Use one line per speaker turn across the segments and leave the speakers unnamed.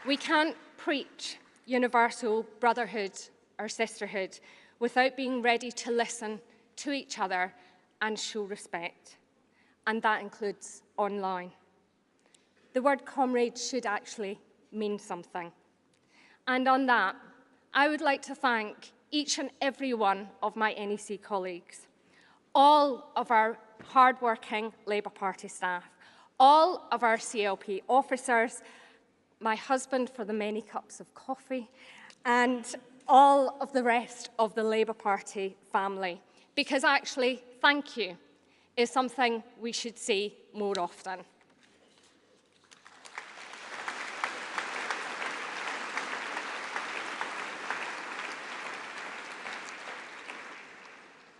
We can't preach universal brotherhood or sisterhood without being ready to listen to each other and show respect. And that includes online. The word comrade should actually mean something. And on that, I would like to thank each and every one of my NEC colleagues, all of our hard-working Labour Party staff, all of our CLP officers, my husband for the many cups of coffee, and all of the rest of the Labour Party family. Because actually, thank you is something we should say more often.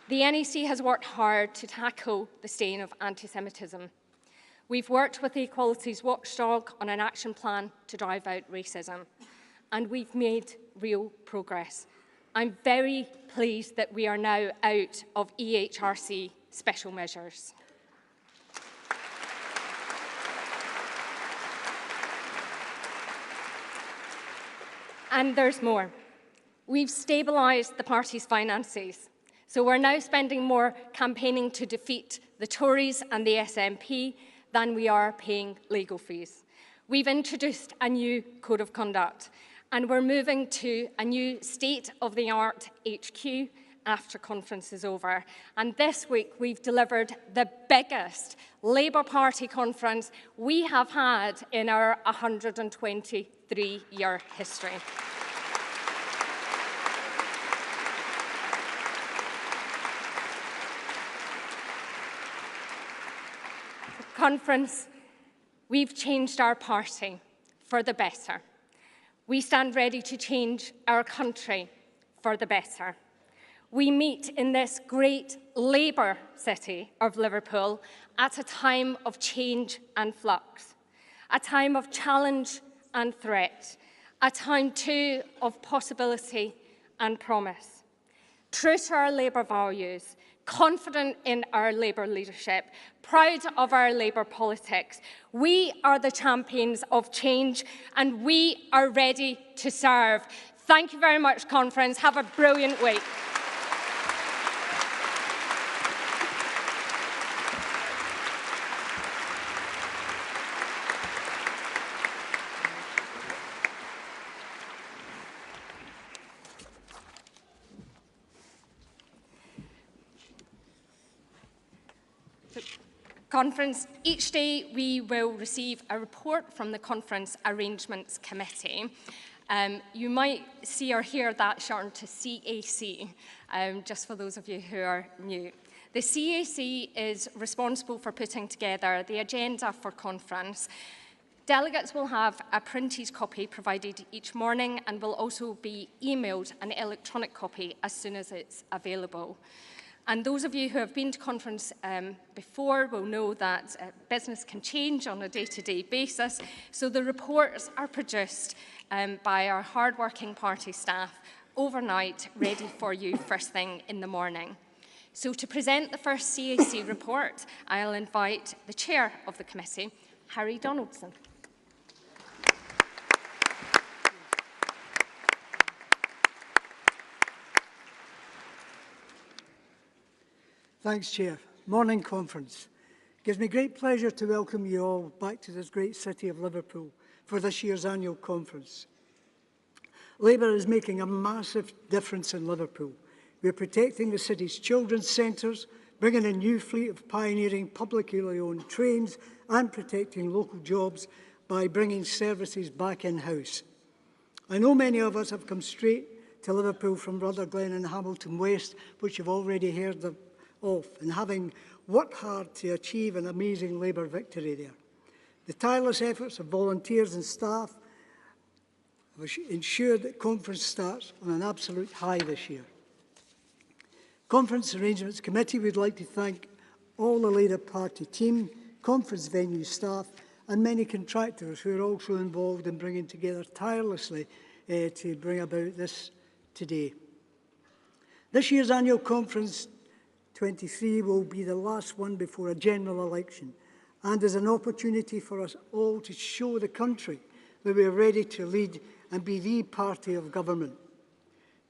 The NEC has worked hard to tackle the stain of anti-Semitism. We've worked with the Equalities Watchdog on an action plan to drive out racism, and we've made real progress. I'm very pleased that we are now out of EHRC special measures. And there's more. We've stabilised the party's finances. So we're now spending more campaigning to defeat the Tories and the SNP than we are paying legal fees. We've introduced a new code of conduct, and we're moving to a new state-of-the-art HQ after conference is over. And this week, we've delivered the biggest Labour Party conference we have had in our 123-year history. Conference, we've changed our party for the better. We stand ready to change our country for the better. We meet in this great Labour city of Liverpool at a time of change and flux, a time of challenge and threat, a time too of possibility and promise. True to our Labour values, confident in our Labour leadership, proud of our Labour politics. We are the champions of change and we are ready to serve. Thank you very much, conference. Have a brilliant week. Conference, each day we will receive a report from the Conference Arrangements Committee. You might see or hear that shortened to CAC, just for those of you who are new. The CAC is responsible for putting together the agenda for conference. Delegates will have a printed copy provided each morning and will also be emailed an electronic copy as soon as it's available. And those of you who have been to conference before will know that business can change on a day-to-day basis. So the reports are produced by our hard-working party staff overnight, ready for you first thing in the morning. So to present the first CAC report, I'll invite the chair of the committee, Harry Donaldson.
Thanks, Chair. Morning, Conference. It gives me great pleasure to welcome you all back to this great city of Liverpool for this year's annual conference. Labour is making a massive difference in Liverpool. We are protecting the city's children's centres, bringing a new fleet of pioneering publicly owned trains and protecting local jobs by bringing services back in-house. I know many of us have come straight to Liverpool from Rutherglen and Hamilton West, which you've already heard of, and having worked hard to achieve an amazing Labour victory there. The tireless efforts of volunteers and staff have ensured that conference starts on an absolute high this year. Conference Arrangements Committee would like to thank all the Labour Party team, conference venue staff and many contractors who are also involved in bringing together tirelessly to bring about this today. This year's annual conference 23 will be the last one before a general election and is an opportunity for us all to show the country that we are ready to lead and be the party of government.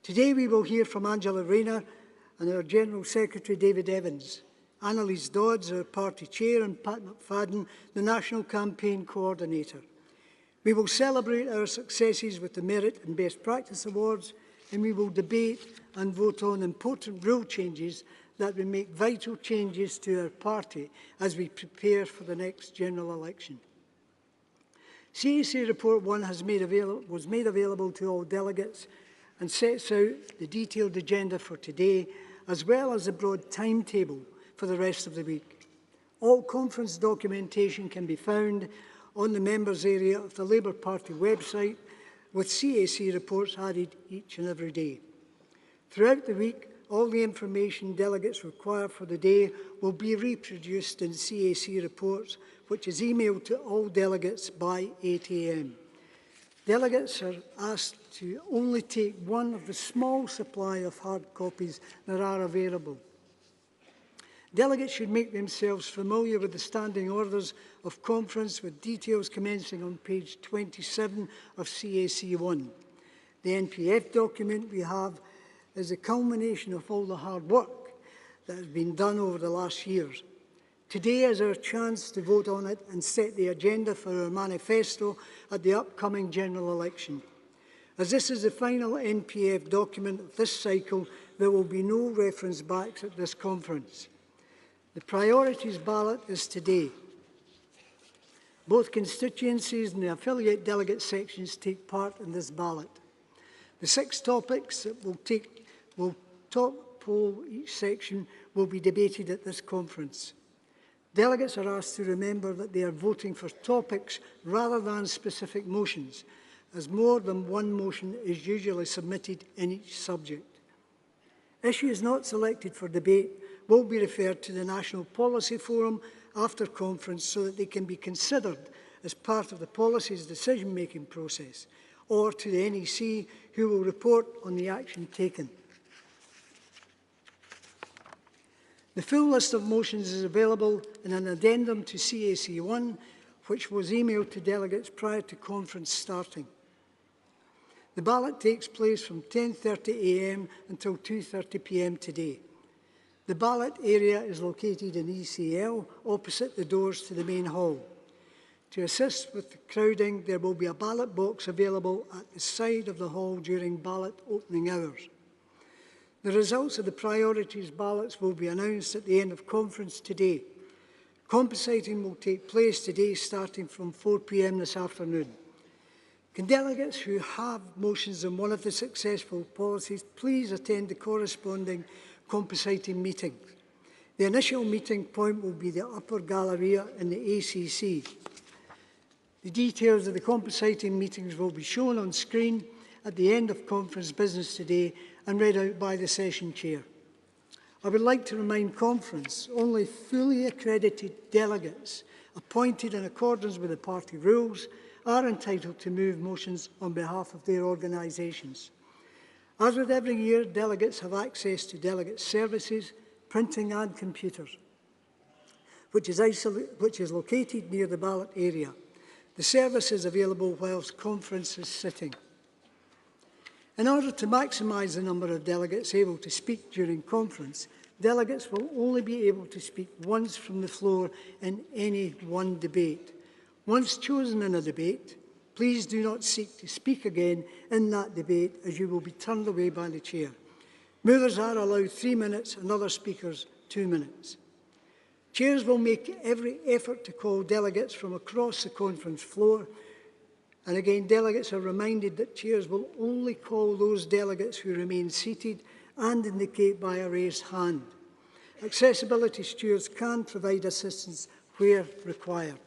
Today we will hear from Angela Rayner and our General Secretary David Evans, Annalise Dodds, our party chair, and Pat McFadden, the National Campaign Coordinator. We will celebrate our successes with the Merit and Best Practice Awards, and we will debate and vote on important rule changes that will make vital changes to our party as we prepare for the next general election. CAC Report 1 was made available to all delegates and sets out the detailed agenda for today, as well as a broad timetable for the rest of the week. All conference documentation can be found on the members area of the Labour Party website, with CAC reports added each and every day. Throughout the week, all the information delegates require for the day will be reproduced in CAC reports, which is emailed to all delegates by 8 a.m. Delegates are asked to only take one of the small supply of hard copies that are available. Delegates should make themselves familiar with the standing orders of conference, with details commencing on page 27 of CAC 1. The NPF document we have is a culmination of all the hard work that has been done over the last years. Today is our chance to vote on it and set the agenda for our manifesto at the upcoming general election. As this is the final NPF document of this cycle, there will be no reference backs at this conference. The priorities ballot is today. Both constituencies and the affiliate delegate sections take part in this ballot. The 6 topics that will top poll each section will be debated at this conference. Delegates are asked to remember that they are voting for topics rather than specific motions, as more than one motion is usually submitted in each subject. Issues not selected for debate will be referred to the National Policy Forum after conference so that they can be considered as part of the policy's decision-making process, or to the NEC, who will report on the action taken. The full list of motions is available in an addendum to CAC 1, which was emailed to delegates prior to conference starting. The ballot takes place from 10:30 a.m. until 2:30 p.m. today. The ballot area is located in ECL, opposite the doors to the main hall. To assist with the crowding, there will be a ballot box available at the side of the hall during ballot opening hours. The results of the priorities ballots will be announced at the end of conference today. Compensating will take place today, starting from 4 p.m. this afternoon. Can delegates who have motions on one of the successful policies please attend the corresponding compensating meetings? The initial meeting point will be the upper galleria in the ACC. The details of the compensating meetings will be shown on screen at the end of conference business today and read out by the session chair. I would like to remind conference only fully accredited delegates appointed in accordance with the party rules are entitled to move motions on behalf of their organisations. As with every year, delegates have access to delegate services, printing and computers, which is located near the ballot area. The service is available whilst conference is sitting. In order to maximise the number of delegates able to speak during conference, delegates will only be able to speak once from the floor in any one debate. Once chosen in a debate, please do not seek to speak again in that debate, as you will be turned away by the chair. Movers are allowed 3 minutes and other speakers 2 minutes. Chairs will make every effort to call delegates from across the conference floor. And again, delegates are reminded that chairs will only call those delegates who remain seated and indicate by a raised hand. Accessibility stewards can provide assistance where required.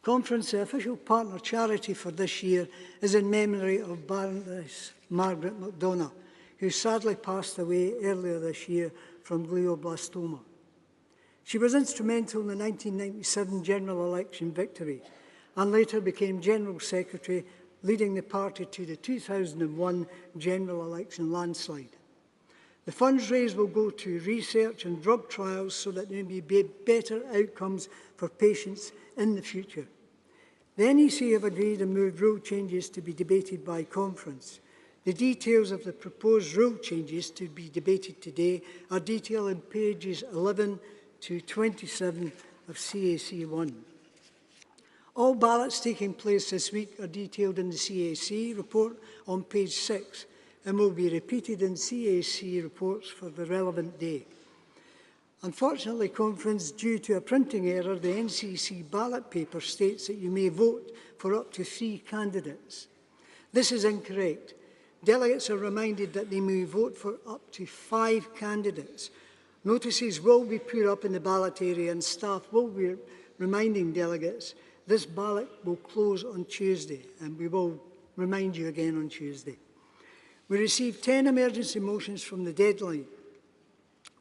Conference, the official partner charity for this year, is in memory of Baroness Margaret McDonagh, who sadly passed away earlier this year from glioblastoma. She was instrumental in the 1997 general election victory and later became General Secretary, leading the party to the 2001 general election landslide. The funds raised will go to research and drug trials so that there may be better outcomes for patients in the future. The NEC have agreed and moved rule changes to be debated by conference. The details of the proposed rule changes to be debated today are detailed in pages 11 to 27 of CAC 1. All ballots taking place this week are detailed in the CAC report on page 6 and will be repeated in CAC reports for the relevant day. Unfortunately, conference, due to a printing error, the NCC ballot paper states that you may vote for up to 3 candidates. This is incorrect. Delegates are reminded that they may vote for up to 5 candidates. Notices will be put up in the ballot area and staff will be reminding delegates this ballot will close on Tuesday, and we will remind you again on Tuesday. We received 10 emergency motions from the deadline.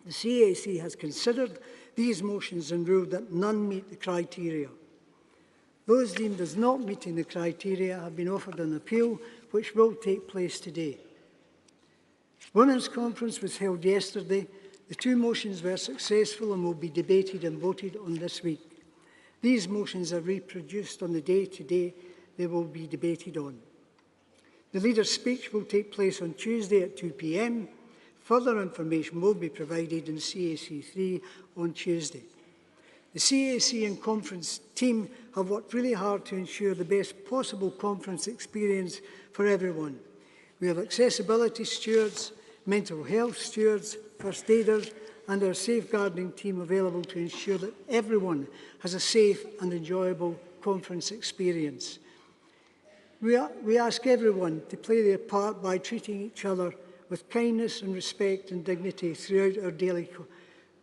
The CAC has considered these motions and ruled that none meet the criteria. Those deemed as not meeting the criteria have been offered an appeal, which will take place today. Women's Conference was held yesterday. The 2 motions were successful and will be debated and voted on this week. These motions are reproduced on the day today they will be debated on. The leader's speech will take place on Tuesday at 2 p.m. Further information will be provided in CAC 3 on Tuesday. The CAC and conference team have worked really hard to ensure the best possible conference experience for everyone. We have accessibility stewards, mental health stewards, first aiders, and our safeguarding team available to ensure that everyone has a safe and enjoyable conference experience. We ask everyone to play their part by treating each other with kindness and respect and dignity throughout our daily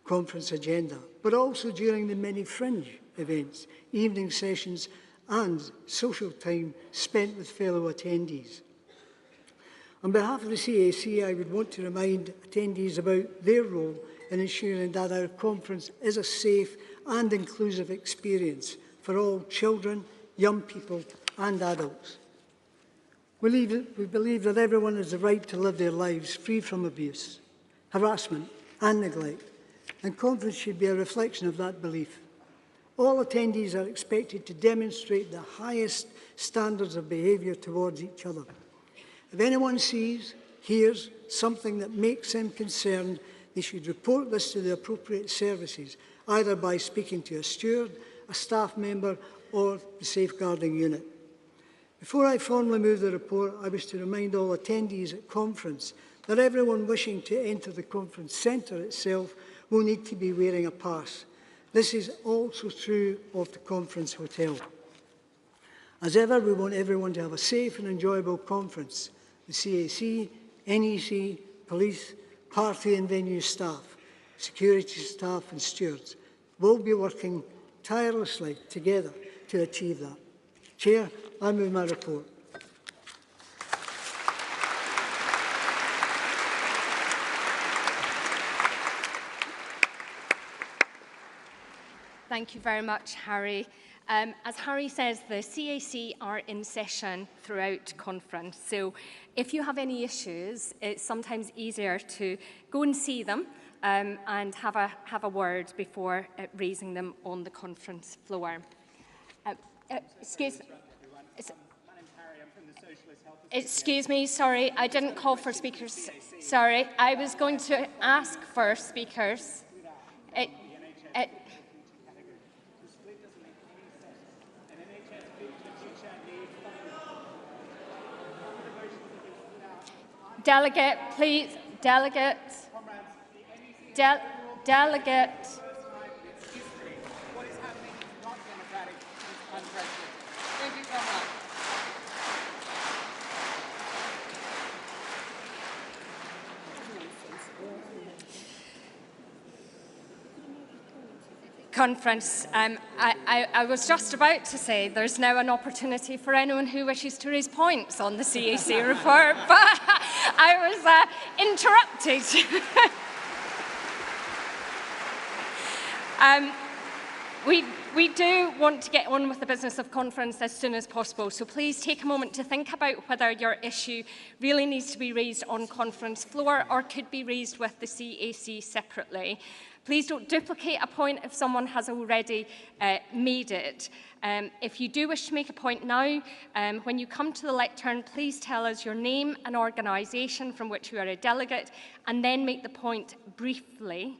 conference agenda, but also during the many fringe events, evening sessions and social time spent with fellow attendees. On behalf of the CAC, I would want to remind attendees about their role in ensuring that our conference is a safe and inclusive experience for all children, young people and adults. We believe that everyone has the right to live their lives free from abuse, harassment and neglect, and conference should be a reflection of that belief. All attendees are expected to demonstrate the highest standards of behaviour towards each other. If anyone sees, hears something that makes them concerned, they should report this to the appropriate services, either by speaking to a steward, a staff member or the safeguarding unit. Before I formally move the report, I wish to remind all attendees at conference that everyone wishing to enter the conference centre itself will need to be wearing a pass. This is also true of the conference hotel. As ever, we want everyone to have a safe and enjoyable conference. The CAC, NEC, police, party and venue staff, security staff and stewards will be working tirelessly together to achieve that. Chair, I move my report.
Thank you very much, Harry. As Harry says, the CAC are in session throughout conference. So if you have any issues, it's sometimes easier to go and see them and have a word before raising them on the conference floor. Excuse me, sorry, I didn't call for speakers. Sorry, I was going to ask for speakers. Delegate, please, delegate. Delegate.
What is happening is not democratic, it's unprecedented. Thank you so much.
Conference. I was just about to say there's now an opportunity for anyone who wishes to raise points on the CAC report, but I was interrupted. We do want to get on with the business of conference as soon as possible, so please take a moment to think about whether your issue really needs to be raised on conference floor or could be raised with the CAC separately. Please don't duplicate a point if someone has already made it. If you do wish to make a point now, when you come to the lectern, please tell us your name and organisation from which you are a delegate, and then make the point briefly.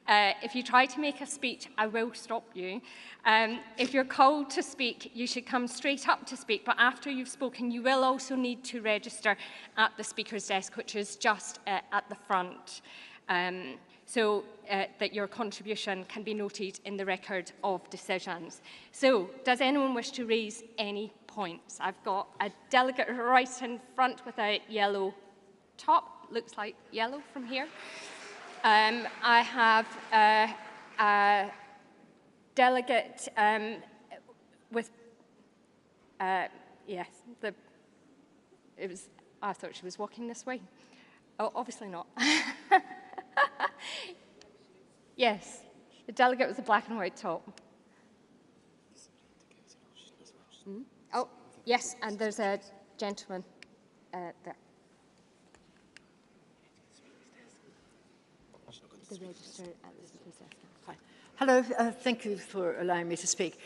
If you try to make a speech, I will stop you. If you're called to speak, you should come straight up to speak, but after you've spoken, you will also need to register at the speaker's desk, which is just at the front. So that your contribution can be noted in the record of decisions. So, does anyone wish to raise any points? I've got a delegate right in front with a yellow top, looks like yellow from here. I have a delegate with, yes, I thought she was walking this way. Oh, obviously not. Yes, the delegate with the black and white top. Oh, yes, and there's a gentleman there. The register at the speaker's desk.
Hi. Hello, thank you for allowing me to speak.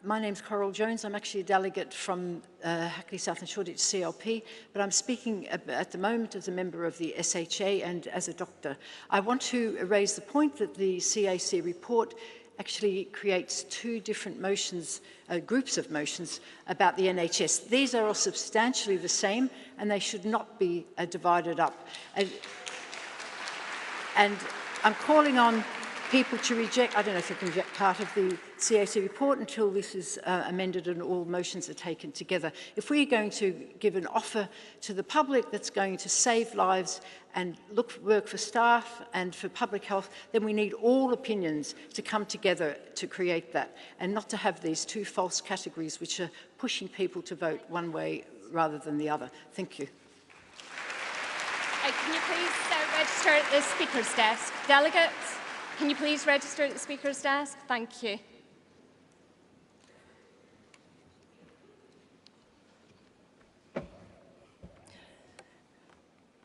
My name's Coral Jones. I'm actually a delegate from Hackley South and Shoreditch CLP, but I'm speaking at the moment as a member of the SHA and as a doctor. I want to raise the point that the CAC report actually creates two different motions, groups of motions about the NHS. These are all substantially the same, and they should not be divided up. And I'm calling on people to reject, I don't know if you can reject part of the CAC report until this is amended and all motions are taken together. If we're going to give an offer to the public that's going to save lives and work for staff and for public health, then we need all opinions to come together to create that, and not to have these two false categories which are pushing people to vote one way rather than the other. Thank you.
Can you please register at the speaker's desk? Delegates, can you please register at the speaker's desk? Thank you.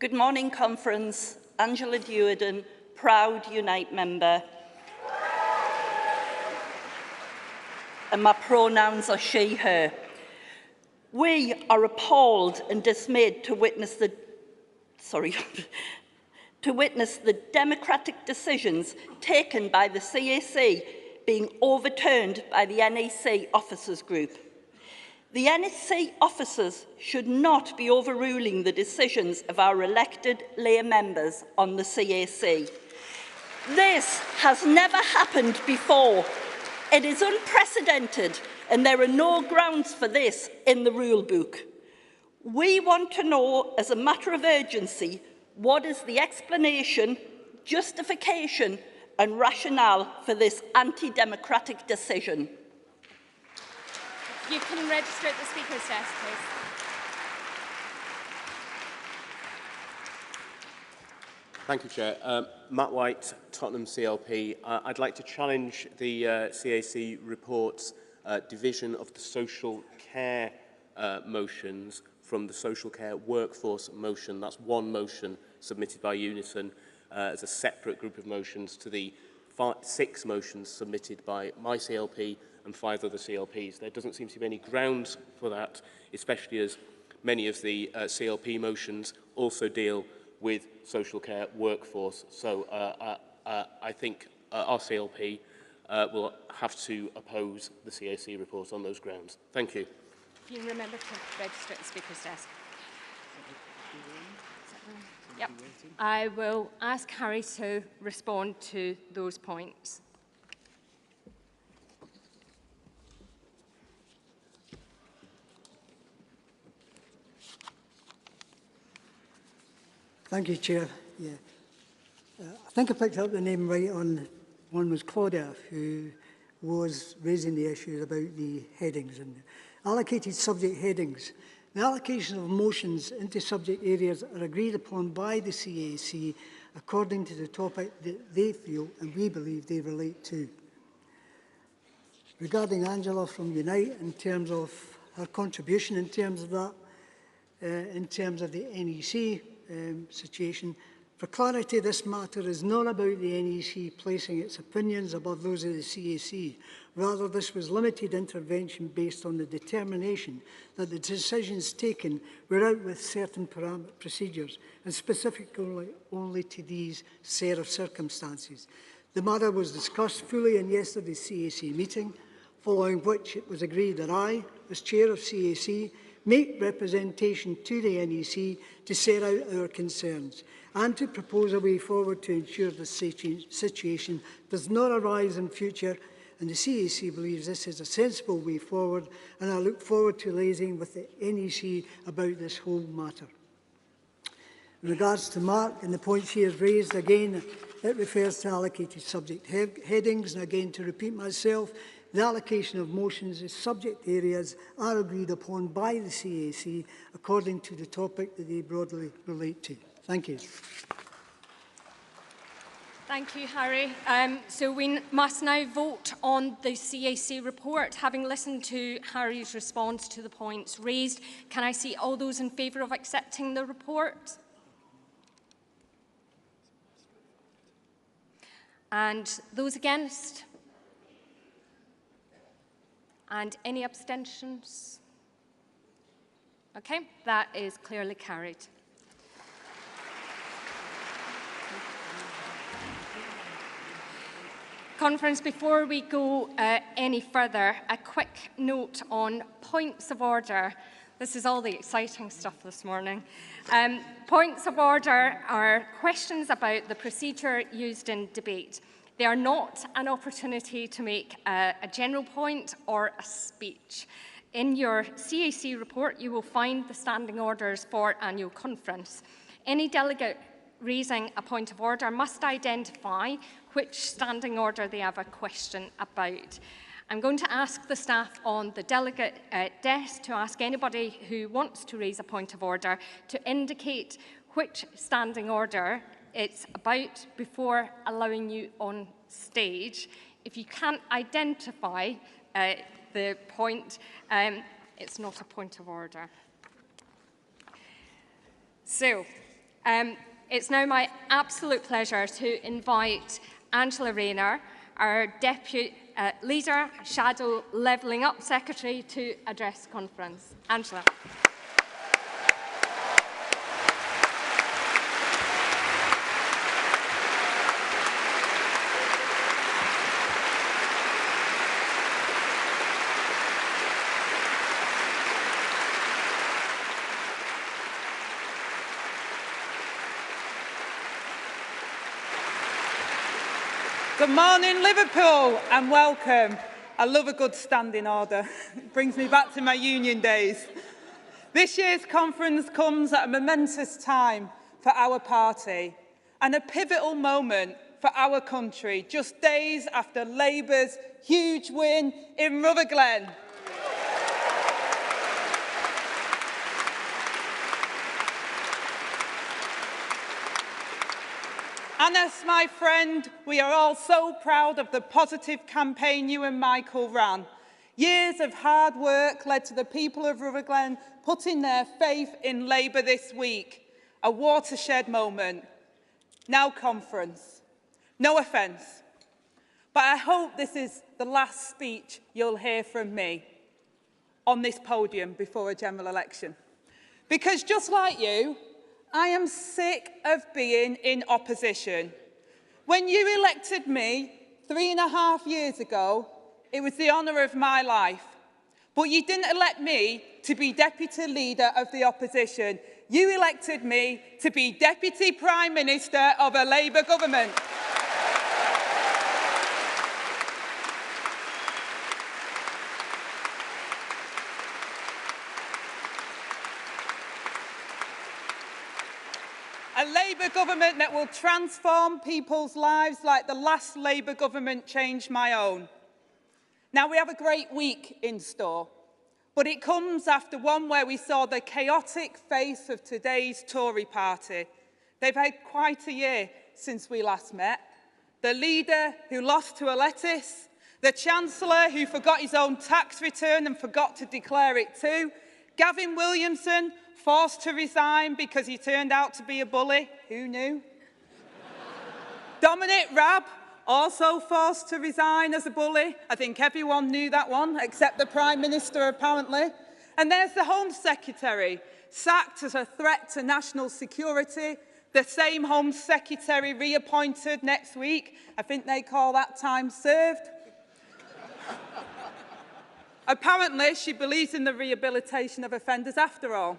Good morning, Conference. Angela Rayner, proud Unite member. And my pronouns are she, her. We are appalled and dismayed to witness the democratic decisions taken by the CAC being overturned by the NEC officers group. The NEC officers should not be overruling the decisions of our elected lay members on the CAC. This has never happened before. It is unprecedented, and there are no grounds for this in the rule book. We want to know, as a matter of urgency, what is the explanation, justification and rationale for this anti-democratic decision?
You can register at the speaker's desk, please.
Thank you, Chair. Matt White, Tottenham CLP. I'd like to challenge the CAC report's division of the social care motions from the social care workforce motion. That's one motion submitted by Unison as a separate group of motions to the 6 motions submitted by my CLP and 5 other CLPs. There doesn't seem to be any grounds for that, especially as many of the CLP motions also deal with social care workforce. So I think our CLP will have to oppose the CAC report on those grounds. Thank you.
You remember to register at the speaker's desk. Yep. I will ask Harry to respond to those points.
Thank you, Chair. Yeah. I think I picked up the name right on one was Claudia, who was raising the issues about the headings and allocated subject headings. The allocation of motions into subject areas are agreed upon by the CAC according to the topic that they feel and we believe they relate to. Regarding Angela from Unite, in terms of her contribution in terms of that, in terms of the NEC situation, For clarity, this matter is not about the NEC placing its opinions above those of the CAC. Rather, this was limited intervention based on the determination that the decisions taken were out with certain procedures and specifically only to these set of circumstances. The matter was discussed fully in yesterday's CAC meeting, following which it was agreed that I, as Chair of CAC, make representation to the NEC to set out our concerns and to propose a way forward to ensure the situation does not arise in future, and the CAC believes this is a sensible way forward, and I look forward to liaising with the NEC about this whole matter. In regards to Mark and the points he has raised, again, it refers to allocated subject headings, and again, to repeat myself, the allocation of motions as subject areas are agreed upon by the CAC according to the topic that they broadly relate to. Thank you.
Thank you, Harry. So we must now vote on the CAC report. Having listened to Harry's response to the points raised, can I see all those in favour of accepting the report? And those against? And any abstentions? Okay, that is clearly carried. Conference, before we go any further, a quick note on points of order. This is all the exciting stuff this morning. Points of order are questions about the procedure used in debate. They are not an opportunity to make a general point or a speech. In your CAC report, you will find the standing orders for annual conference. Any delegate raising a point of order must identify which standing order they have a question about. I'm going to ask the staff on the delegate desk to ask anybody who wants to raise a point of order to indicate which standing order it's about before allowing you on stage. If you can't identify the point, it's not a point of order. So, it's now my absolute pleasure to invite Angela Rayner, our Deputy Leader, Shadow Levelling Up Secretary, to address the conference. Angela.
Good morning, Liverpool, and welcome. I love a good standing order. It brings me back to my union days. This year's conference comes at a momentous time for our party and a pivotal moment for our country, just days after Labour's huge win in Rutherglen. Annas, my friend, we are all so proud of the positive campaign you and Michael ran. Years of hard work led to the people of Rutherglen putting their faith in Labour this week. A watershed moment. Now conference. No offence, but I hope this is the last speech you'll hear from me on this podium before a general election. Because just like you, I am sick of being in opposition. When you elected me 3.5 years ago, it was the honour of my life. But you didn't elect me to be Deputy Leader of the Opposition. You elected me to be Deputy Prime Minister of a Labour government. A Labour government that will transform people's lives like the last Labour government changed my own. Now, we have a great week in store, but it comes after one where we saw the chaotic face of today's Tory party. They've had quite a year since we last met. The leader who lost to a lettuce, the Chancellor who forgot his own tax return and forgot to declare it too, Gavin Williamson, forced to resign because he turned out to be a bully. Who knew? Dominic Raab, also forced to resign as a bully. I think everyone knew that one, except the Prime Minister, apparently. And there's the Home Secretary, sacked as a threat to national security. The same Home Secretary reappointed next week. I think they call that time served. Apparently, she believes in the rehabilitation of offenders after all.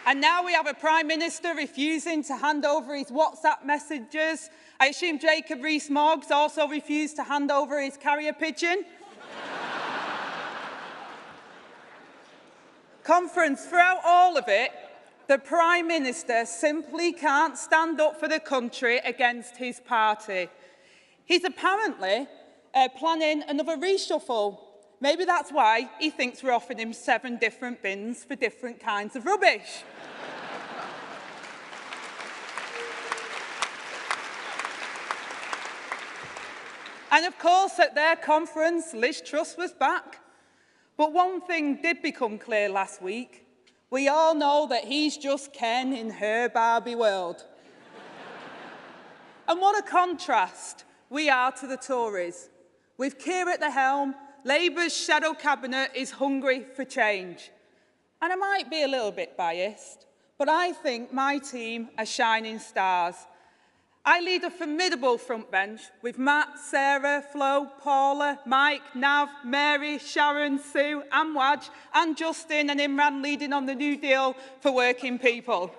And now we have a Prime Minister refusing to hand over his WhatsApp messages. I assume Jacob Rees-Mogg also refused to hand over his carrier pigeon. Conference, throughout all of it, the Prime Minister simply can't stand up for the country against his party. He's apparently planning another reshuffle. Maybe that's why he thinks we're offering him 7 different bins for different kinds of rubbish. And of course, at their conference, Liz Truss was back. But one thing did become clear last week. We all know that he's just Ken in her Barbie world. And what a contrast we are to the Tories. With Keir at the helm, Labour's shadow cabinet is hungry for change. And I might be a little bit biased, but I think my team are shining stars. I lead a formidable front bench with Matt, Sarah, Flo, Paula, Mike, Nav, Mary, Sharon, Sue, Amwaj, and Justin and Imran leading on the New Deal for working people.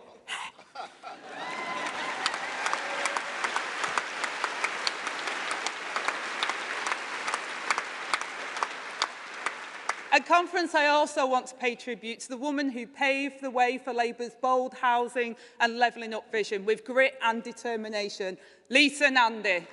At conference, I also want to pay tribute to the woman who paved the way for Labour's bold housing and levelling up vision with grit and determination, Lisa Nandy.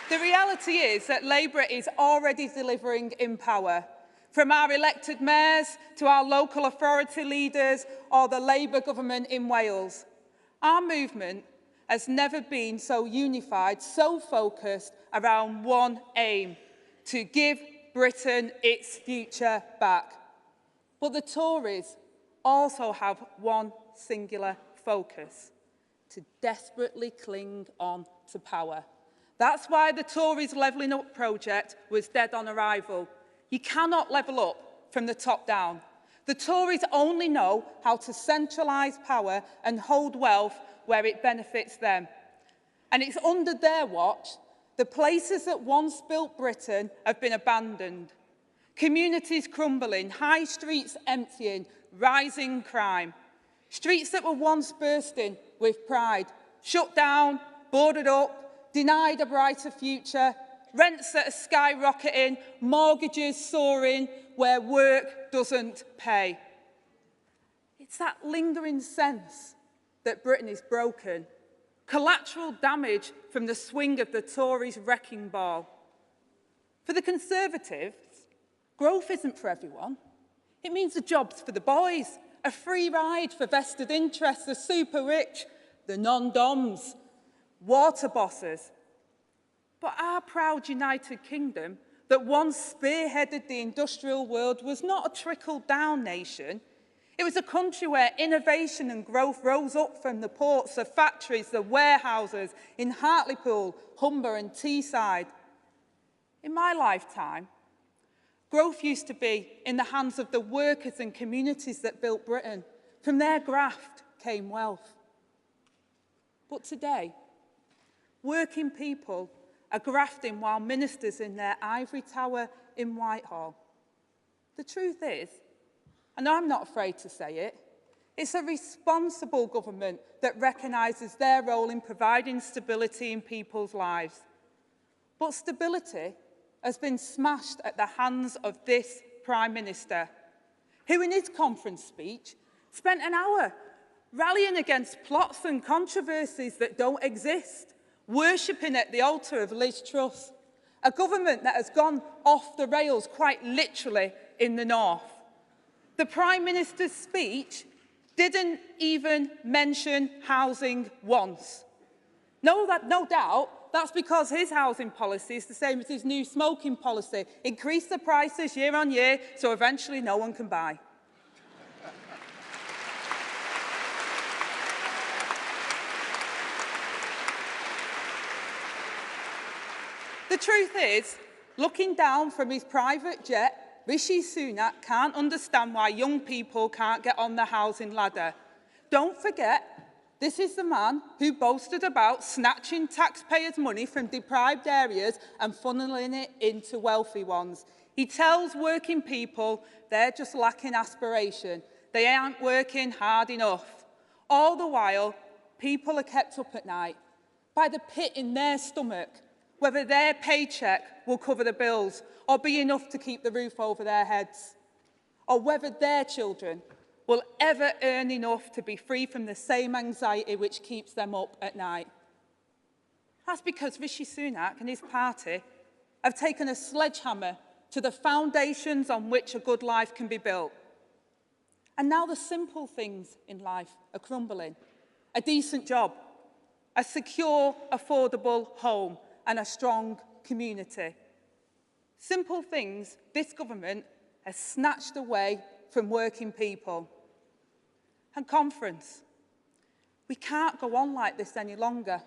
The reality is that Labour is already delivering in power. From our elected mayors to our local authority leaders or the Labour government in Wales. Our movement has never been so unified, so focused around one aim, to give Britain its future back. But the Tories also have one singular focus, to desperately cling on to power. That's why the Tories' Levelling Up project was dead on arrival. You cannot level up from the top down. The Tories only know how to centralise power and hold wealth where it benefits them. And it's under their watch the places that once built Britain have been abandoned. Communities crumbling, high streets emptying, rising crime. Streets that were once bursting with pride, shut down, boarded up, denied a brighter future, rents that are skyrocketing, mortgages soaring, where work doesn't pay. It's that lingering sense that Britain is broken. Collateral damage from the swing of the Tories' wrecking ball. For the Conservatives, growth isn't for everyone. It means the jobs for the boys, a free ride for vested interests, the super rich, the non-doms, water bosses. But our proud United Kingdom, that once spearheaded the industrial world, was not a trickle-down nation. It was a country where innovation and growth rose up from the ports, the factories, the warehouses in Hartlepool, Humber and Teesside. In my lifetime, growth used to be in the hands of the workers and communities that built Britain. From their graft came wealth. But today, working people are grafting while ministers in their ivory tower in Whitehall. The truth is, and I'm not afraid to say it, it's a responsible government that recognises their role in providing stability in people's lives. But stability has been smashed at the hands of this Prime Minister, who in his conference speech spent an hour rallying against plots and controversies that don't exist, worshipping at the altar of Liz Truss, a government that has gone off the rails quite literally in the north. The Prime Minister's speech didn't even mention housing once. No doubt, that's because his housing policy is the same as his new smoking policy. Increase the prices year on year, so eventually no one can buy. The truth is, looking down from his private jet, Rishi Sunak can't understand why young people can't get on the housing ladder. Don't forget, this is the man who boasted about snatching taxpayers' money from deprived areas and funneling it into wealthy ones. He tells working people they're just lacking aspiration. They aren't working hard enough. All the while, people are kept up at night by the pit in their stomach, whether their paycheck will cover the bills or be enough to keep the roof over their heads, or whether their children will ever earn enough to be free from the same anxiety which keeps them up at night. That's because Rishi Sunak and his party have taken a sledgehammer to the foundations on which a good life can be built. And now the simple things in life are crumbling. A decent job, a secure, affordable home, and a strong community. Simple things this government has snatched away from working people. And conference, we can't go on like this any longer.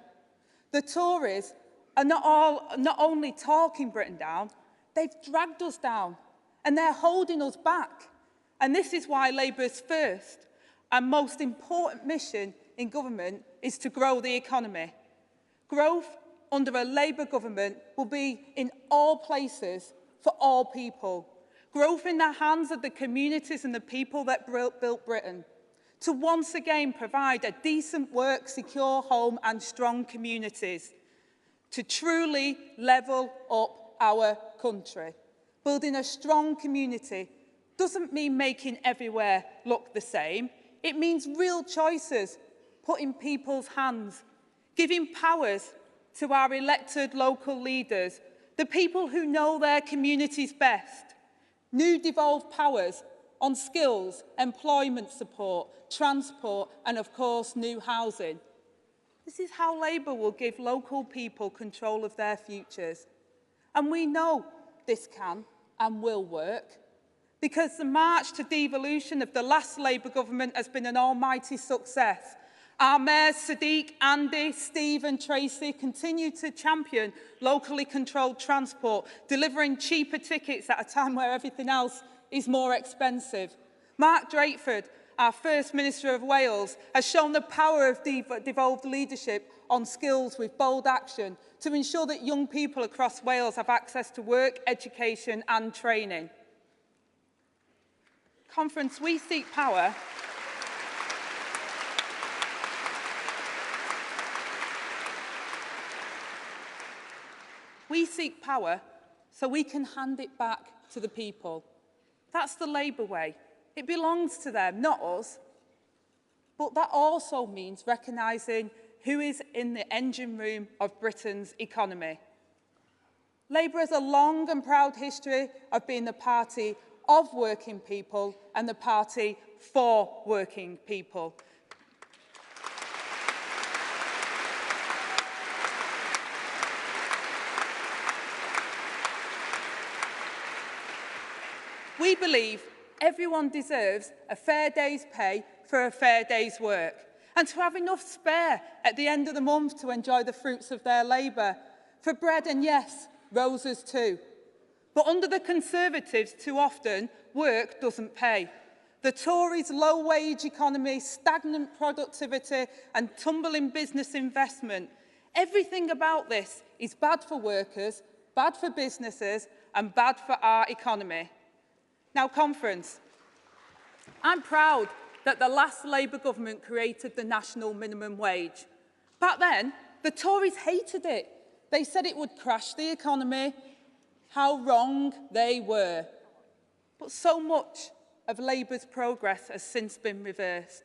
The Tories are not only talking Britain down, they've dragged us down, and they're holding us back. And this is why Labour's first and most important mission in government is to grow the economy. Growth under a Labour government will be in all places for all people. Growth in the hands of the communities and the people that built Britain. To once again provide a decent work, secure home and strong communities. To truly level up our country. Building a strong community doesn't mean making everywhere look the same. It means real choices put in people's hands. Giving powers to our elected local leaders, the people who know their communities best. New devolved powers on skills, employment support, transport and, of course, new housing. This is how Labour will give local people control of their futures. And we know this can and will work because the march to devolution of the last Labour government has been an almighty success. Our mayors Sadiq, Andy, Steve and Tracy continue to champion locally controlled transport, delivering cheaper tickets at a time where everything else is more expensive. Mark Drakeford, our First Minister of Wales, has shown the power of devolved leadership on skills with bold action to ensure that young people across Wales have access to work, education and training. Conference, we seek power. We seek power so we can hand it back to the people. That's the Labour way. It belongs to them, not us. But that also means recognising who is in the engine room of Britain's economy. Labour has a long and proud history of being the party of working people and the party for working people. We believe everyone deserves a fair day's pay for a fair day's work and to have enough spare at the end of the month to enjoy the fruits of their labour, for bread and, yes, roses too. But under the Conservatives, too often, work doesn't pay. The Tories' low-wage economy, stagnant productivity and tumbling business investment. Everything about this is bad for workers, bad for businesses and bad for our economy. Now, conference, I'm proud that the last Labour government created the national minimum wage. Back then, the Tories hated it. They said it would crash the economy. How wrong they were. But so much of Labour's progress has since been reversed.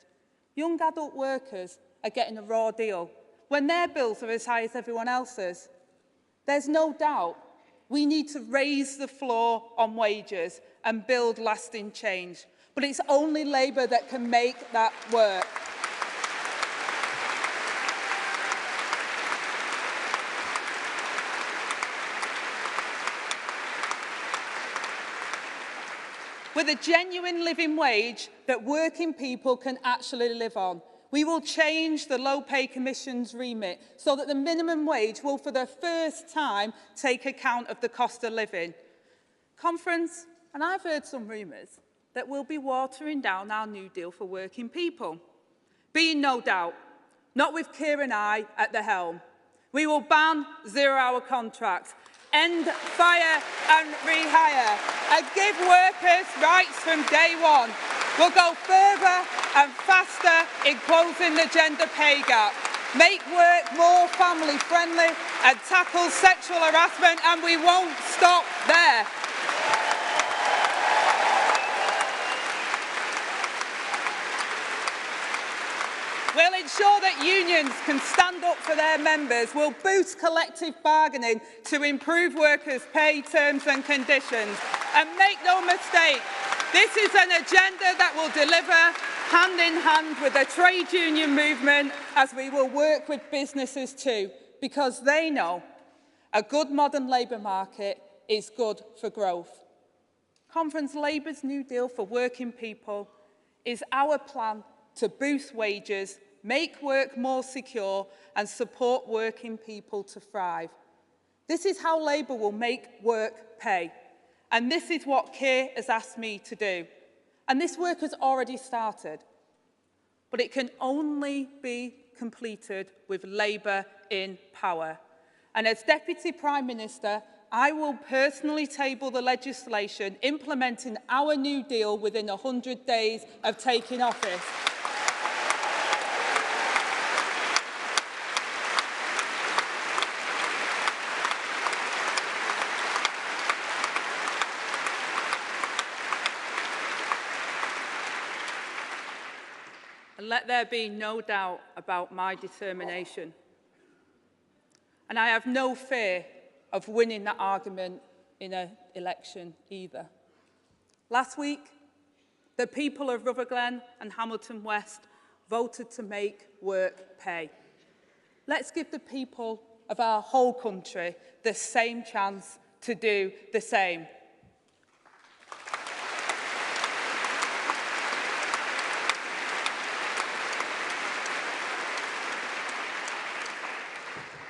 Young adult workers are getting a raw deal when their bills are as high as everyone else's. There's no doubt we need to raise the floor on wages and build lasting change. but it's only Labour that can make that work. With a genuine living wage that working people can actually live on, we will change the Low Pay Commission's remit so that the minimum wage will for the first time take account of the cost of living. Conference, and I've heard some rumours that we'll be watering down our new deal for working people. Be in no doubt, not with Keir and I at the helm. We will ban zero-hour contracts, end fire and rehire, and give workers rights from day one. We'll go further and faster in closing the gender pay gap, make work more family-friendly and tackle sexual harassment, and we won't stop there. We'll ensure that unions can stand up for their members. We'll boost collective bargaining to improve workers' pay terms and conditions. And make no mistake, this is an agenda that will deliver hand in hand with the trade union movement, as we will work with businesses too, because they know a good modern labour market is good for growth. Conference Labour's New Deal for working people is our plan to boost wages, make work more secure and support working people to thrive. This is how Labour will make work pay. And this is what Keir has asked me to do. And this work has already started. But it can only be completed with Labour in power. And as Deputy Prime Minister, I will personally table the legislation implementing our New Deal within 100 days of taking office. And let there be no doubt about my determination. And I have no fear of winning that argument in an election either. Last week, the people of Rutherglen and Hamilton West voted to make work pay. Let's give the people of our whole country the same chance to do the same.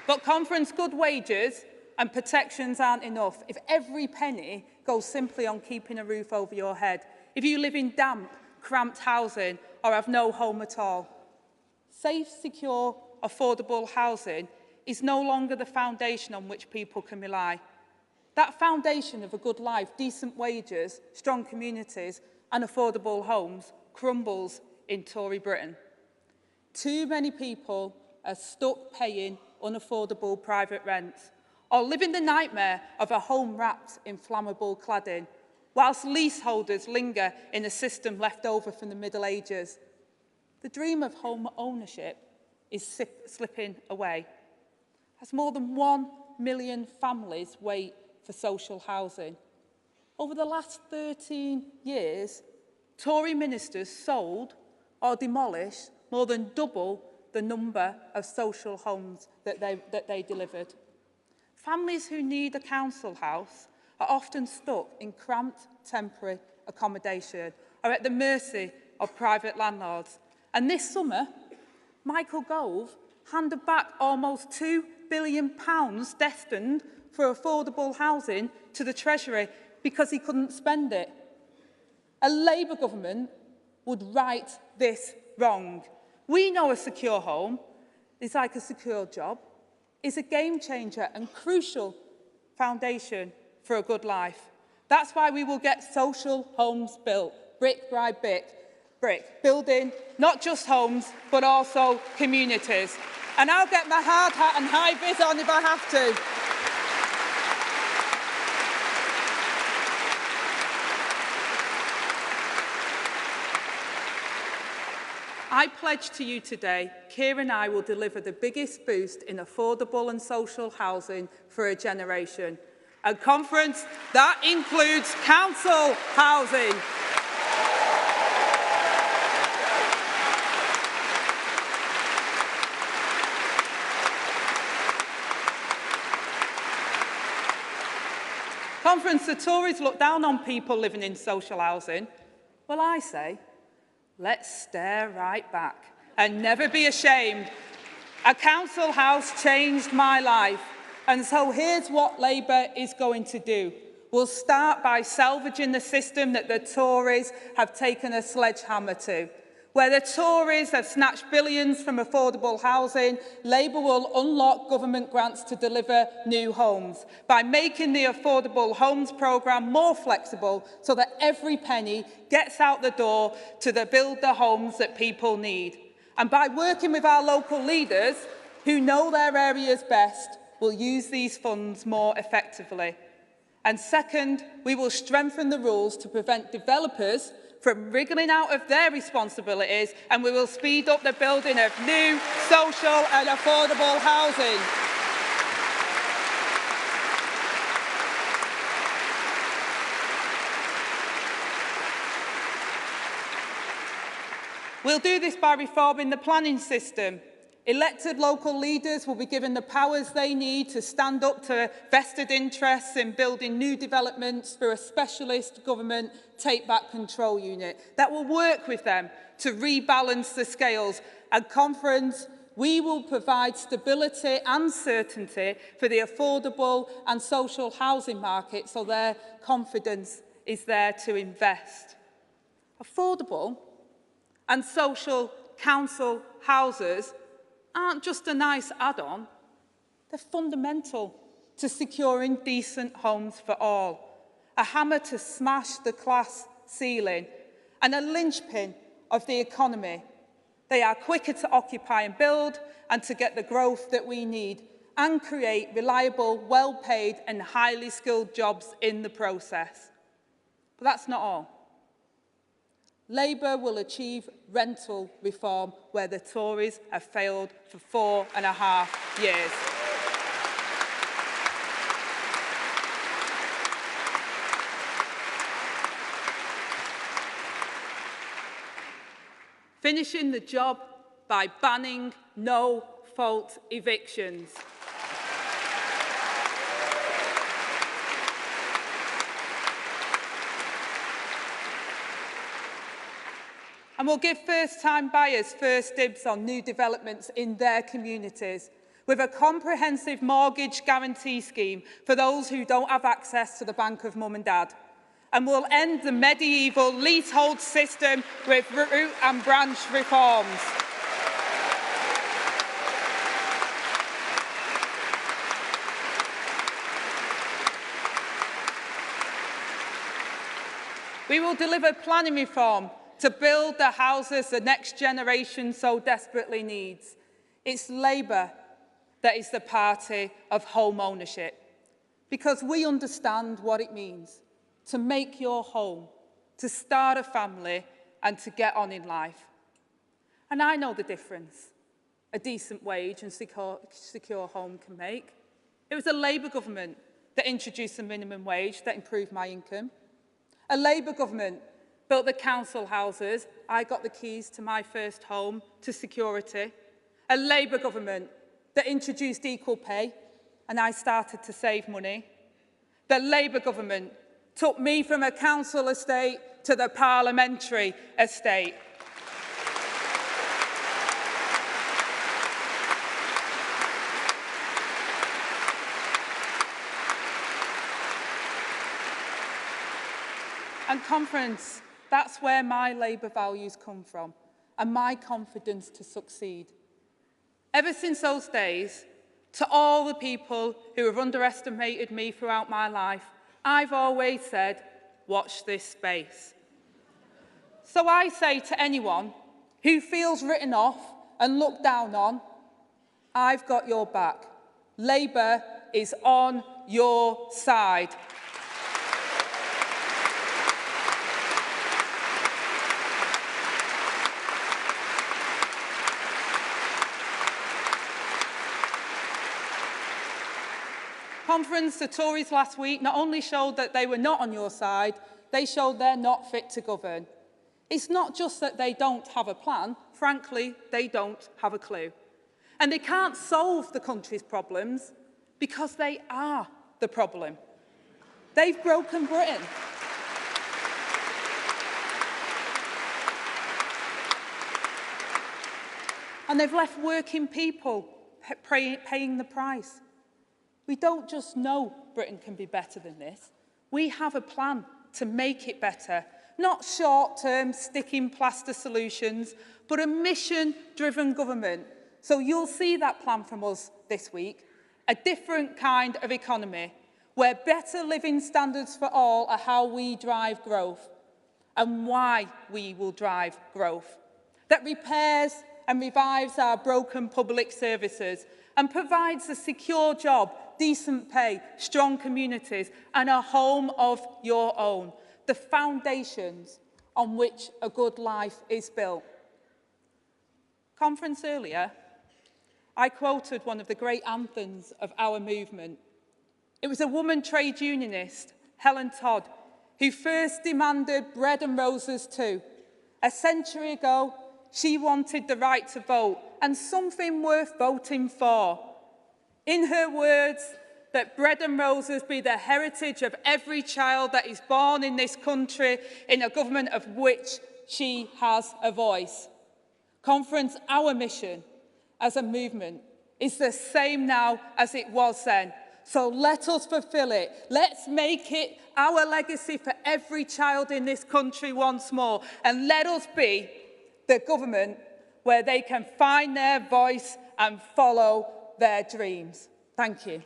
But conference, good wages and protections aren't enough if every penny goes simply on keeping a roof over your head, if you live in damp, cramped housing or have no home at all. Safe, secure, affordable housing is no longer the foundation on which people can rely. That foundation of a good life, decent wages, strong communities and affordable homes crumbles in Tory Britain. Too many people are stuck paying unaffordable private rents, or living the nightmare of a home wrapped in flammable cladding, whilst leaseholders linger in a system left over from the Middle Ages. The dream of home ownership is slipping away, as more than 1 million families wait for social housing. Over the last 13 years, Tory ministers sold or demolished more than double the number of social homes that they delivered. Families who need a council house are often stuck in cramped temporary accommodation or at the mercy of private landlords. And this summer, Michael Gove handed back almost £2 billion destined for affordable housing to the Treasury because he couldn't spend it. A Labour government would right this wrong. We know a secure home is like a secure job, is a game changer and crucial foundation for a good life. That's why we will get social homes built, brick by brick, building not just homes, but also communities. And I'll get my hard hat and high vis on if I have to. I pledge to you today, Keir and I will deliver the biggest boost in affordable and social housing for a generation. A conference that includes council housing. Conference, the Tories look down on people living in social housing. Well, I say, let's stare right back and never be ashamed. A council house changed my life, and so here's what Labour is going to do. We'll start by salvaging the system that the Tories have taken a sledgehammer to. Where the Tories have snatched billions from affordable housing, Labour will unlock government grants to deliver new homes by making the Affordable Homes programme more flexible so that every penny gets out the door to build the homes that people need. And by working with our local leaders, who know their areas best, we'll use these funds more effectively. And second, we will strengthen the rules to prevent developers from wriggling out of their responsibilities, and we will speed up the building of new, social and affordable housing. We'll do this by reforming the planning system. Elected local leaders will be given the powers they need to stand up to vested interests in building new developments through a specialist government take-back control unit that will work with them to rebalance the scales. At Conference, we will provide stability and certainty for the affordable and social housing market so their confidence is there to invest. Affordable and social council houses aren't just a nice add-on, they're fundamental to securing decent homes for all, a hammer to smash the class ceiling and a linchpin of the economy. They are quicker to occupy and build and to get the growth that we need and create reliable, well-paid and highly skilled jobs in the process. But that's not all. Labour will achieve rental reform where the Tories have failed for 4.5 years. Finishing the job by banning no-fault evictions. And we'll give first-time buyers first dibs on new developments in their communities with a comprehensive mortgage guarantee scheme for those who don't have access to the bank of mum and dad. And we'll end the medieval leasehold system with root and branch reforms. We will deliver planning reform to build the houses the next generation so desperately needs. It's Labour that is the party of home ownership, because we understand what it means to make your home, to start a family and to get on in life. And I know the difference a decent wage and secure home can make. It was a Labour government that introduced a minimum wage that improved my income. A Labour government built the council houses. I got the keys to my first home to security. A Labour government that introduced equal pay and I started to save money. The Labour government took me from a council estate to the parliamentary estate. And Conference, that's where my Labour values come from and my confidence to succeed. Ever since those days, to all the people who have underestimated me throughout my life, I've always said, watch this space. So I say to anyone who feels written off and looked down on, I've got your back. Labour is on your side. Conference, the Tories last week not only showed that they were not on your side, they showed they're not fit to govern. It's not just that they don't have a plan, frankly, they don't have a clue. And they can't solve the country's problems because they are the problem. They've broken Britain. And they've left working people paying the price. We don't just know Britain can be better than this. We have a plan to make it better. Not short-term sticking plaster solutions, but a mission-driven government. So you'll see that plan from us this week. A different kind of economy, where better living standards for all are how we drive growth and why we will drive growth. That repairs and revives our broken public services and provides a secure job, decent pay, strong communities and a home of your own, the foundations on which a good life is built. Conference earlier, I quoted one of the great anthems of our movement. It was a woman trade unionist, Helen Todd, who first demanded bread and roses too. A century ago, she wanted the right to vote and something worth voting for. In her words, that bread and roses be the heritage of every child that is born in this country, in a government of which she has a voice. Conference, our mission as a movement is the same now as it was then. So let us fulfill it. Let's make it our legacy for every child in this country once more. And let us be the government where they can find their voice and follow their dreams. Thank you.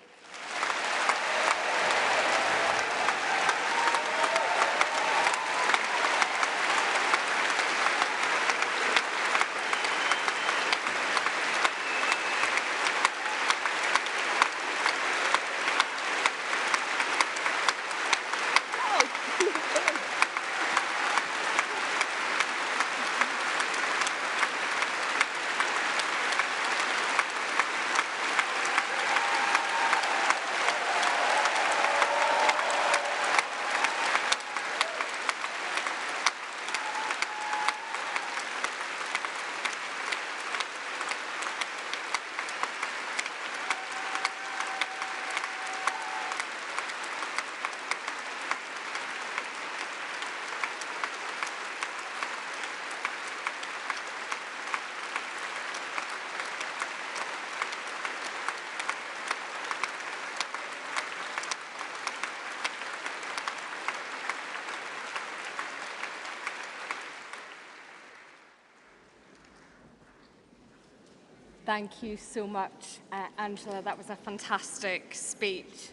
Thank you so much, Angela. That was a fantastic speech.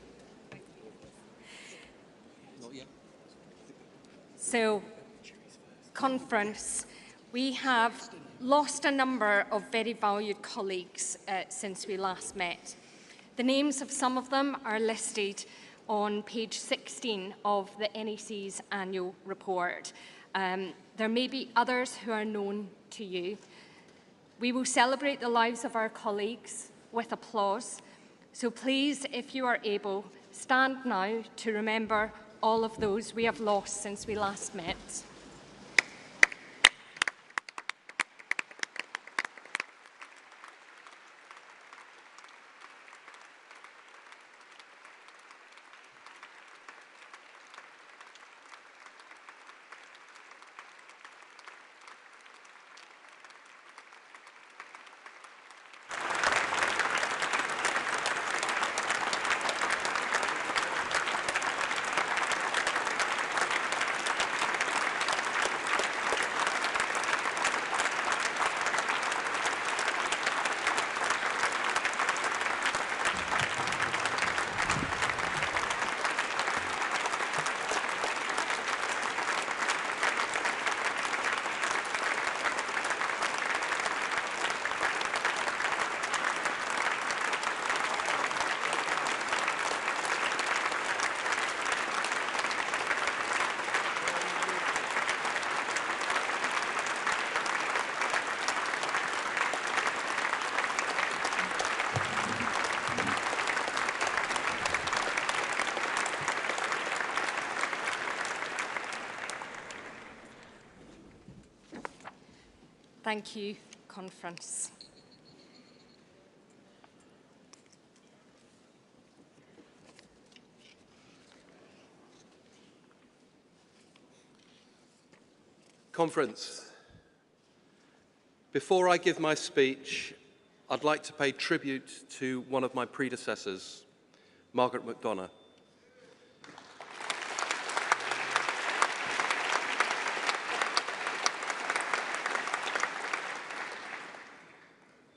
So, conference, we have lost a number of very valued colleagues since we last met. The names of some of them are listed on page 16 of the NEC's annual report. There may be others who are known to you. We will celebrate the lives of our colleagues with applause. So please, if you are able, stand now to remember all of those we have lost since we last met. Thank you, conference.
Conference. Before I give my speech, I'd like to pay tribute to one of my predecessors, Margaret McDonagh.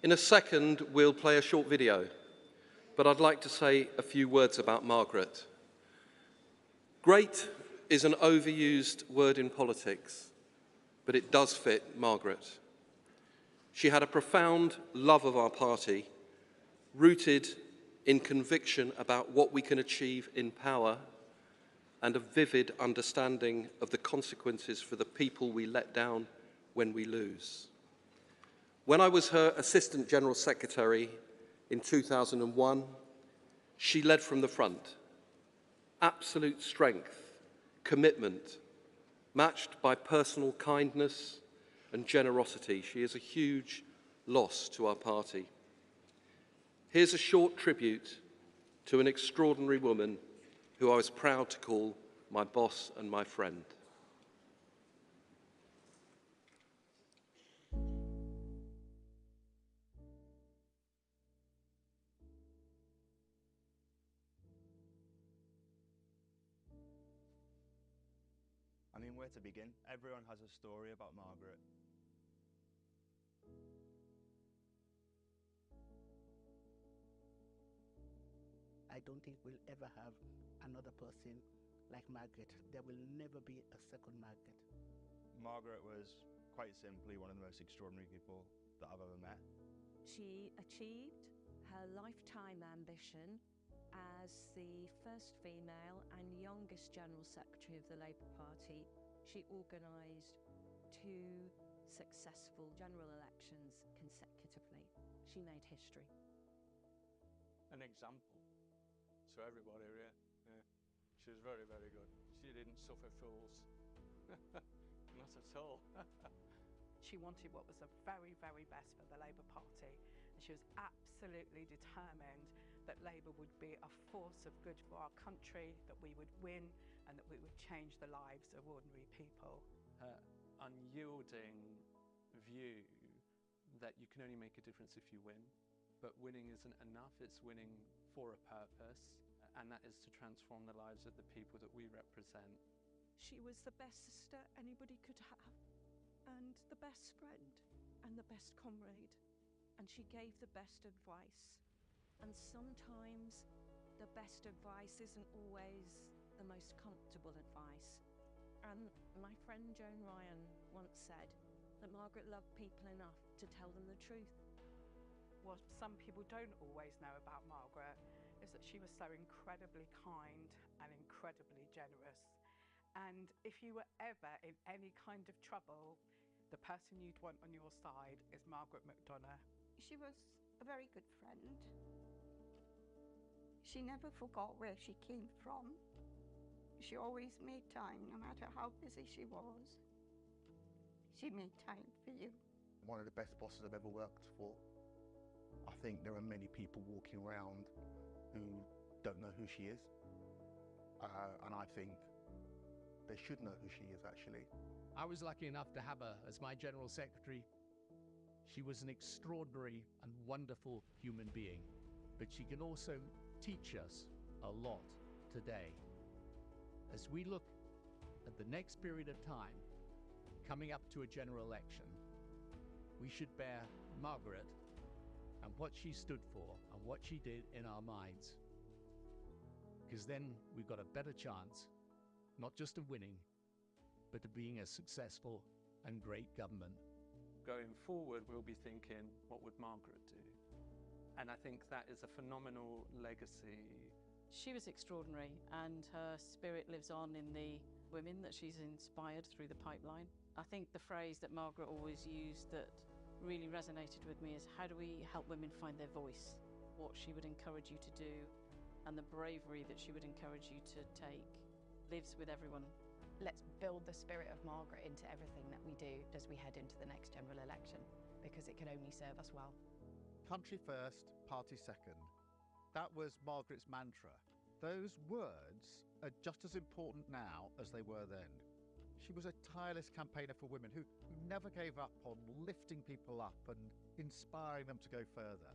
In a second, we'll play a short video, but I'd like to say a few words about Margaret. Great is an overused word in politics, but it does fit Margaret. She had a profound love of our party, rooted in conviction about what we can achieve in power and a vivid understanding of the consequences for the people we let down when we lose. When I was her Assistant General Secretary in 2001, she led from the front. Absolute strength, commitment, matched by personal kindness and generosity. She is a huge loss to our party. Here's a short tribute to an extraordinary woman who I was proud to call my boss and my friend.
I mean, where to begin? Everyone has a story about Margaret.
I don't think we'll ever have another person like Margaret. There will never be a second Margaret.
Margaret was, quite simply, one of the most extraordinary people that I've ever met.
She achieved her lifetime ambition as the first female and youngest General Secretary of the Labour Party. She organised 2 successful general elections consecutively. She made history.
An example to everybody, really. Yeah. She was very, very good. She didn't suffer fools. Not at all.
She wanted what was the very, very best for the Labour Party, and she was absolutely determined that Labour would be a force of good for our country, that we would win, and that we would change the lives of ordinary people.
Her unyielding view that you can only make a difference if you win, but winning isn't enough, it's winning for a purpose, and that is to transform the lives of the people that we represent.
She was the best sister anybody could have, and the best friend, and the best comrade, and she gave the best advice. And sometimes the best advice isn't always the most comfortable advice. And my friend Joan Ryan once said that Margaret loved people enough to tell them the truth.
What some people don't always know about Margaret is that she was so incredibly kind and incredibly generous. And if you were ever in any kind of trouble, the person you'd want on your side is Margaret McDonagh.
She was a very good friend. She never forgot where she came from. She always made time, no matter how busy she was. She made time for you.
One of the best bosses I've ever worked for. I think there are many people walking around who don't know who she is. And I think they should know who she is, actually.
I was lucky enough to have her as my General Secretary. She was an extraordinary and wonderful human being, but she can also teach us a lot today. As we look at the next period of time, coming up to a general election, we should bear Margaret and what she stood for and what she did in our minds. Because then we've got a better chance, not just of winning, but of being a successful and great government.
Going forward, we'll be thinking, what would Margaret do? And I think that is a phenomenal legacy.
She was extraordinary, and her spirit lives on in the women that she's inspired through the pipeline. I think the phrase that Margaret always used that really resonated with me is, how do we help women find their voice? What she would encourage you to do, and the bravery that she would encourage you to take, lives with everyone.
Let's build the spirit of Margaret into everything that we do as we head into the next general election, because it can only serve us well.
Country first, party second. That was Margaret's mantra. Those words are just as important now as they were then. She was a tireless campaigner for women who never gave up on lifting people up and inspiring them to go further.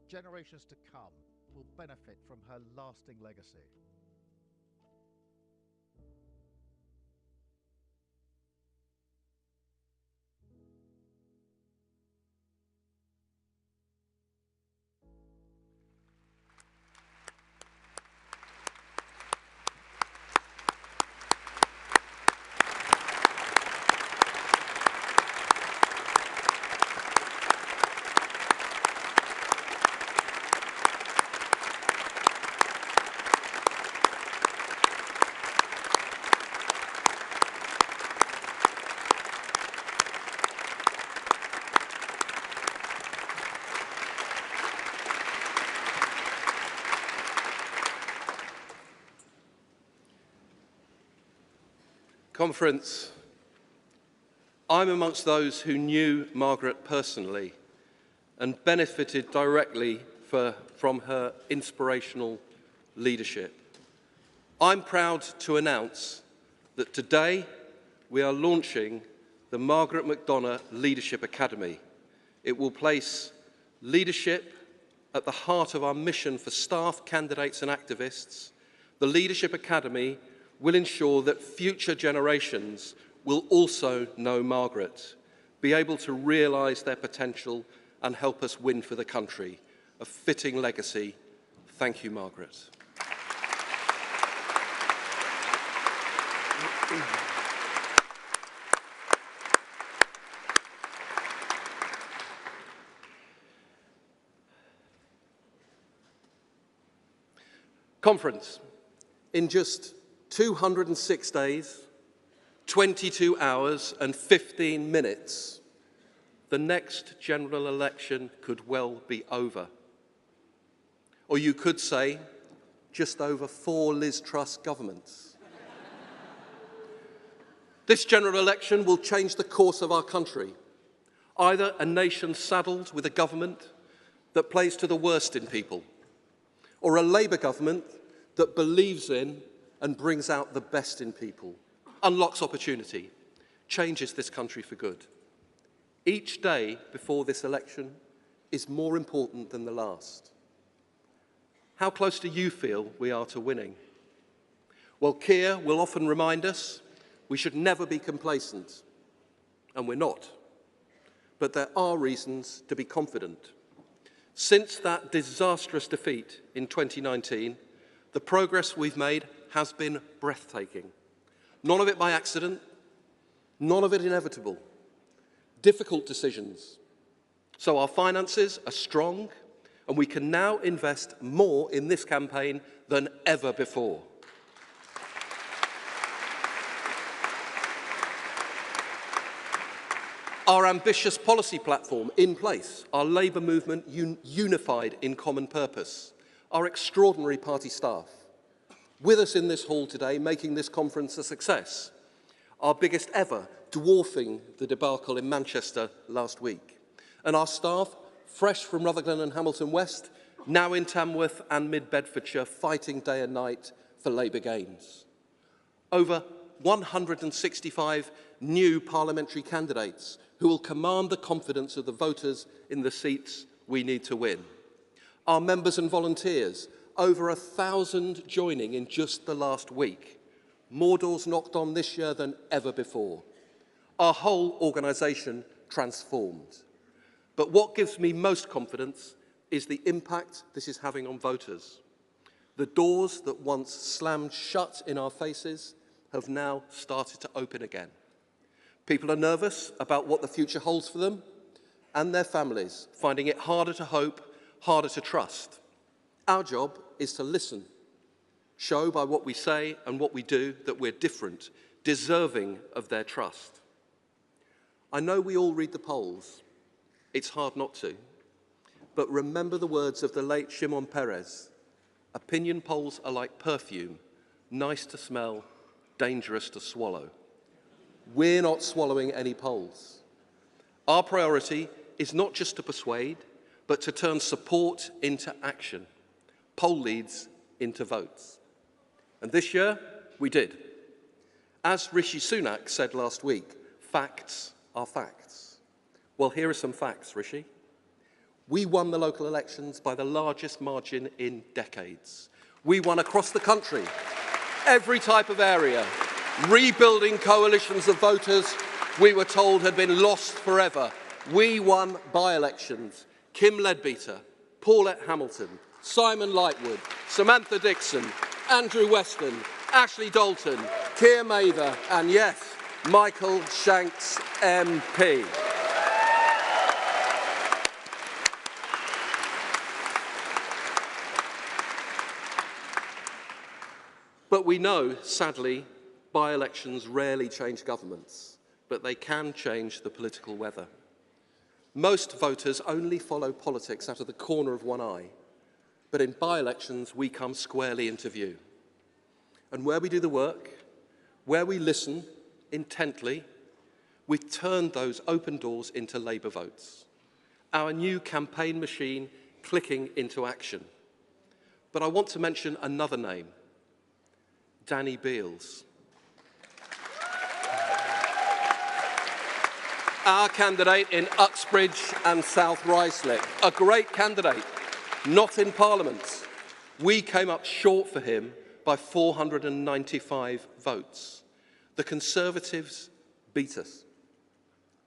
Generations to come will benefit from her lasting legacy.
Conference, I'm amongst those who knew Margaret personally and benefited directly from her inspirational leadership. I'm proud to announce that today we are launching the Margaret McDonagh Leadership Academy. It will place leadership at the heart of our mission for staff, candidates and activists. The Leadership Academy will ensure that future generations will also know Margaret, be able to realise their potential and help us win for the country. A fitting legacy. Thank you, Margaret. Conference, in just 206 days, 22 hours and 15 minutes, the next general election could well be over. Or you could say, just over 4 Liz Truss governments. This general election will change the course of our country. Either a nation saddled with a government that plays to the worst in people, or a Labour government that believes in and brings out the best in people, unlocks opportunity, changes this country for good. Each day before this election is more important than the last. How close do you feel we are to winning? Well, Keir will often remind us we should never be complacent, and we're not. But there are reasons to be confident. Since that disastrous defeat in 2019, the progress we've made has been breathtaking. None of it by accident, none of it inevitable. Difficult decisions. So our finances are strong, and we can now invest more in this campaign than ever before. Our ambitious policy platform in place, our Labour movement unified in common purpose, our extraordinary party staff, with us in this hall today, making this conference a success, our biggest ever, dwarfing the debacle in Manchester last week, and our staff, fresh from Rutherglen and Hamilton West, now in Tamworth and Mid-Bedfordshire, fighting day and night for Labour gains. Over 165 new parliamentary candidates who will command the confidence of the voters in the seats we need to win. Our members and volunteers, over 1,000 joining in just the last week. More doors knocked on this year than ever before. Our whole organisation transformed. But what gives me most confidence is the impact this is having on voters. The doors that once slammed shut in our faces have now started to open again. People are nervous about what the future holds for them and their families, finding it harder to hope, harder to trust. Our job is to listen, show by what we say and what we do that we're different, deserving of their trust. I know we all read the polls. It's hard not to. But remember the words of the late Shimon Peres. Opinion polls are like perfume, nice to smell, dangerous to swallow. We're not swallowing any polls. Our priority is not just to persuade, but to turn support into action, poll leads into votes. And this year, we did. As Rishi Sunak said last week, facts are facts. Well, here are some facts, Rishi. We won the local elections by the largest margin in decades. We won across the country, every type of area, rebuilding coalitions of voters we were told had been lost forever. We won by-elections. Kim Leadbeater, Paulette Hamilton, Simon Lightwood, Samantha Dixon, Andrew Weston, Ashley Dalton, Keir Mather, and yes, Michael Shanks MP. But we know, sadly, by-elections rarely change governments, but they can change the political weather. Most voters only follow politics out of the corner of one eye, but in by-elections we come squarely into view. And where we do the work, where we listen intently, we've turned those open doors into Labour votes. Our new campaign machine clicking into action. But I want to mention another name, Danny Beales. Our candidate in Uxbridge and South Ruislip, a great candidate, not in Parliament. We came up short for him by 495 votes. The Conservatives beat us.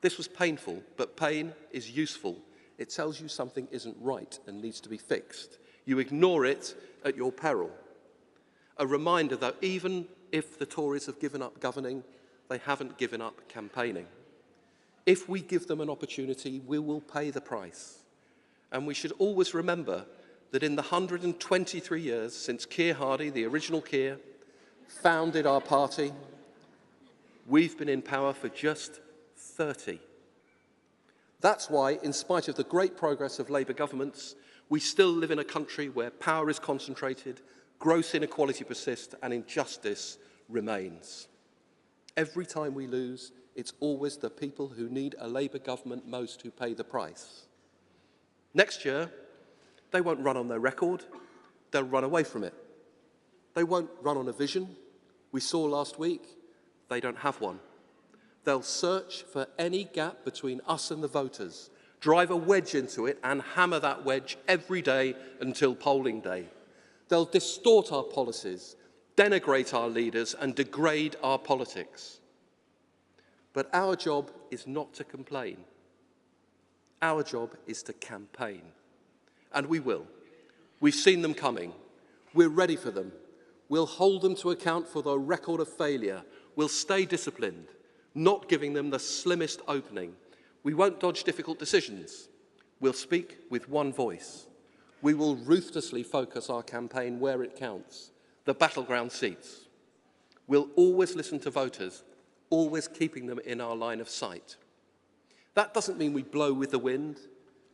This was painful, but pain is useful. It tells you something isn't right and needs to be fixed. You ignore it at your peril. A reminder that even if the Tories have given up governing, they haven't given up campaigning. If we give them an opportunity, we will pay the price. And we should always remember that in the 123 years since Keir Hardie, the original Keir, founded our party, we've been in power for just 30. That's why, in spite of the great progress of Labour governments, we still live in a country where power is concentrated, gross inequality persists, and injustice remains. Every time we lose, it's always the people who need a Labour government most who pay the price. Next year, they won't run on their record, they'll run away from it. They won't run on a vision. We saw last week, they don't have one. They'll search for any gap between us and the voters, drive a wedge into it and hammer that wedge every day until polling day. They'll distort our policies, denigrate our leaders and degrade our politics. But our job is not to complain. Our job is to campaign. And we will. We've seen them coming. We're ready for them. We'll hold them to account for their record of failure. We'll stay disciplined, not giving them the slimmest opening. We won't dodge difficult decisions. We'll speak with one voice. We will ruthlessly focus our campaign where it counts, the battleground seats. We'll always listen to voters, always keeping them in our line of sight. That doesn't mean we blow with the wind,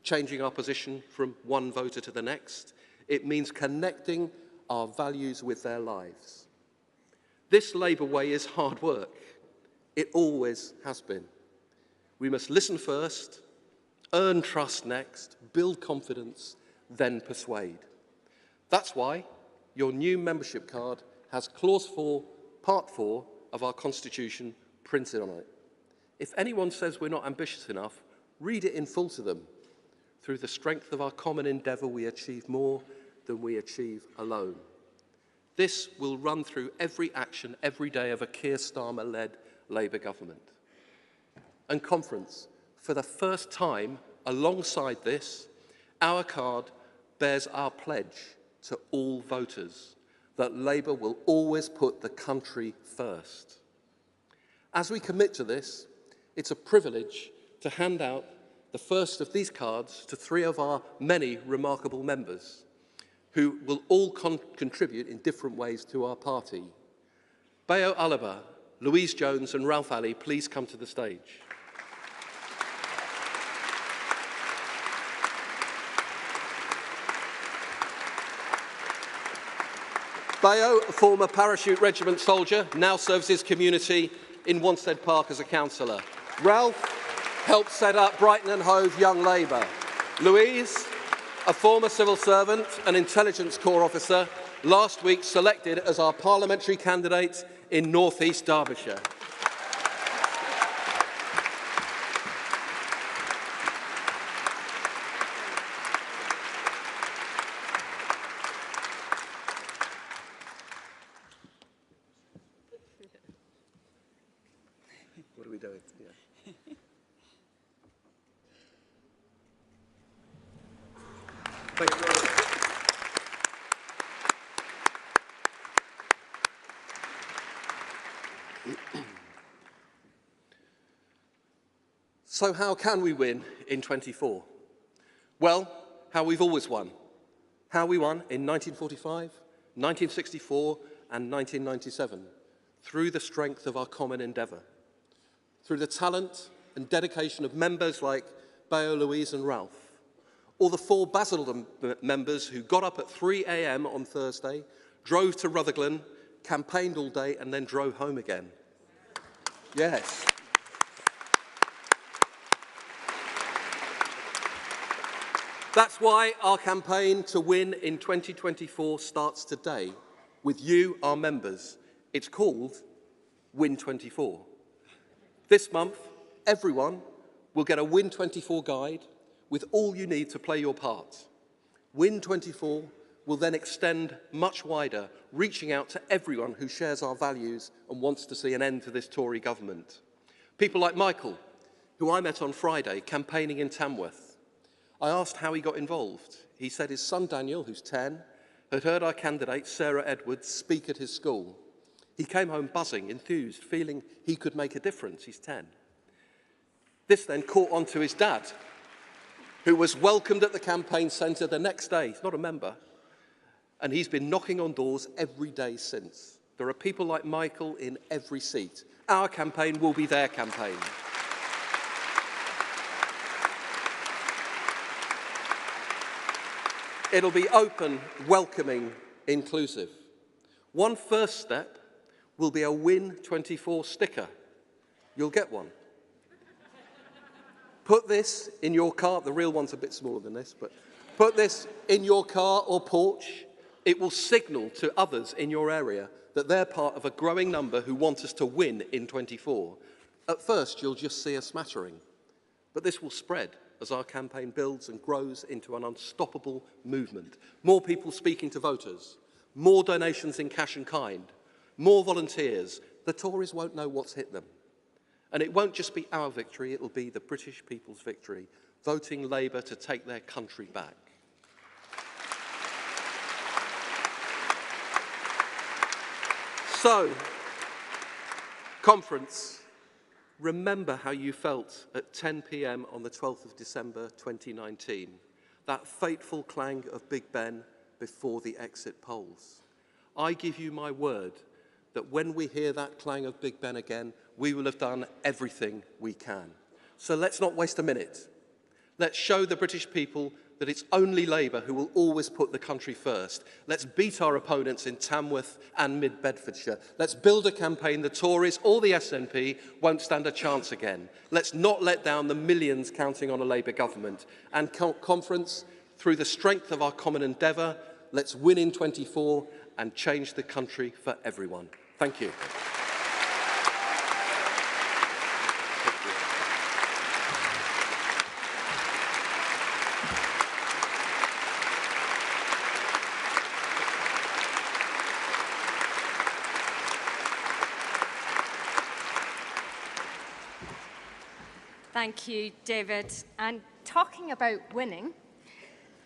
changing our position from one voter to the next. It means connecting our values with their lives. This Labour way is hard work. It always has been. We must listen first, earn trust next, build confidence, then persuade. That's why your new membership card has Clause 4, Part 4 of our Constitution printed on it. If anyone says we're not ambitious enough, read it in full to them. Through the strength of our common endeavour, we achieve more than we achieve alone. This will run through every action, every day of a Keir Starmer-led Labour government. And conference, for the first time alongside this, our card bears our pledge to all voters that Labour will always put the country first. As we commit to this, it's a privilege to hand out the first of these cards to 3 of our many remarkable members who will all contribute in different ways to our party. Bayo Alaba, Louise Jones and Ralph Ali, please come to the stage. Bayo, a former parachute regiment soldier, now serves his community in Wanstead Park as a councillor. Ralph helped set up Brighton and Hove Young Labour. Louise, a former civil servant and intelligence corps officer, last week selected as our parliamentary candidate in North East Derbyshire. What are we doing? Yeah. Thank you very much. So how can we win in 24? Well, how we've always won. How we won in 1945, 1964 and 1997, through the strength of our common endeavour, through the talent and dedication of members like Bayo, Louise and Ralph, or the 4 Basildon members who got up at 3 a.m. on Thursday, drove to Rutherglen, campaigned all day and then drove home again. Yes. That's why our campaign to win in 2024 starts today with you, our members. It's called Win 24. This month, everyone will get a Win 24 guide with all you need to play your part. Win 24 will then extend much wider, reaching out to everyone who shares our values and wants to see an end to this Tory government. People like Michael, who I met on Friday, campaigning in Tamworth. I asked how he got involved. He said his son Daniel, who's 10, had heard our candidate Sarah Edwards speak at his school. He came home buzzing, enthused, feeling he could make a difference. He's 10. This then caught on to his dad, who was welcomed at the campaign centre the next day. He's not a member. And he's been knocking on doors every day since. There are people like Michael in every seat. Our campaign will be their campaign. It'll be open, welcoming, inclusive. One first step will be a Win 24 sticker. You'll get one. Put this in your car. The real one's a bit smaller than this, but put this in your car or porch. It will signal to others in your area that they're part of a growing number who want us to win in 24. At first, you'll just see a smattering, but this will spread as our campaign builds and grows into an unstoppable movement. More people speaking to voters, more donations in cash and kind, more volunteers. The Tories won't know what's hit them. And it won't just be our victory, it'll be the British people's victory, voting Labour to take their country back. So, conference. Remember how you felt at 10 p.m. on the 12th of December 2019, that fateful clang of Big Ben before the exit polls. I give you my word that when we hear that clang of Big Ben again, we will have done everything we can. So let's not waste a minute. Let's show the British people that it's only Labour who will always put the country first. Let's beat our opponents in Tamworth and Mid-Bedfordshire. Let's build a campaign the Tories or the SNP won't stand a chance again. Let's not let down the millions counting on a Labour government. And conference, through the strength of our common endeavour, let's win in 24 and change the country for everyone. Thank you.
Thank you, David. And talking about winning,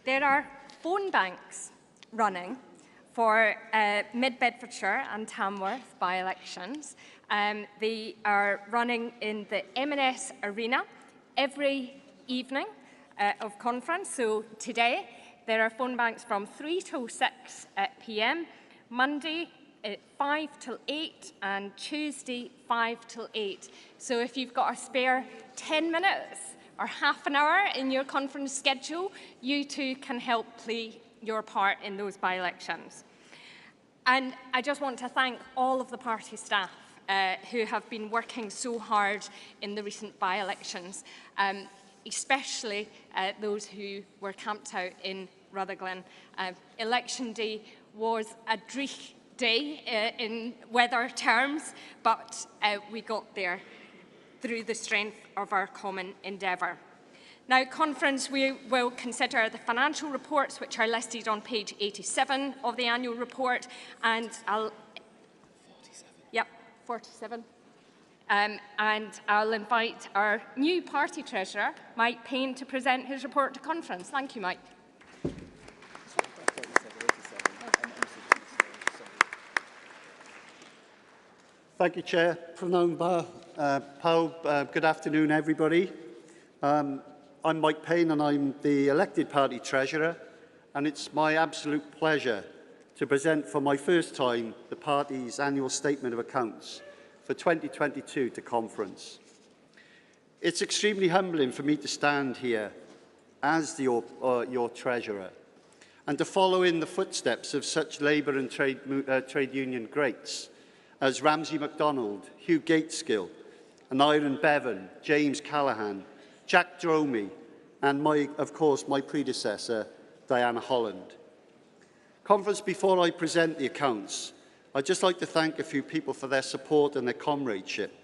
there are phone banks running for Mid-Bedfordshire and Tamworth by-elections. They are running in the M&S Arena every evening of conference. So today, there are phone banks from 3 till 6 p.m, Monday, 5 till 8 and Tuesday 5 till 8. So if you've got a spare 10 minutes or half an hour in your conference schedule, you too can help play your part in those by-elections. And I just want to thank all of the party staff who have been working so hard in the recent by-elections, especially those who were camped out in Rutherglen. Election day was a dreich day in weather terms, but we got there through the strength of our common endeavour. Now, conference, we will consider the financial reports, which are listed on page 87 of the annual report, and 47. And I'll invite our new party treasurer, Mike Payne, to present his report to conference. Thank you, Mike.
Thank you, Chair. Good afternoon, everybody. I'm Mike Payne, and I'm the elected party treasurer, and it's my absolute pleasure to present for my first time the party's annual statement of accounts for 2022 to conference. It's extremely humbling for me to stand here as your treasurer and to follow in the footsteps of such labour and trade union greats as Ramsay MacDonald, Hugh Gateskill, and Iron Bevan, James Callaghan, Jack Dromey, and of course my predecessor, Diana Holland. Conference, before I present the accounts, I'd just like to thank a few people for their support and their comradeship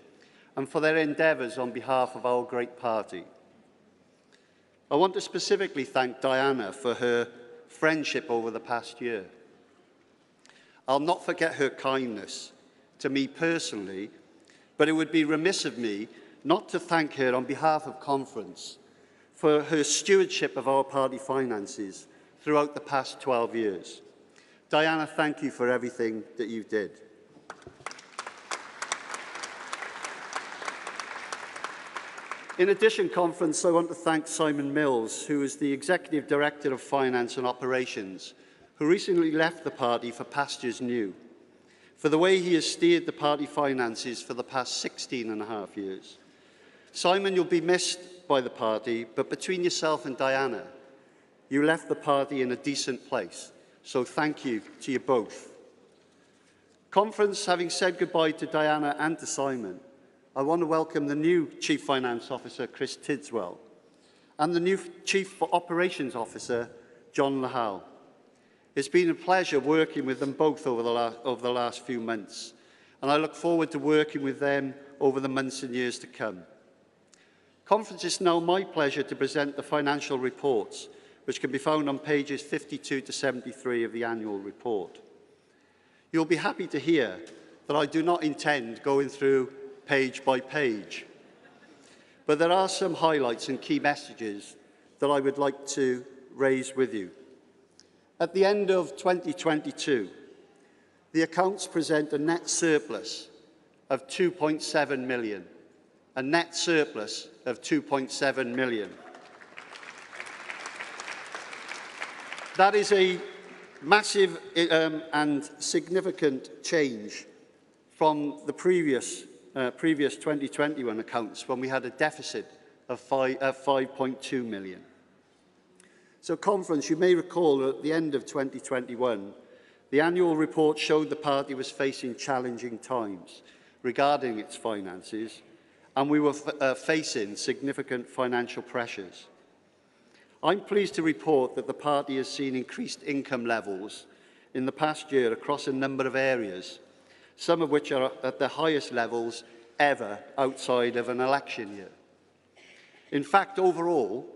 and for their endeavours on behalf of our great party. I want to specifically thank Diana for her friendship over the past year. I'll not forget her kindness to me personally, but it would be remiss of me not to thank her on behalf of Conference for her stewardship of our party finances throughout the past 12 years. Diana, thank you for everything that you did. In addition, Conference, I want to thank Simon Mills, who is the Executive Director of Finance and Operations, who recently left the party for pastures new, for the way he has steered the party finances for the past 16 and a half years. Simon, you'll be missed by the party, but between yourself and Diana, you left the party in a decent place. So thank you to you both. Conference, having said goodbye to Diana and to Simon, I want to welcome the new Chief Finance Officer, Chris Tidswell, and the new Chief Operations Officer, John Lahal. It's been a pleasure working with them both over the last few months, and I look forward to working with them over the months and years to come. Conference, it's now my pleasure to present the financial reports, which can be found on pages 52 to 73 of the annual report. You'll be happy to hear that I do not intend going through page by page, but there are some highlights and key messages that I would like to raise with you. At the end of 2022, the accounts present a net surplus of 2.7 million, a net surplus of 2.7 million. That is a massive and significant change from the previous 2021 accounts, when we had a deficit of 5.2 million. So, Conference, you may recall that at the end of 2021, the annual report showed the party was facing challenging times regarding its finances, and we were facing significant financial pressures. I'm pleased to report that the party has seen increased income levels in the past year across a number of areas, some of which are at the highest levels ever outside of an election year. In fact, overall,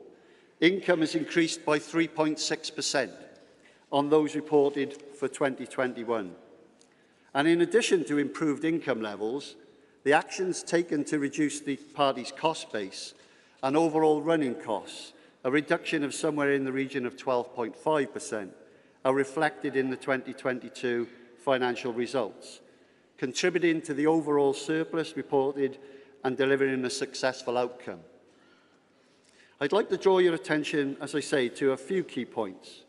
income has increased by 3.6% on those reported for 2021. And in addition to improved income levels, the actions taken to reduce the party's cost base and overall running costs, a reduction of somewhere in the region of 12.5%, are reflected in the 2022 financial results, contributing to the overall surplus reported and delivering a successful outcome. I'd like to draw your attention, as I say, to a few key points.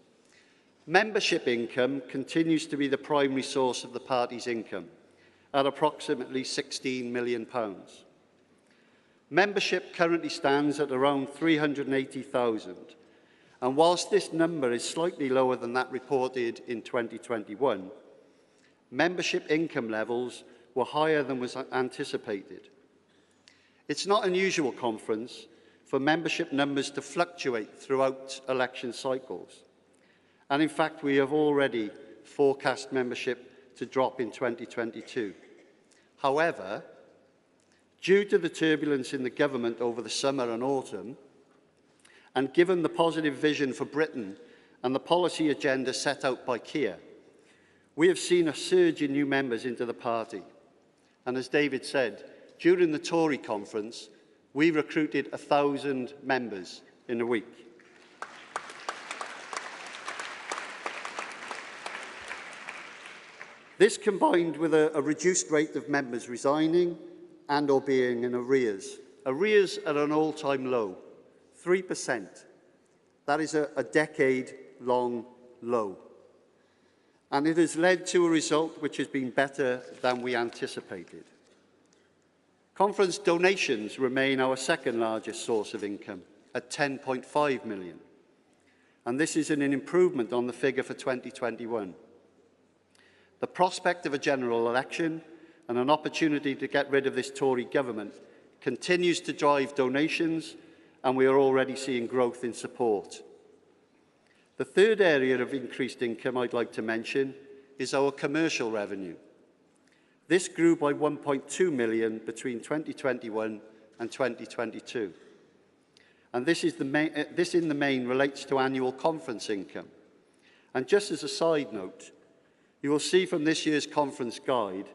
Membership income continues to be the primary source of the party's income, at approximately £16 million. Membership currently stands at around 380,000, and whilst this number is slightly lower than that reported in 2021, membership income levels were higher than was anticipated. It's not unusual, Conference, for membership numbers to fluctuate throughout election cycles, and in fact we have already forecast membership to drop in 2022. However, due to the turbulence in the government over the summer and autumn, and given the positive vision for Britain and the policy agenda set out by Keir, we have seen a surge in new members into the party. And as David said, during the Tory conference, we recruited 1,000 members in a week. This combined with a reduced rate of members resigning and or being in arrears. Arrears at an all-time low, 3%. That is a decade-long low. And it has led to a result which has been better than we anticipated. Conference donations remain our second largest source of income at 10.5 million. And this is an improvement on the figure for 2021. The prospect of a general election and an opportunity to get rid of this Tory government continues to drive donations, and we are already seeing growth in support. The third area of increased income I'd like to mention is our commercial revenue. This grew by 1.2 million between 2021 and 2022. And this in the main relates to annual conference income. And just as a side note, you will see from this year's conference guide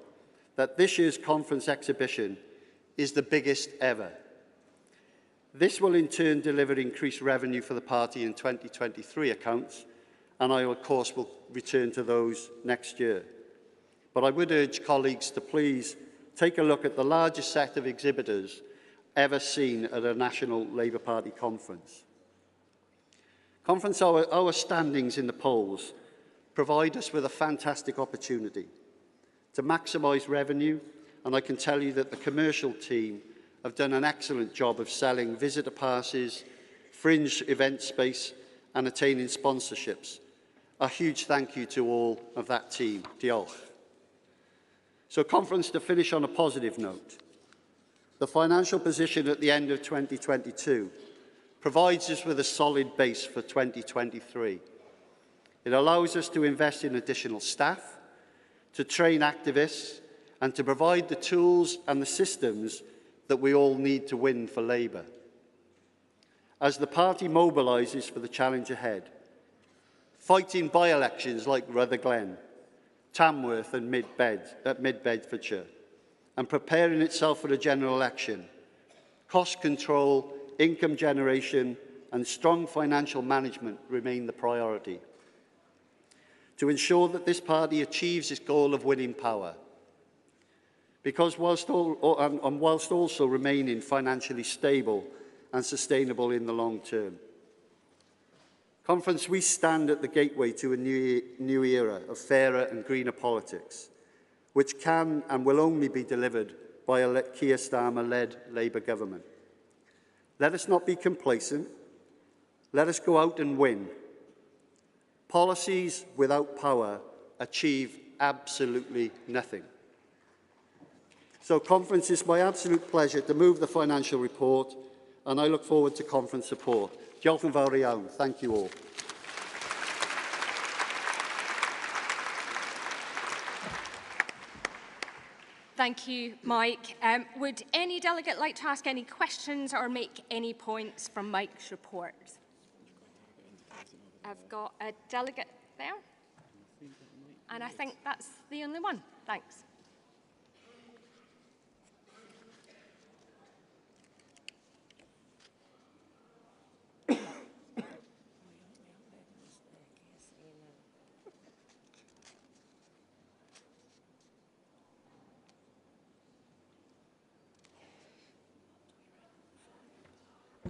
that this year's conference exhibition is the biggest ever. This will in turn deliver increased revenue for the party in 2023 accounts, and I, of course, will return to those next year. But I would urge colleagues to please take a look at the largest set of exhibitors ever seen at a National Labour Party conference. Our standings in the polls provide us with a fantastic opportunity to maximise revenue, and I can tell you that the commercial team have done an excellent job of selling visitor passes, fringe event space and attaining sponsorships. A huge thank you to all of that team. Diolch. So conference to finish on a positive note. The financial position at the end of 2022 provides us with a solid base for 2023. It allows us to invest in additional staff, to train activists and to provide the tools and the systems that we all need to win for Labour. As the party mobilises for the challenge ahead, fighting by-elections like Rutherglen, Tamworth and Mid-Bedfordshire, and preparing itself for a general election, cost control, income generation and strong financial management remain the priority. To ensure that this party achieves its goal of winning power, because whilst also remaining financially stable and sustainable in the long term. Conference, we stand at the gateway to a new era of fairer and greener politics, which can and will only be delivered by a Keir Starmer-led Labour government. Let us not be complacent. Let us go out and win. Policies without power achieve absolutely nothing. So, Conference, it's my absolute pleasure to move the financial report, and I look forward to Conference support. Diolch yn fawr iawn. Thank you all.
Thank you, Mike. Would any delegate like to ask any questions or make any points from Mike's report? I've got a delegate there, and I think that's the only one. Thanks.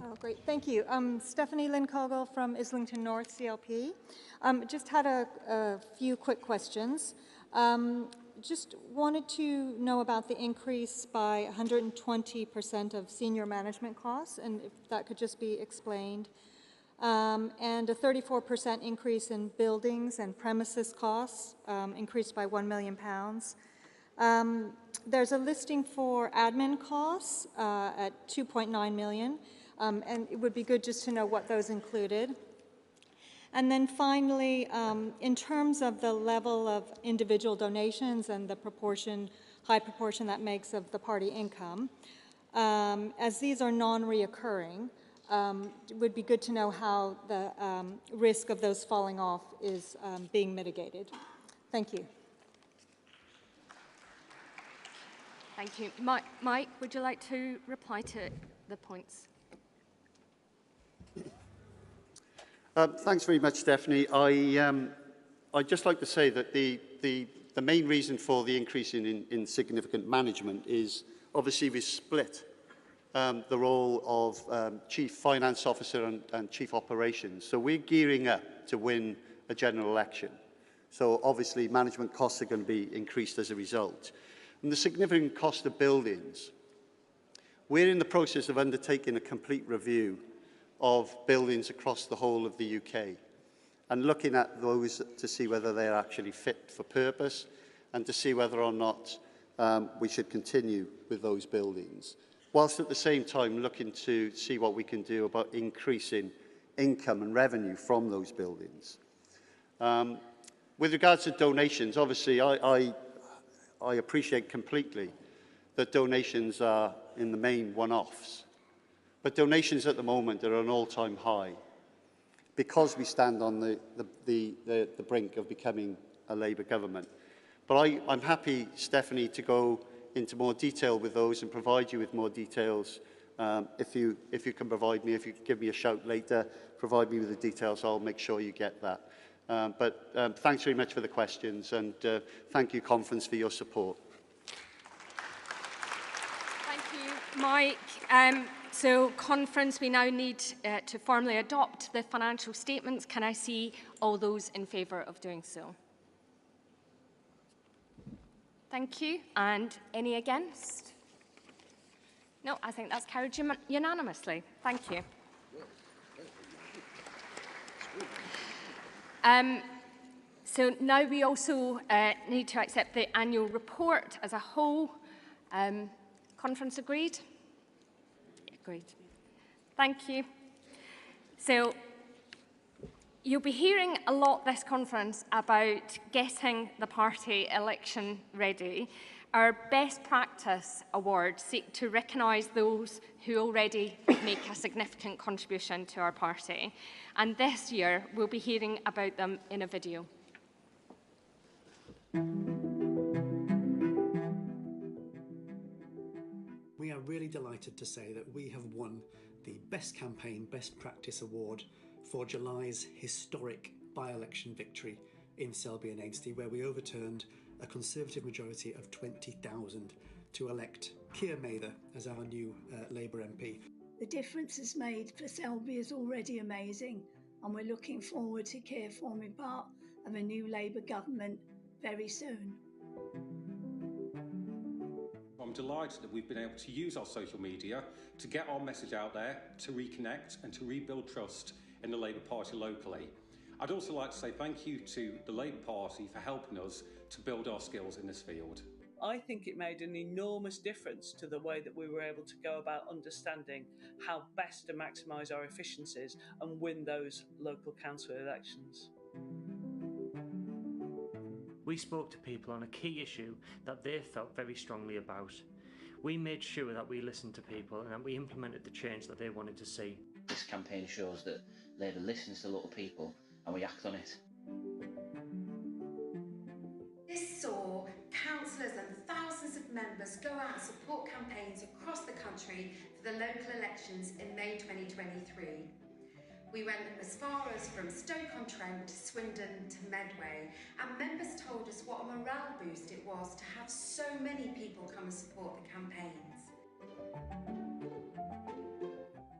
Oh, great. Thank you. Stephanie Lynn Coggle from Islington North, CLP. Just had a few quick questions. Just wanted to know about the increase by 120% of senior management costs, and if that could just be explained. And a 34% increase in buildings and premises costs, increased by £1 million. There's a listing for admin costs at 2.9 million. And it would be good just to know what those included. And then finally, in terms of the level of individual donations and the high proportion that makes of the party income, as these are non-reoccurring, it would be good to know how the risk of those falling off is being mitigated. Thank you.
Thank you. Mike, would you like to reply to the points?
Thanks very much, Stephanie. I'd just like to say that the main reason for the increase in significant management is obviously we split the role of Chief Finance Officer and Chief Operations. So we're gearing up to win a general election. So obviously management costs are going to be increased as a result. And the significant cost of buildings. We're in the process of undertaking a complete review of buildings across the whole of the UK and looking at those to see whether they're actually fit for purpose and to see whether or not we should continue with those buildings, whilst at the same time looking to see what we can do about increasing income and revenue from those buildings. With regards to donations, obviously I appreciate completely that donations are in the main one-offs, but donations at the moment are at an all-time high because we stand on the brink of becoming a Labour government. But I'm happy, Stephanie, to go into more detail with those and provide you with more details. If you can provide me, if you give me a shout later, provide me with the details, I'll make sure you get that. But thanks very much for the questions, and thank you, Conference, for your support.
Thank you, Mike. So, Conference, we now need to formally adopt the financial statements. Can I see all those in favour of doing so? Thank you. And any against? No, I think that's carried unanimously. Thank you. So now we also need to accept the annual report as a whole. Conference agreed? Agreed. Thank you. So you'll be hearing a lot this conference about getting the party election ready. Our Best Practice Awards seek to recognise those who already make a significant contribution to our party. And this year, we'll be hearing about them in a video.
We are really delighted to say that we have won the Best Campaign Best Practice Award for July's historic by-election victory in Selby and Ainsty, where we overturned a Conservative majority of 20,000 to elect Keir Mather as our new Labour MP.
The difference it's made for Selby is already amazing, and we're looking forward to Keir forming part of a new Labour government very soon.
I'm delighted that we've been able to use our social media to get our message out there, to reconnect and to rebuild trust in the Labour Party locally. I'd also like to say thank you to the Labour Party for helping us to build our skills in this field.
I think it made an enormous difference to the way that we were able to go about understanding how best to maximise our efficiencies and win those local council elections.
We spoke to people on a key issue that they felt very strongly about. We made sure that we listened to people and that we implemented the change that they wanted to see.
This campaign shows that Labour listens to local people and we act on it.
This saw councillors and thousands of members go out and support campaigns across the country for the local elections in May 2023. We went as far as from Stoke-on-Trent to Swindon to Medway, and members told us what a morale boost it was to have so many people come and support the campaigns.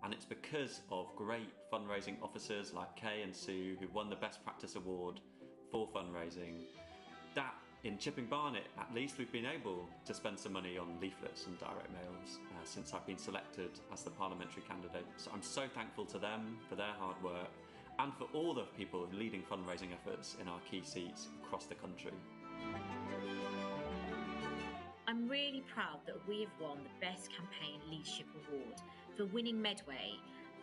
And it's because of great fundraising officers like Kay and Sue, who won the Best Practice Award for fundraising, that in Chipping Barnet, at least, we've been able to spend some money on leaflets and direct mails since I've been selected as the parliamentary candidate. So I'm so thankful to them for their hard work and for all the people leading fundraising efforts in our key seats across the country.
I'm really proud that we have won the Best Campaign Leadership Award for winning Medway,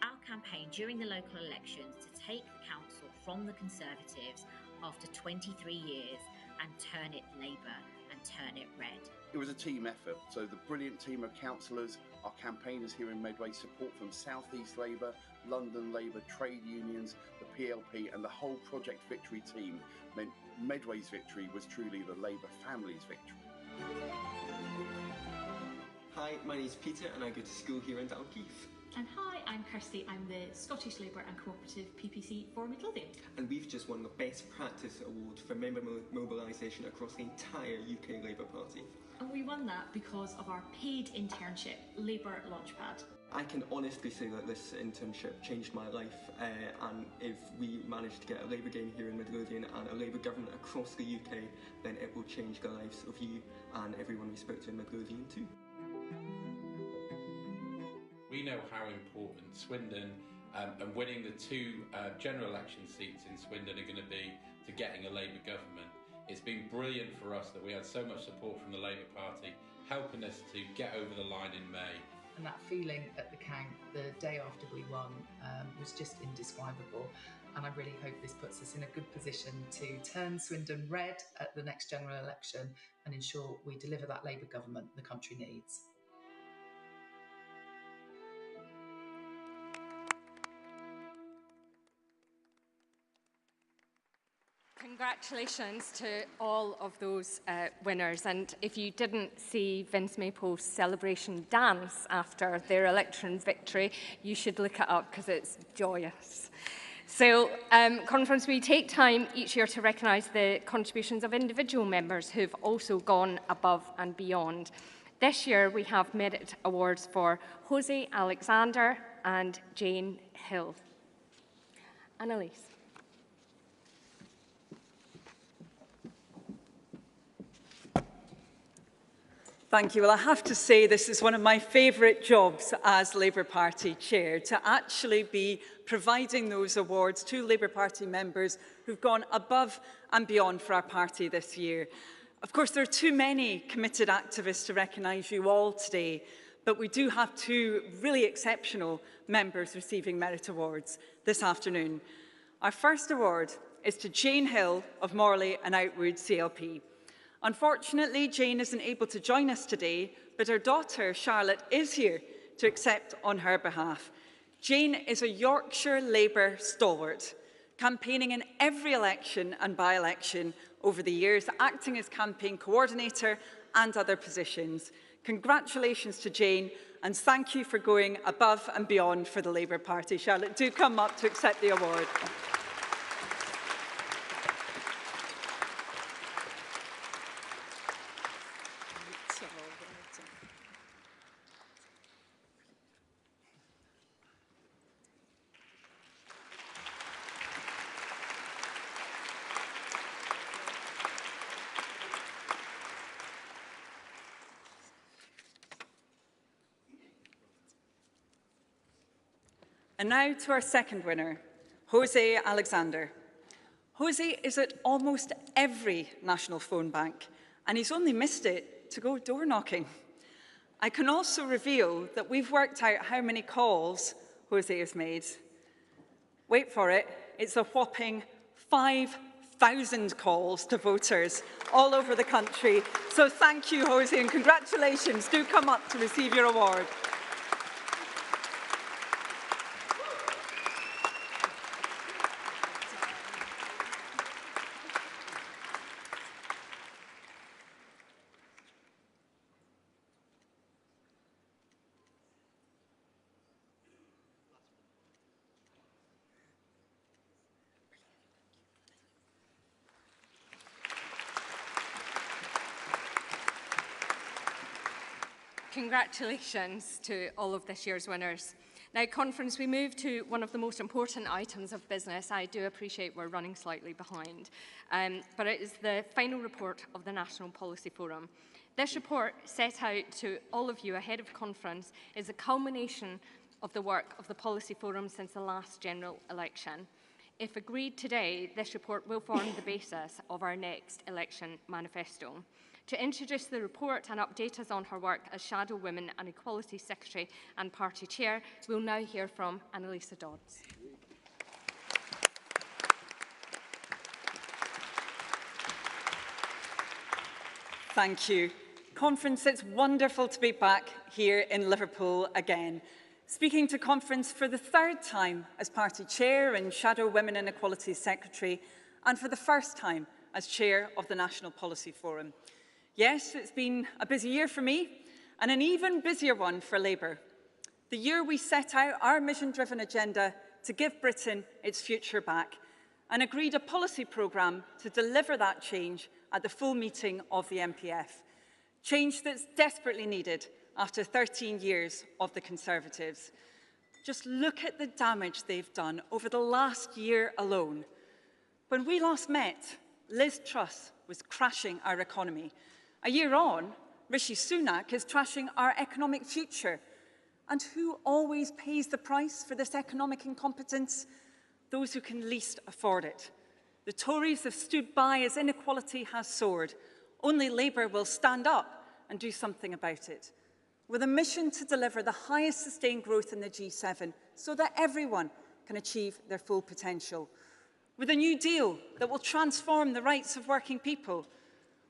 our campaign during the local elections to take the council from the Conservatives after 23 years and turn it Labour and turn it red.
It was a team effort, so the brilliant team of councillors, our campaigners here in Medway, support from South East Labour, London Labour, trade unions, the PLP and the whole Project Victory team meant Medway's victory was truly the Labour family's victory.
Hi, my name is Peter and I go to school here in Dalkeith.
And hi, I'm Kirsty. I'm the Scottish Labour and Cooperative PPC for McDonagh.
And we've just won the Best Practice Award for member mobilisation across the entire UK Labour Party.
And we won that because of our paid internship, Labour Launchpad.
I can honestly say that this internship changed my life, and if we manage to get a Labour game here in Midlothian and a Labour government across the UK, then it will change the lives of you and everyone we spoke to in Midlothian too.
We know how important Swindon and winning the two general election seats in Swindon are going to be to getting a Labour government. It's been brilliant for us that we had so much support from the Labour Party, helping us to get over the line in May.
And that feeling at the count the day after we won was just indescribable. And I really hope this puts us in a good position to turn Swindon red at the next general election and ensure we deliver that Labour government the country needs.
Congratulations to all of those winners. And if you didn't see Vince Maple's celebration dance after their election victory, you should look it up because it's joyous. So, conference, we take time each year to recognise the contributions of individual members who've also gone above and beyond. This year we have merit awards for Jose Alexander and Jane Hill. Annalise.
Thank you. Well, I have to say this is one of my favourite jobs as Labour Party Chair, to actually be providing those awards to Labour Party members who've gone above and beyond for our party this year. Of course, there are too many committed activists to recognise you all today, but we do have two really exceptional members receiving merit awards this afternoon. Our first award is to Jane Hill of Morley and Outwood CLP. Unfortunately, Jane isn't able to join us today, but her daughter, Charlotte, is here to accept on her behalf. Jane is a Yorkshire Labour stalwart, campaigning in every election and by-election over the years, acting as campaign coordinator and other positions. Congratulations to Jane, and thank you for going above and beyond for the Labour Party. Charlotte, do come up to accept the award. And now to our second winner, Jose Alexander. Jose is at almost every national phone bank, and he's only missed it to go door knocking. I can also reveal that we've worked out how many calls Jose has made. Wait for it, it's a whopping 5,000 calls to voters all over the country. So thank you, Jose, and congratulations. Do come up to receive your award.
Congratulations to all of this year's winners. Now, conference, we move to one of the most important items of business. I do appreciate we're running slightly behind, but it is the final report of the National Policy Forum. This report, set out to all of you ahead of conference, is a culmination of the work of the Policy Forum since the last general election. If agreed today, this report will form the basis of our next election manifesto. To introduce the report and update us on her work as Shadow Women and Equality Secretary and Party Chair, we'll now hear from Annalisa Dodds.
Thank you. Conference, it's wonderful to be back here in Liverpool again, speaking to Conference for the third time as Party Chair and Shadow Women and Equality Secretary, and for the first time as Chair of the National Policy Forum. Yes, it's been a busy year for me, and an even busier one for Labour. The year we set out our mission-driven agenda to give Britain its future back, and agreed a policy programme to deliver that change at the full meeting of the MPF. Change that's desperately needed after 13 years of the Conservatives. Just look at the damage they've done over the last year alone. When we last met, Liz Truss was crashing our economy. A year on, Rishi Sunak is trashing our economic future. And who always pays the price for this economic incompetence? Those who can least afford it. The Tories have stood by as inequality has soared. Only Labour will stand up and do something about it. With a mission to deliver the highest sustained growth in the G7 so that everyone can achieve their full potential. With a new deal that will transform the rights of working people.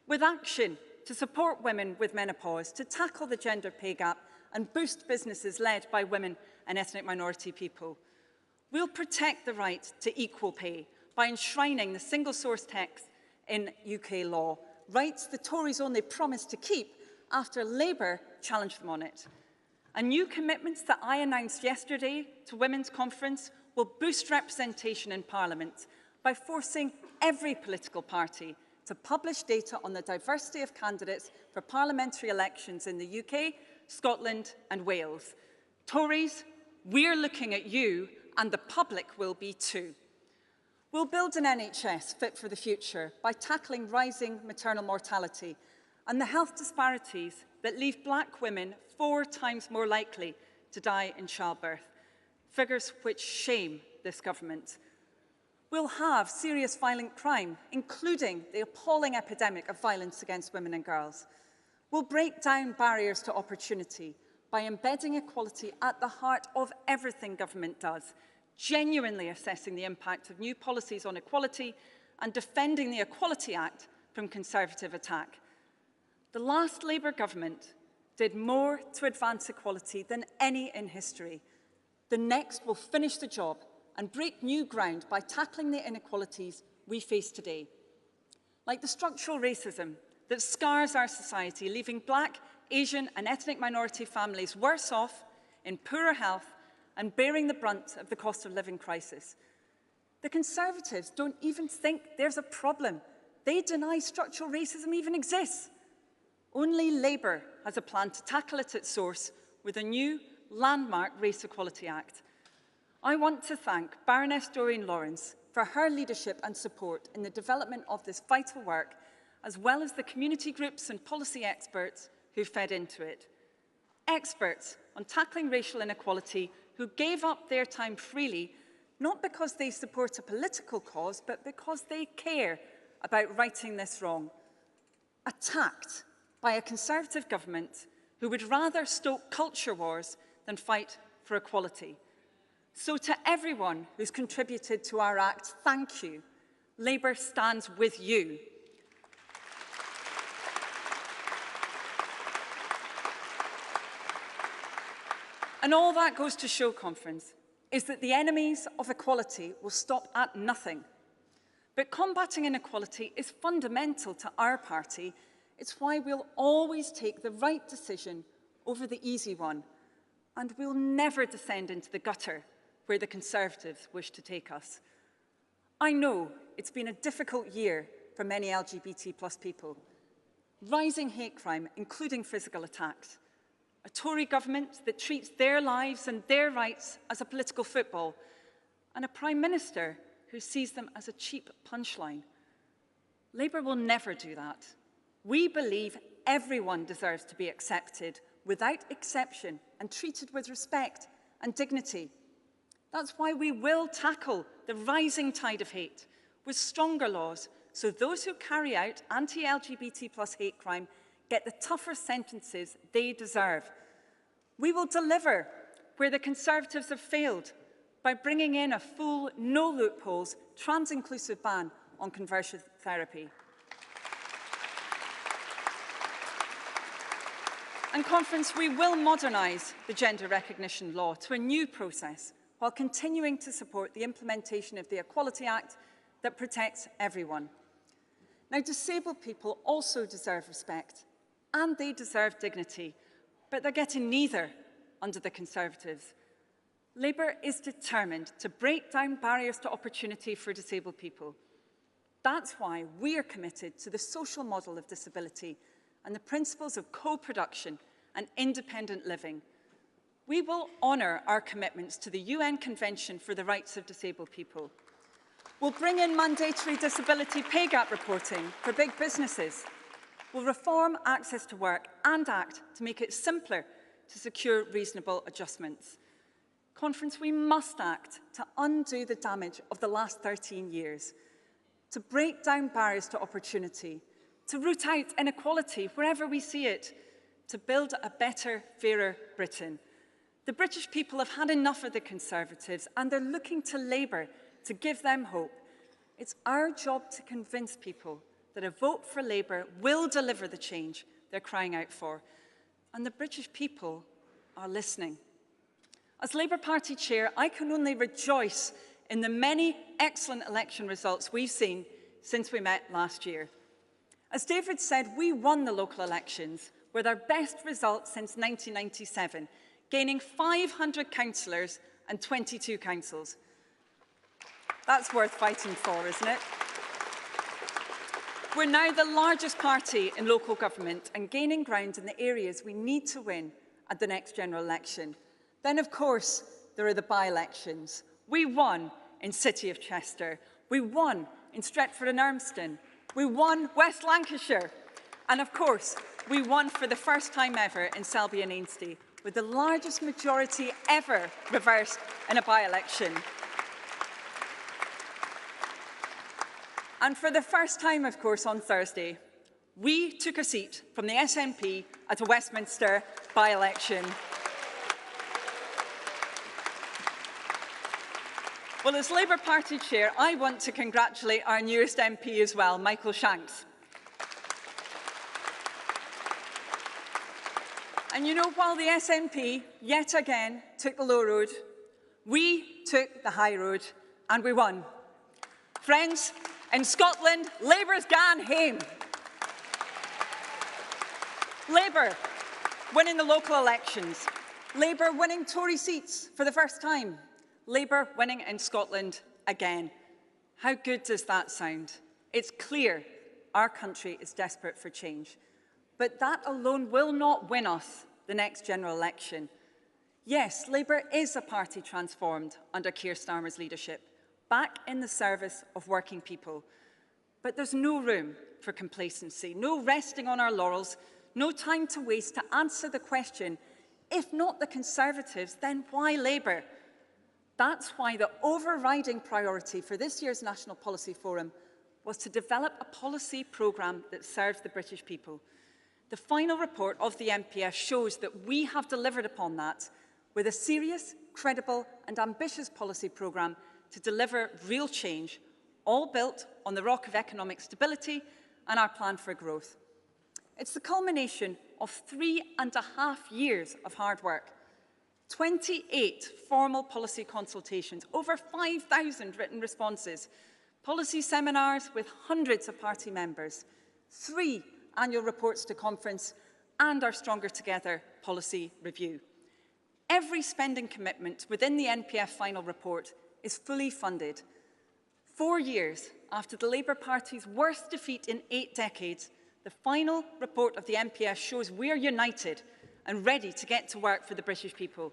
With action to support women with menopause, to tackle the gender pay gap and boost businesses led by women and ethnic minority people. We'll protect the right to equal pay by enshrining the single source tax in UK law, rights the Tories only promised to keep after Labour challenged them on it. And new commitments that I announced yesterday to Women's Conference will boost representation in Parliament by forcing every political party to publish data on the diversity of candidates for parliamentary elections in the UK, Scotland and Wales. Tories, we're looking at you, and the public will be too. We'll build an NHS fit for the future by tackling rising maternal mortality and the health disparities that leave black women 4 times more likely to die in childbirth, figures which shame this government. We'll have serious violent crime, including the appalling epidemic of violence against women and girls. We'll break down barriers to opportunity by embedding equality at the heart of everything government does, genuinely assessing the impact of new policies on equality and defending the Equality Act from Conservative attack. The last Labour government did more to advance equality than any in history. The next will finish the job and break new ground by tackling the inequalities we face today, like the structural racism that scars our society, leaving black, Asian and ethnic minority families worse off, in poorer health and bearing the brunt of the cost of living crisis. The Conservatives don't even think there's a problem. They deny structural racism even exists. Only Labour has a plan to tackle it at source with a new landmark Race Equality Act. I want to thank Baroness Doreen Lawrence for her leadership and support in the development of this vital work, as well as the community groups and policy experts who fed into it. Experts on tackling racial inequality who gave up their time freely, not because they support a political cause, but because they care about righting this wrong. Attacked by a Conservative government who would rather stoke culture wars than fight for equality. So to everyone who's contributed to our Act, thank you. Labour stands with you. And all that goes to show, Conference, is that the enemies of equality will stop at nothing. But combating inequality is fundamental to our party. It's why we'll always take the right decision over the easy one, and we'll never descend into the gutter where the Conservatives wish to take us. I know it's been a difficult year for many LGBT+ people. Rising hate crime, including physical attacks. A Tory government that treats their lives and their rights as a political football, and a Prime Minister who sees them as a cheap punchline. Labour will never do that. We believe everyone deserves to be accepted without exception and treated with respect and dignity. That's why we will tackle the rising tide of hate with stronger laws, so those who carry out anti-LGBT+ hate crime get the tougher sentences they deserve. We will deliver where the Conservatives have failed by bringing in a full, no loopholes, trans-inclusive ban on conversion therapy. And Conference, we will modernise the gender recognition law to a new process while continuing to support the implementation of the Equality Act that protects everyone. Now, disabled people also deserve respect and they deserve dignity, but they're getting neither under the Conservatives. Labour is determined to break down barriers to opportunity for disabled people. That's why we are committed to the social model of disability and the principles of co-production and independent living. We will honour our commitments to the UN Convention for the Rights of Disabled People. We'll bring in mandatory disability pay gap reporting for big businesses. We'll reform access to work and act to make it simpler to secure reasonable adjustments. Conference, we must act to undo the damage of the last 13 years, to break down barriers to opportunity, to root out inequality wherever we see it, to build a better, fairer Britain. The British people have had enough of the Conservatives and they're looking to Labour to give them hope. It's our job to convince people that a vote for Labour will deliver the change they're crying out for. And the British people are listening. As Labour Party Chair, I can only rejoice in the many excellent election results we've seen since we met last year. As David said, we won the local elections with our best results since 1997, gaining 500 councillors and 22 councils. That's worth fighting for, isn't it? We're now the largest party in local government and gaining ground in the areas we need to win at the next general election. Then, of course, there are the by-elections. We won in City of Chester. We won in Stretford and Urmston. We won West Lancashire. And, of course, we won for the first time ever in Selby and Ainsty, with the largest majority ever reversed in a by-election. And for the first time, of course, on Thursday, we took a seat from the SNP at a Westminster by-election. Well, as Labour Party Chair, I want to congratulate our newest MP as well, Michael Shanks. And you know, while the SNP yet again took the low road, we took the high road and we won. Friends, in Scotland, Labour's gone home. Labour winning the local elections. Labour winning Tory seats for the first time. Labour winning in Scotland again. How good does that sound? It's clear our country is desperate for change. But that alone will not win us the next general election. Yes, Labour is a party transformed under Keir Starmer's leadership, back in the service of working people. But there's no room for complacency, no resting on our laurels, no time to waste to answer the question, if not the Conservatives, then why Labour? That's why the overriding priority for this year's National Policy Forum was to develop a policy programme that serves the British people. The final report of the MPF shows that we have delivered upon that with a serious, credible and ambitious policy programme to deliver real change, all built on the rock of economic stability and our plan for growth. It's the culmination of 3.5 years of hard work, 28 formal policy consultations, over 5,000 written responses, policy seminars with hundreds of party members, 3 annual reports to conference, and our Stronger Together policy review. Every spending commitment within the NPF final report is fully funded. 4 years after the Labour Party's worst defeat in 8 decades, the final report of the NPF shows we're united and ready to get to work for the British people.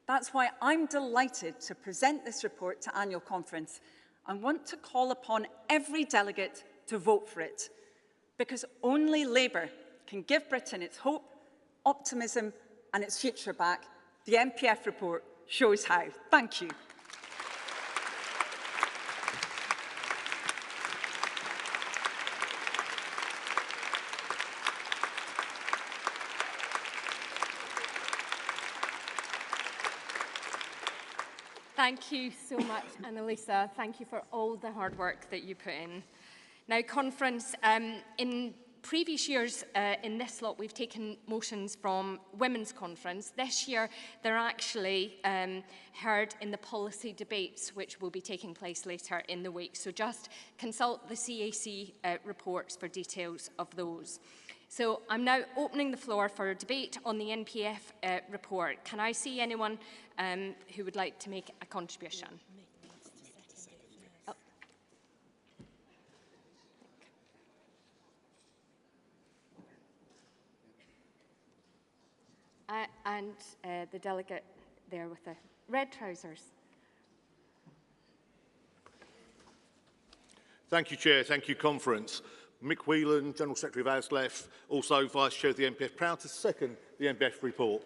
That's why I'm delighted to present this report to annual conference and want to call upon every delegate to vote for it, because only Labour can give Britain its hope, optimism and its future back. The NPF report shows how. Thank you.
Thank you so much, Annalisa. Thank you for all the hard work that you put in. Now, conference, in previous years in this lot, we've taken motions from Women's Conference. This year, they're actually heard in the policy debates, which will be taking place later in the week. So just consult the CAC reports for details of those. So I'm now opening the floor for a debate on the NPF report. Can I see anyone who would like to make a contribution? And the delegate there with the red trousers.
Thank you, Chair. Thank you, Conference. Mick Whelan, General Secretary of ASLEF, also Vice Chair of the NPF, proud to second the NPF report.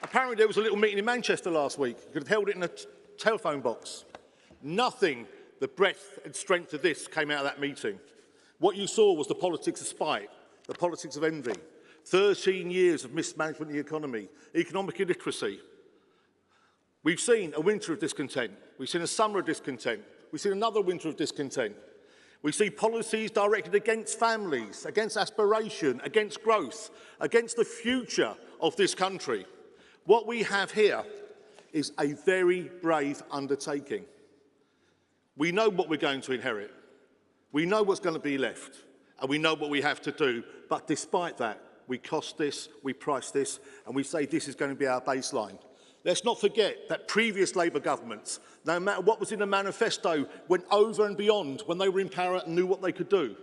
Apparently there was a little meeting in Manchester last week. You could have held it in a telephone box. Nothing the breadth and strength of this came out of that meeting. What you saw was the politics of spite, the politics of envy, 13 years of mismanagement of the economy, economic illiteracy. We've seen a winter of discontent. We've seen a summer of discontent. We've seen another winter of discontent. We see policies directed against families, against aspiration, against growth, against the future of this country. What we have here is a very brave undertaking. We know what we're going to inherit. We know what's going to be left, and we know what we have to do. But despite that, we cost this, we price this, and we say this is going to be our baseline. Let's not forget that previous Labour governments, no matter what was in the manifesto, went over and beyond when they were in power and knew what they could do.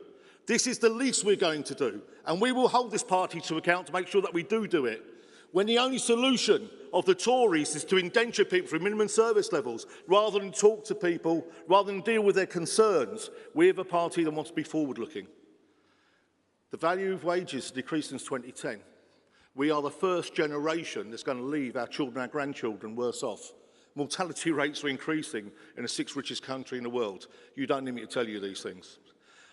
This is the least we're going to do, and we will hold this party to account to make sure that we do it. When the only solution of the Tories is to indenture people for minimum service levels, rather than talk to people, rather than deal with their concerns, we have a party that wants to be forward-looking. The value of wages has decreased since 2010. We are the first generation that's going to leave our children and our grandchildren worse off. Mortality rates are increasing in the 6th richest country in the world. You don't need me to tell you these things.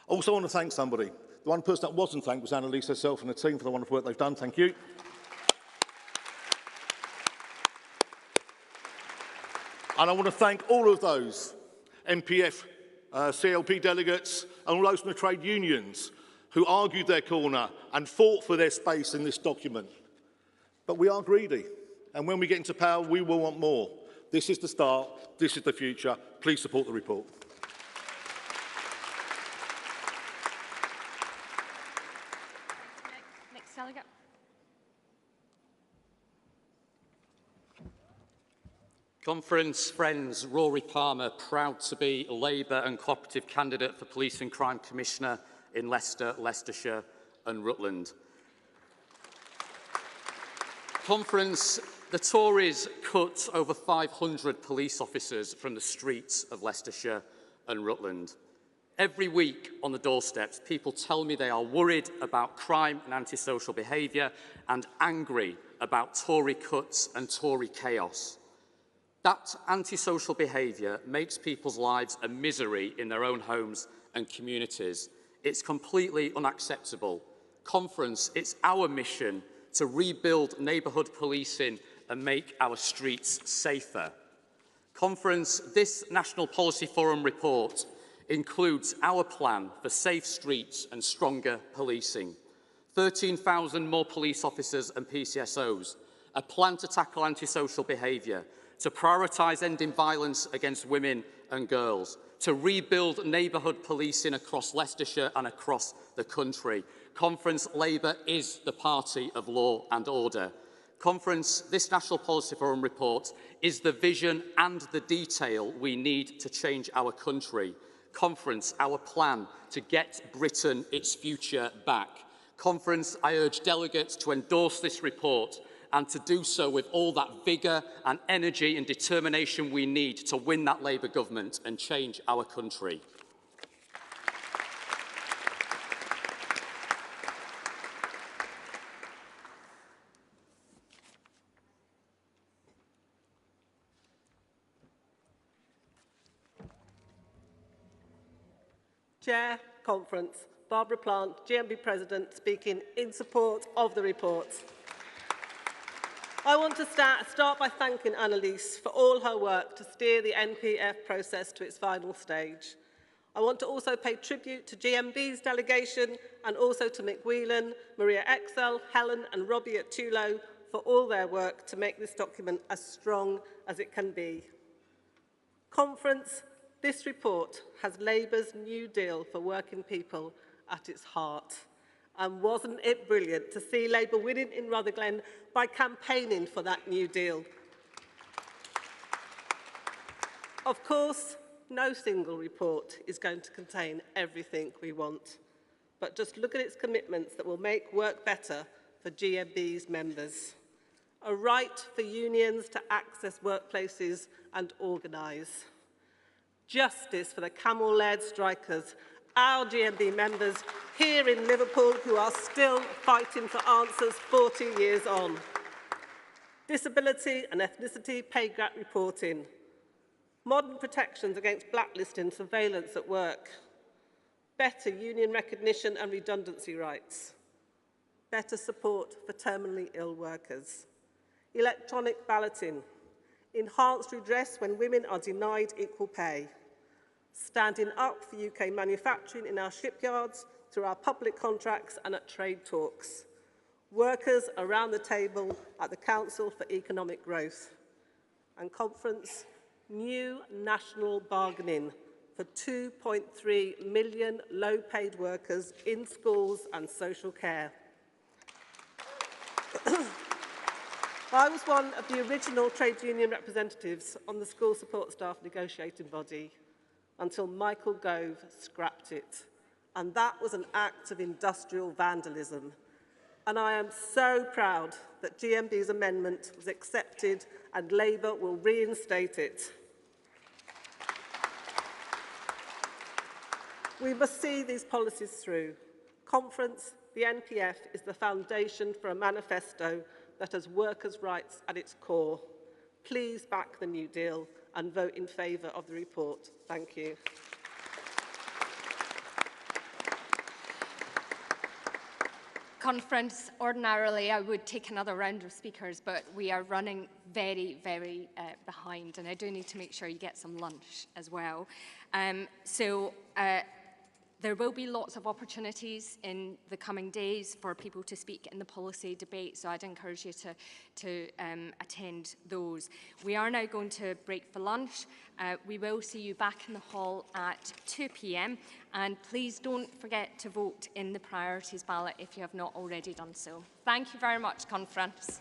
I also want to thank somebody. The one person that wasn't thanked was Annalise herself and the team for the wonderful work they've done. Thank you. And I want to thank all of those NPF, CLP delegates and all those from the trade unions who argued their corner and fought for their space in this document. But we are greedy, and when we get into power, we will want more. This is the start, this is the future. Please support the report.
Next delegate.
Conference friends, Rory Palmer, proud to be a Labour and cooperative candidate for Police and Crime Commissioner in Leicester, Leicestershire and Rutland. Conference, the Tories cut over 500 police officers from the streets of Leicestershire and Rutland. Every week on the doorsteps, people tell me they are worried about crime and antisocial behaviour and angry about Tory cuts and Tory chaos. That antisocial behaviour makes people's lives a misery in their own homes and communities. It's completely unacceptable. Conference, it's our mission to rebuild neighbourhood policing and make our streets safer. Conference, this National Policy Forum report includes our plan for safe streets and stronger policing. 13,000 more police officers and PCSOs, a plan to tackle antisocial behaviour, to prioritise ending violence against women and girls, to rebuild neighbourhood policing across Leicestershire and across the country. Conference, Labour is the party of law and order. Conference, this National Policy Forum report is the vision and the detail we need to change our country. Conference, our plan to get Britain its future back. Conference, I urge delegates to endorse this report and to do so with all that vigour and energy and determination we need to win that Labour government and change our country.
Chair, Conference, Barbara Plant, GMB President, speaking in support of the report. I want to start by thanking Annalise for all her work to steer the NPF process to its final stage. I want to also pay tribute to GMB's delegation and also to Mick Whelan, Maria Excel, Helen and Robbie at Tulo for all their work to make this document as strong as it can be. Conference, this report has Labour's New Deal for working people at its heart. And wasn't it brilliant to see Labour winning in Rutherglen by campaigning for that New Deal? Of course, no single report is going to contain everything we want, but just look at its commitments that will make work better for GMB's members. A right for unions to access workplaces and organise. Justice for the camel-led strikers, our GMB members here in Liverpool who are still fighting for answers 40 years on. Disability and ethnicity pay gap reporting. Modern protections against blacklisting and surveillance at work. Better union recognition and redundancy rights. Better support for terminally ill workers. Electronic balloting. Enhanced redress when women are denied equal pay. Standing up for UK manufacturing in our shipyards, through our public contracts and at trade talks. Workers around the table at the Council for Economic Growth. And conference, new national bargaining for 2.3 million low-paid workers in schools and social care. I was one of the original trade union representatives on the school support staff negotiating body until Michael Gove scrapped it. And that was an act of industrial vandalism. And I am so proud that GMB's amendment was accepted and Labour will reinstate it. We must see these policies through. Conference, the NPF is the foundation for a manifesto that has workers' rights at its core. Please back the New Deal and vote in favour of the report. Thank you.
Conference, ordinarily I would take another round of speakers, but we are running very, very behind, and I do need to make sure you get some lunch as well. There will be lots of opportunities in the coming days for people to speak in the policy debate, so I'd encourage you to attend those. We are now going to break for lunch. We will see you back in the hall at 2 p.m, and please don't forget to vote in the priorities ballot if you have not already done so. Thank you very much, Conference.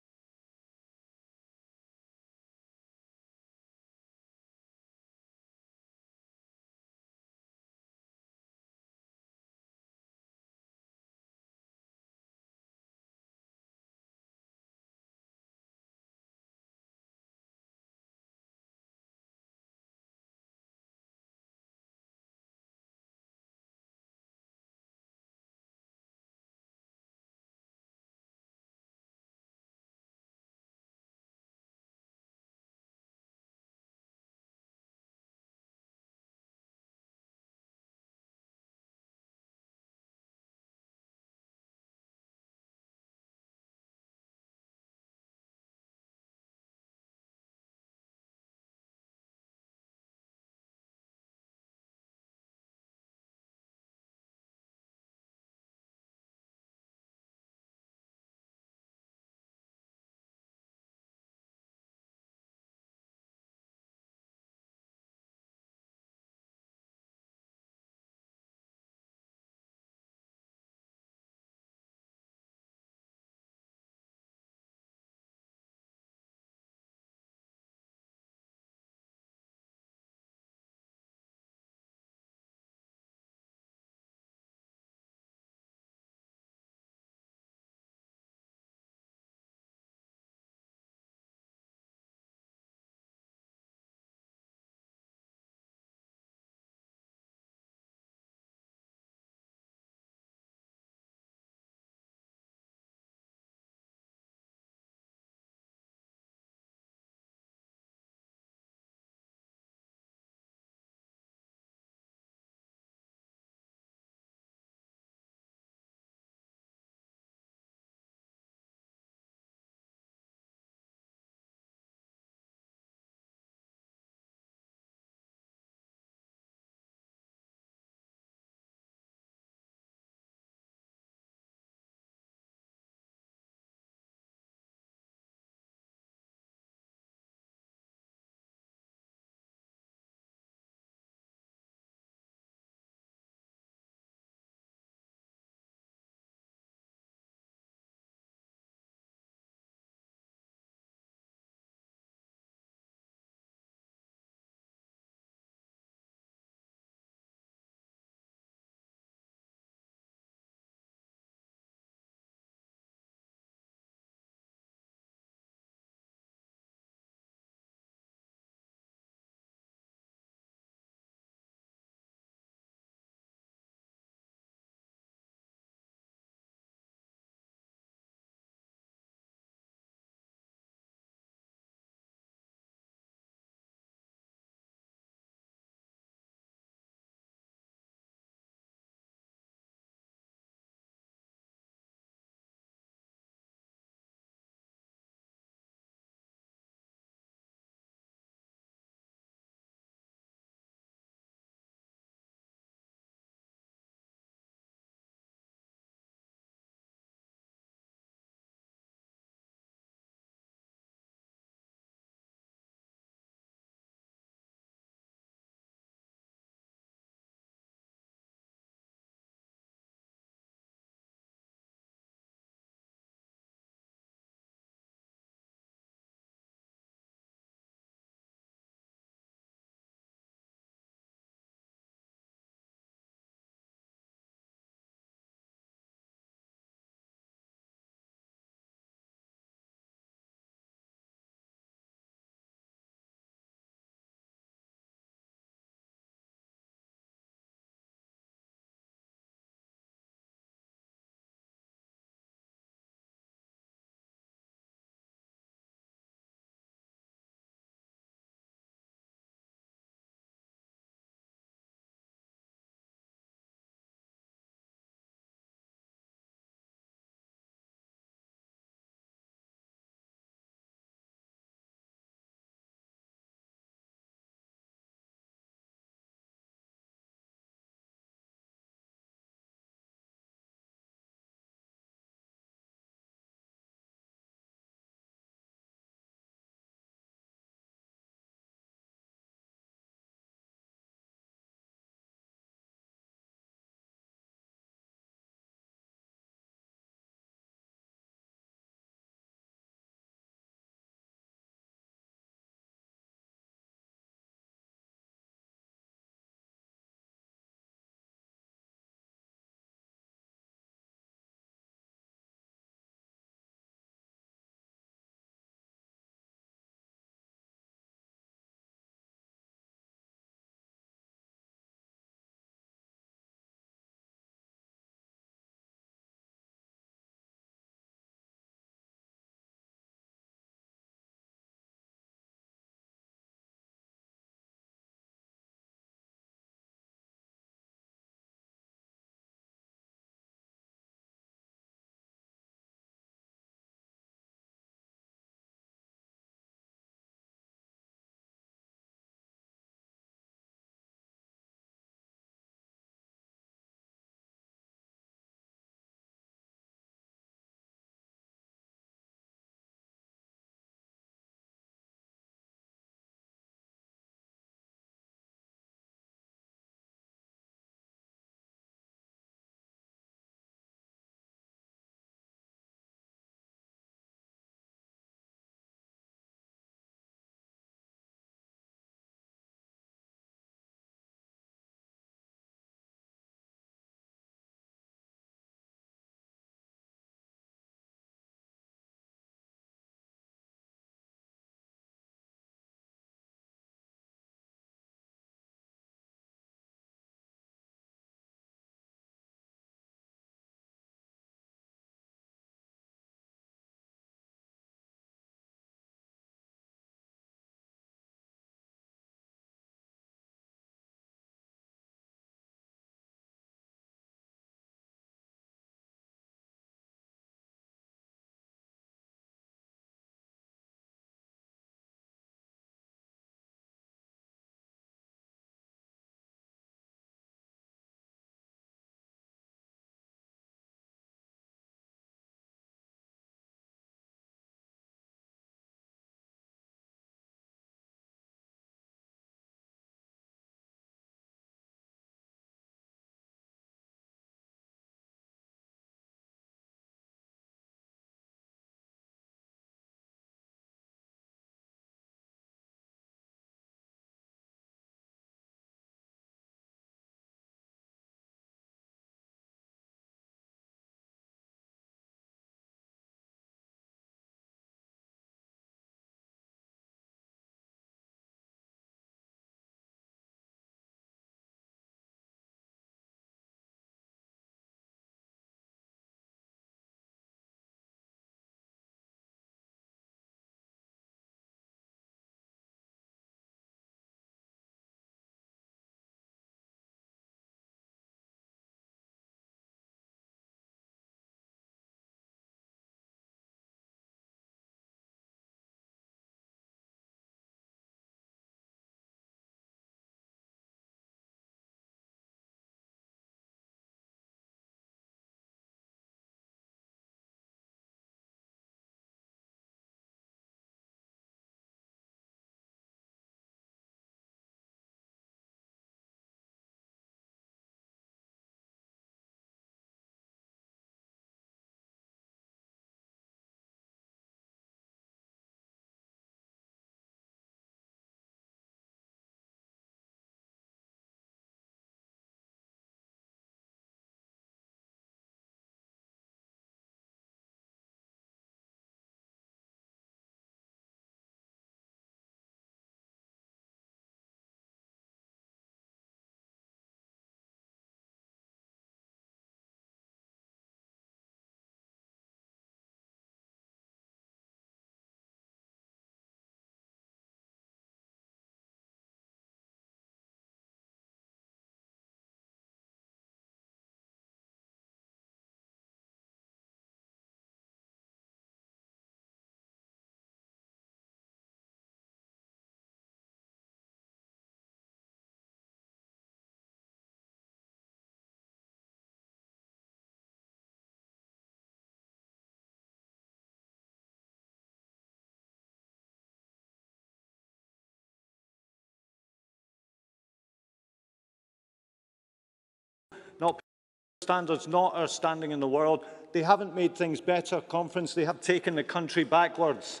standards, not our standing in the world. They haven't made things better, Conference. They have taken the country backwards.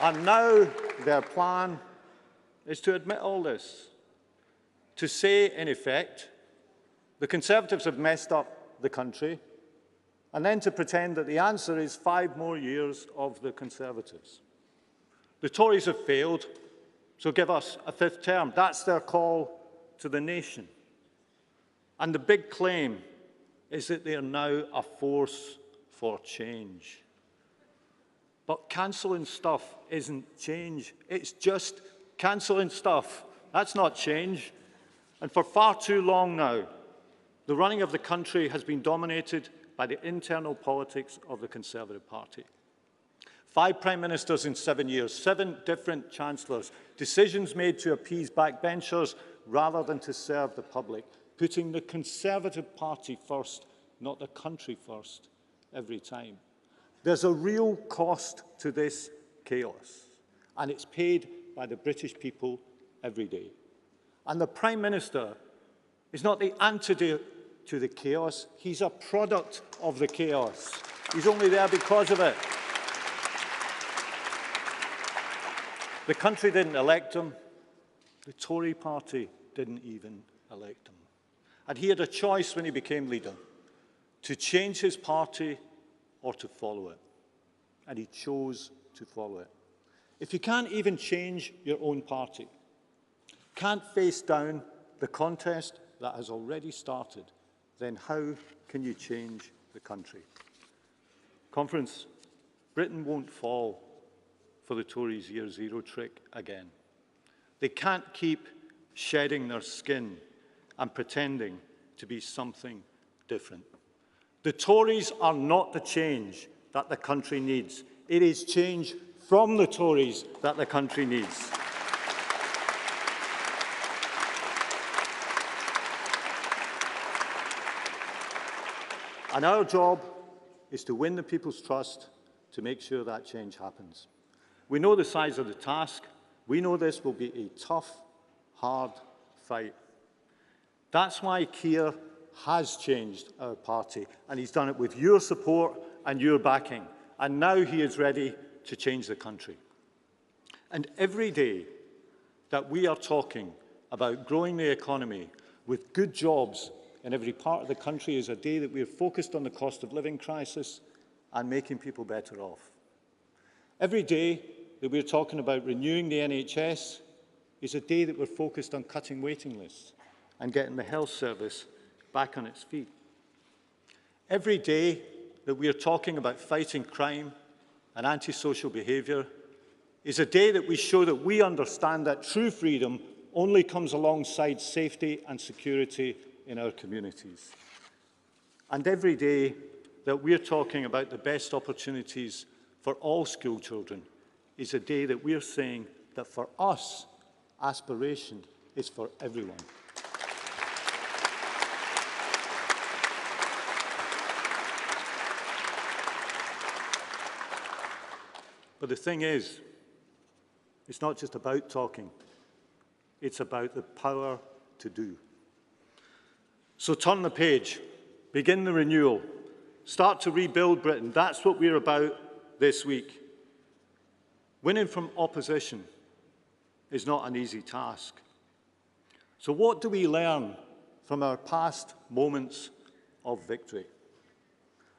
And now their plan is to admit all this, to say, in effect, the Conservatives have messed up the country, and then to pretend that the answer is 5 more years of the Conservatives. The Tories have failed, so give us a 5th term. That's their call to the nation. And the big claim is that they are now a force for change. But cancelling stuff isn't change. It's just cancelling stuff. That's not change. And for far too long now, the running of the country has been dominated by the internal politics of the Conservative Party. 5 Prime Ministers in 7 years, 7 different Chancellors, decisions made to appease backbenchers rather than to serve the public, putting the Conservative Party first, not the country first, every time. There's a real cost to this chaos, and it's paid by the British people every day. And the Prime Minister is not the antidote to the chaos, he's a product of the chaos. He's only there because of it. The country didn't elect him, the Tory party didn't even elect him. And he had a choice when he became leader, to change his party or to follow it. And he chose to follow it. If you can't even change your own party, can't face down the contest that has already started, then how can you change the country? Conference, Britain won't fall for the Tories' Year Zero trick again. They can't keep shedding their skin and pretending to be something different. The Tories are not the change that the country needs. It is change from the Tories that the country needs. And our job is to win the people's trust to make sure that change happens. We know the size of the task. We know this will be a tough, hard fight. That's why Keir has changed our party, and he's done it with your support and your backing. And now he is ready to change the country. And every day that we are talking about growing the economy with good jobs in every part of the country is a day that we are focused on the cost of living crisis and making people better off. Every day that we're talking about renewing the NHS is a day that we're focused on cutting waiting lists and getting the health service back on its feet. Every day that we are talking about fighting crime and antisocial behaviour is a day that we show that we understand that true freedom only comes alongside safety and security in our communities. And every day that we're talking about the best opportunities for all school children is a day that we're saying that for us, aspiration is for everyone. But the thing is, it's not just about talking, it's about the power to do. So turn the page, begin the renewal, start to rebuild Britain. That's what we're about this week. Winning from opposition is not an easy task. So what do we learn from our past moments of victory?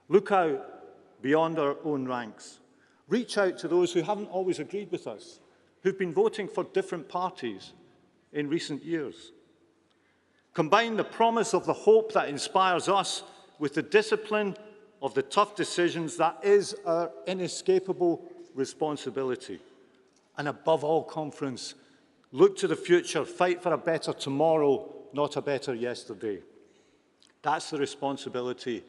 Look out beyond our own ranks. Reach out to those who haven't always agreed with us, who've been voting for different parties in recent years. Combine the promise of the hope that inspires us with the discipline of the tough decisions that is our inescapable responsibility. And above all, conference, look to the future, fight for a better tomorrow, not a better yesterday. That's the responsibility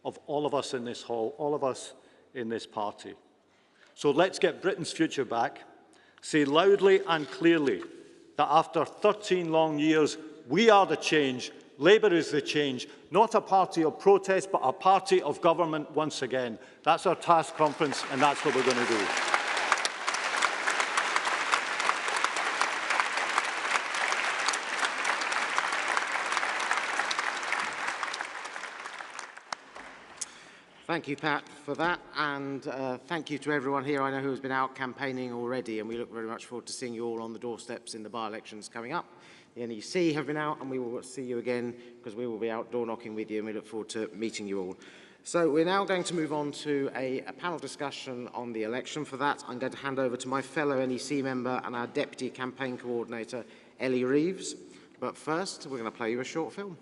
of all of us in this hall, all of us in this party. So let's get Britain's future back. Say loudly and clearly that after 13 long years, we are the change. Labour is the change. Not a party of protest, but a party of government once again. That's our task, conference, and that's what we're going to do.
Thank you, Pat, for that, and thank you to everyone here I know who has been out campaigning already, and we look very much forward to seeing you all on the doorsteps in the by-elections coming up. The NEC have been out, and we will see you again because we will be out door knocking with you, and we look forward to meeting you all. So we're now going to move on to a panel discussion on the election. For that, I'm going to hand over to my fellow NEC member and our Deputy Campaign Coordinator, Ellie Reeves. But first, we're going to play you a short film.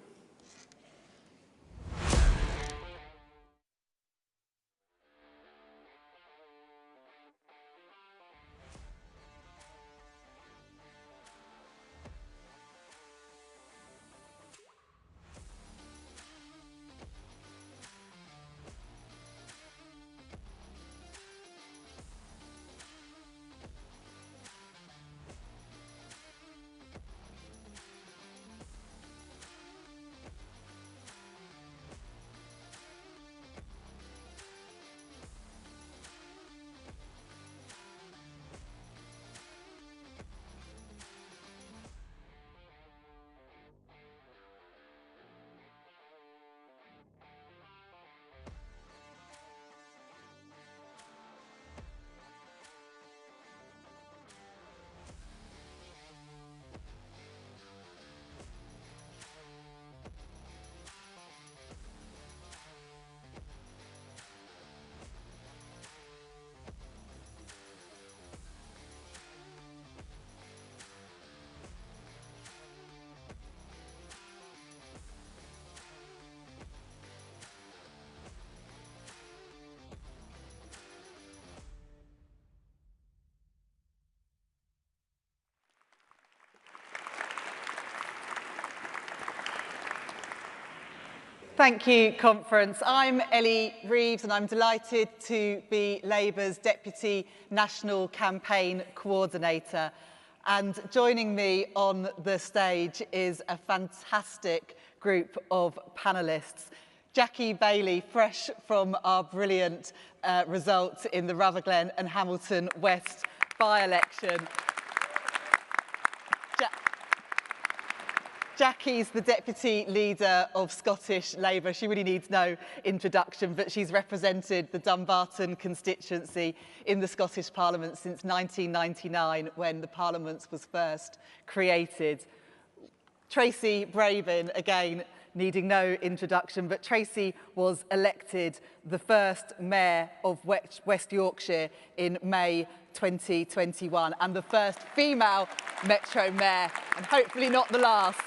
Thank you, Conference. I'm Ellie Reeves and I'm delighted to be Labour's Deputy National Campaign Coordinator. And joining me on the stage is a fantastic group of panellists. Jackie Bailey, fresh from our brilliant result in the Rutherglen and Hamilton West by-election. Jackie's the Deputy Leader of Scottish Labour. She really needs no introduction, but she's represented the Dumbarton constituency in the Scottish Parliament since 1999, when the Parliament was first created. Tracy Brabin, again, needing no introduction, but Tracy was elected the first Mayor of West Yorkshire in May 2021, and the first female Metro Mayor, and hopefully not the last.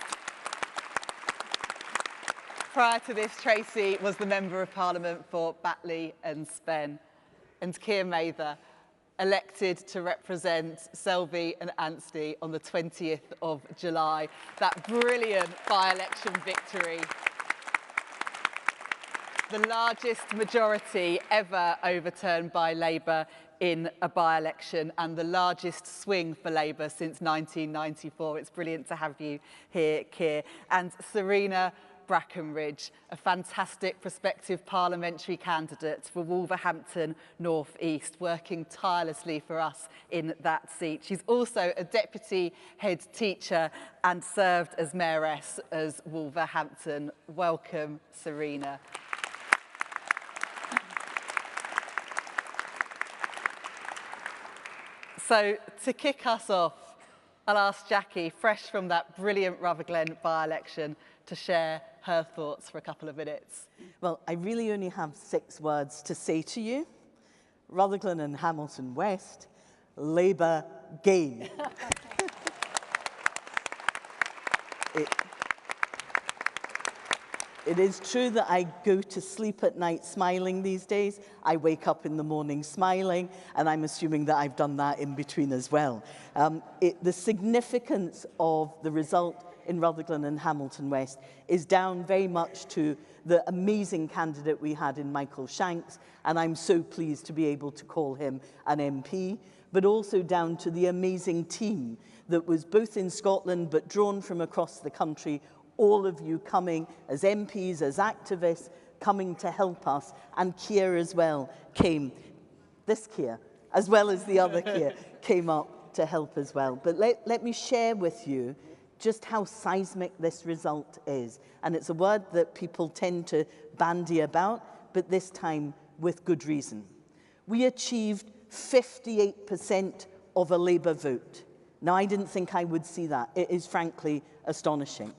Prior to this, Tracy was the Member of Parliament for Batley and Spen. And Keir Mather, elected to represent Selby and Anstey on the 20th of July. That brilliant by-election victory. The largest majority ever overturned by Labour in a by-election, and the largest swing for Labour since 1994. It's brilliant to have you here, Keir. And Serena Brackenridge, a fantastic prospective parliamentary candidate for Wolverhampton North East, working tirelessly for us in that seat. She's also a deputy head teacher and served as mayoress as Wolverhampton. Welcome, Serena. So to kick us off, I'll ask Jackie, fresh from that brilliant Rutherglen by-election, to share her thoughts for a couple of minutes.
Well, I really only have 6 words to say to you. Rutherglen and Hamilton West, Labour gain. It is true that I go to sleep at night smiling these days. I wake up in the morning smiling, and I'm assuming that I've done that in between as well. The significance of the result in Rutherglen and Hamilton West is down very much to the amazing candidate we had in Michael Shanks, and I'm so pleased to be able to call him an MP, but also down to the amazing team that was both in Scotland but drawn from across the country, all of you coming as MPs, as activists, coming to help us, and Keir as well came, this Keir, as well as the other Keir, came up to help as well. But let me share with you just how seismic this result is. And it's a word that people tend to bandy about, but this time with good reason. We achieved 58% of a Labour vote. Now, I didn't think I would see that. It is frankly astonishing.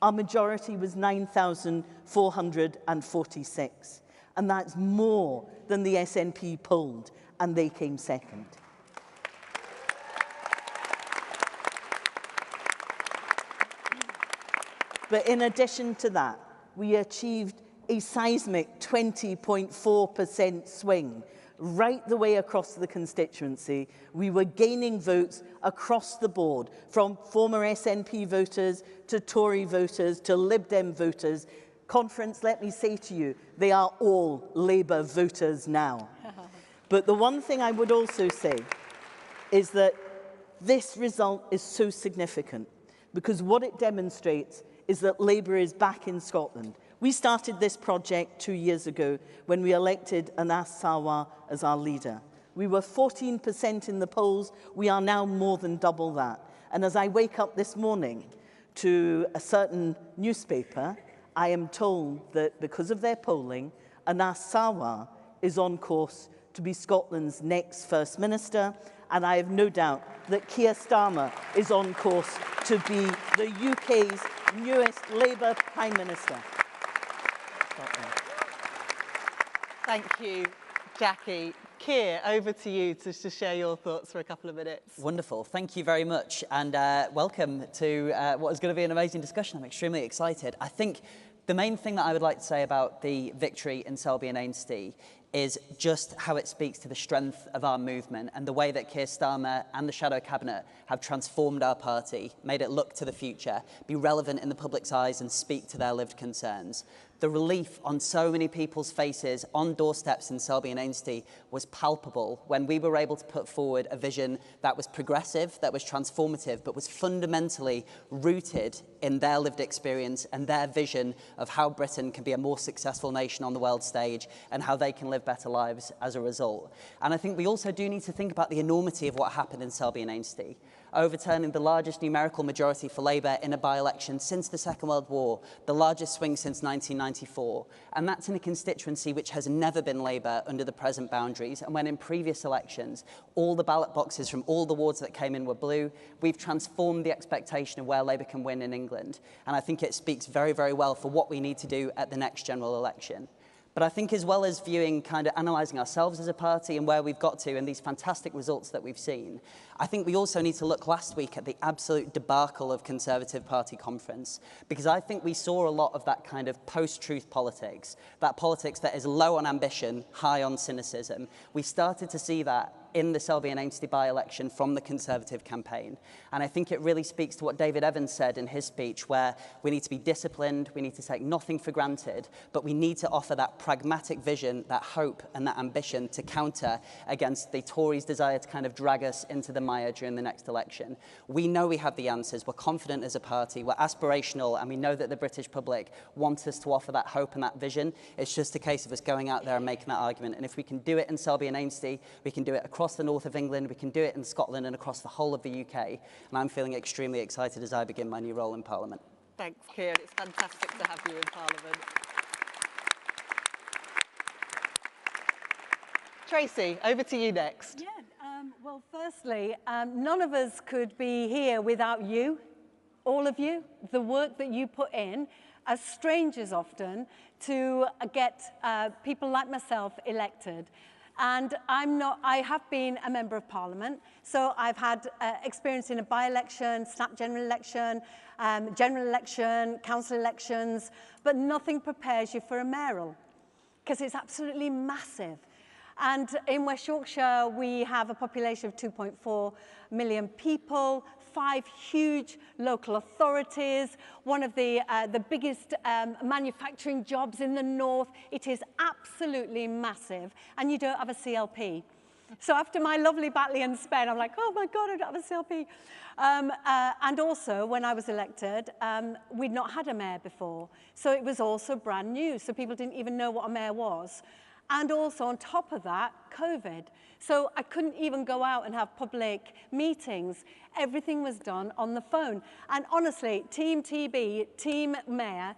Our majority was 9,446, and that's more than the SNP polled, and they came second. But in addition to that, we achieved a seismic 20.4% swing right the way across the constituency. We were gaining votes across the board, from former SNP voters to Tory voters to Lib Dem voters. Conference, let me say to you, they are all Labour voters now. But the one thing I would also say is that this result is so significant because what it demonstrates is that Labour is back in Scotland. We started this project 2 years ago when we elected Anas Sarwar as our leader. We were 14% in the polls. We are now more than double that. And as I wake up this morning to a certain newspaper, I am told that because of their polling, Anas Sarwar is on course to be Scotland's next First Minister, and I have no doubt that Keir Starmer is on course to be the UK's newest Labour Prime Minister.
Thank you, Jackie. Keir, over to you to share your thoughts for a couple of minutes.
Wonderful. Thank you very much. And welcome to what is going to be an amazing discussion. I'm extremely excited. I think the main thing that I would like to say about the victory in Selby and Ainsty is just how it speaks to the strength of our movement and the way that Keir Starmer and the Shadow Cabinet have transformed our party, made it look to the future, be relevant in the public's eyes and speak to their lived concerns. The relief on so many people's faces on doorsteps in Selby and Ainsty was palpable when we were able to put forward a vision that was progressive, that was transformative, but was fundamentally rooted in their lived experience and their vision of how Britain can be a more successful nation on the world stage and how they can live better lives as a result. And I think we also do need to think about the enormity of what happened in Selby and Ainsty, overturning the largest numerical majority for Labour in a by-election since the Second World War, the largest swing since 1994. And that's in a constituency which has never been Labour under the present boundaries. And when in previous elections, all the ballot boxes from all the wards that came in were blue, we've transformed the expectation of where Labour can win in England. And I think it speaks very, very well for what we need to do at the next general election. But I think as well as analysing ourselves as a party and where we've got to and these fantastic results that we've seen, I think we also need to look last week at the absolute debacle of Conservative Party conference, because I think we saw a lot of that kind of post-truth politics, that politics that is low on ambition, high on cynicism. We started to see that in the Selby and Ainsty by-election from the Conservative campaign. And I think it really speaks to what David Evans said in his speech, where we need to be disciplined, we need to take nothing for granted, but we need to offer that pragmatic vision, that hope and that ambition to counter against the Tories' desire to kind of drag us into the mire during the next election. We know we have the answers, we're confident as a party, we're aspirational, and we know that the British public want us to offer that hope and that vision. It's just a case of us going out there and making that argument. And if we can do it in Selby and Ainsty, we can do it across the north of England, we can do it in Scotland and across the whole of the UK. And I'm feeling extremely excited as I begin my new role in Parliament.
Thanks, Keir. It's fantastic to have you in Parliament. Tracy, over to you next.
Yeah, well, firstly, none of us could be here without you, all of you, the work that you put in, as strangers often, to get people like myself elected. And I have been a member of Parliament, so I've had experience in a by-election, snap general election, council elections, but nothing prepares you for a mayoral, because it's absolutely massive. And in West Yorkshire, we have a population of 2.4 million people, 5 huge local authorities, one of the biggest manufacturing jobs in the north. It is absolutely massive, and you don't have a CLP. So after my lovely Batley and Spen, I'm like, oh my God, I don't have a CLP. And also, when I was elected, we'd not had a mayor before. So it was also brand new, so people didn't even know what a mayor was. And also, on top of that, COVID. So I couldn't even go out and have public meetings. Everything was done on the phone. And honestly, Team TB, Team Mayor,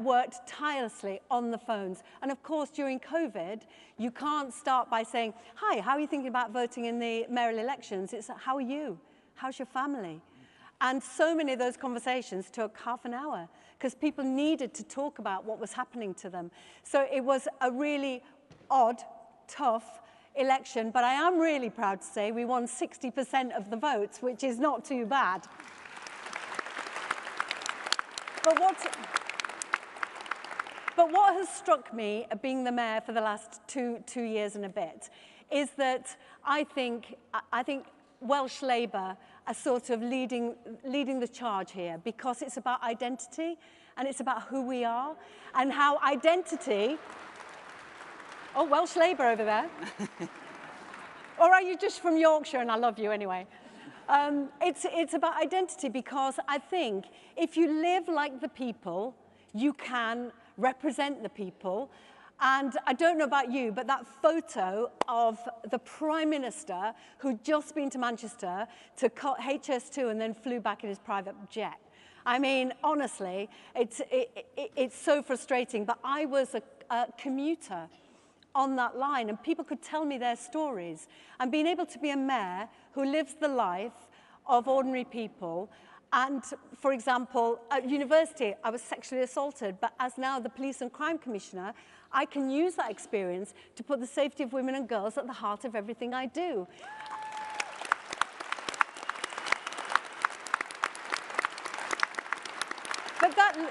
worked tirelessly on the phones. And of course, during COVID, you can't start by saying, hi, how are you thinking about voting in the mayoral elections? It's, how are you? How's your family? And so many of those conversations took half an hour because people needed to talk about what was happening to them. So it was a really odd, tough election, but I am really proud to say we won 60% of the votes, which is not too bad. But what has struck me, being the mayor for the last two years and a bit, is that I think Welsh Labour are sort of leading the charge here, because it's about identity and it's about who we are and how identity... Oh, Welsh Labour over there. Or are you just from Yorkshire and I love you anyway? It's about identity, because I think if you live like the people, you can represent the people. And I don't know about you, but that photo of the Prime Minister who'd just been to Manchester to cut HS2 and then flew back in his private jet. I mean, honestly, it's so frustrating. But I was a commuter on that line, and people could tell me their stories. And being able to be a mayor who lives the life of ordinary people. And, for example, at university, I was sexually assaulted, but as now the Police and Crime Commissioner, I can use that experience to put the safety of women and girls at the heart of everything I do.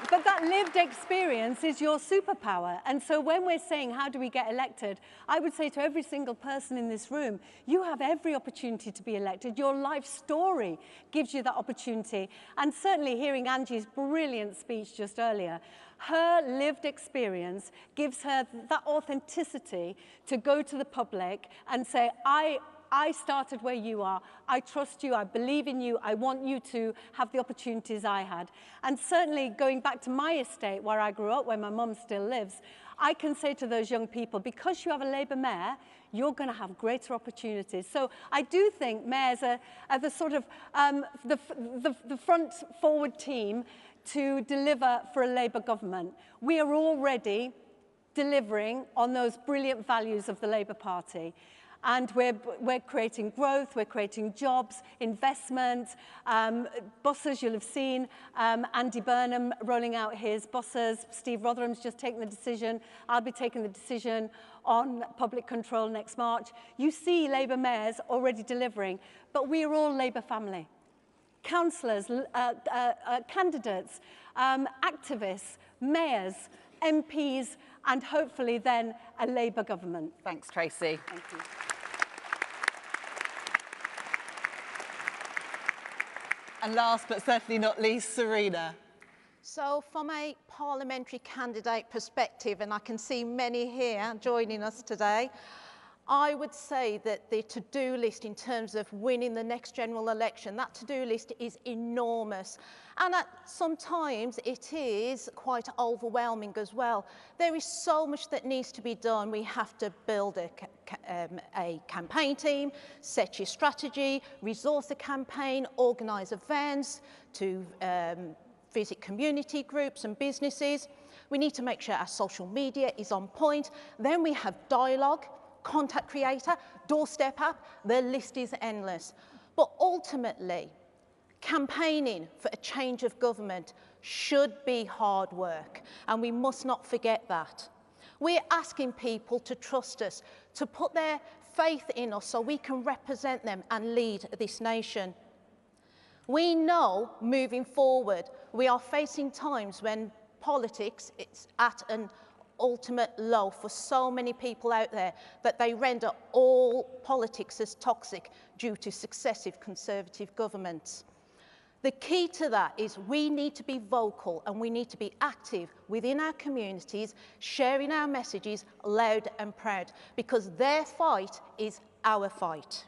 But that lived experience is your superpower. And so when we're saying, how do we get elected? I would say to every single person in this room, you have every opportunity to be elected. Your life story gives you that opportunity. And certainly hearing Angie's brilliant speech just earlier, her lived experience gives her that authenticity to go to the public and say, I started where you are. I trust you. I believe in you. I want you to have the opportunities I had. And certainly going back to my estate where I grew up, where my mum still lives, I can say to those young people, because you have a Labour mayor, you're going to have greater opportunities. So I do think mayors are the sort of the front forward team to deliver for a Labour government. We are already delivering on those brilliant values of the Labour Party. And we're creating growth, we're creating jobs, investment, buses you'll have seen, Andy Burnham rolling out his buses, Steve Rotherham's just taken the decision, I'll be taking the decision on public control next March. You see Labour mayors already delivering, but we are all Labour family. Councillors, candidates, activists, mayors, MPs, and hopefully then a Labour government.
Thanks, Tracy.
Thank you.
And last but certainly not least, Serena.
So from a parliamentary candidate perspective, and I can see many here joining us today, I would say that the to-do list in terms of winning the next general election, that to-do list is enormous. And sometimes it is quite overwhelming as well. There is so much that needs to be done. We have to build a campaign team, set your strategy, resource the campaign, organise events, to visit community groups and businesses. We need to make sure our social media is on point. Then we have dialogue, contact creator, doorstep app, the list is endless. But ultimately, campaigning for a change of government should be hard work, and we must not forget that. We're asking people to trust us, to put their faith in us so we can represent them and lead this nation. We know moving forward, we are facing times when politics is at an ultimate low for so many people out there that they render all politics as toxic due to successive Conservative governments. The key to that is we need to be vocal and we need to be active within our communities, sharing our messages loud and proud, because their fight is our fight.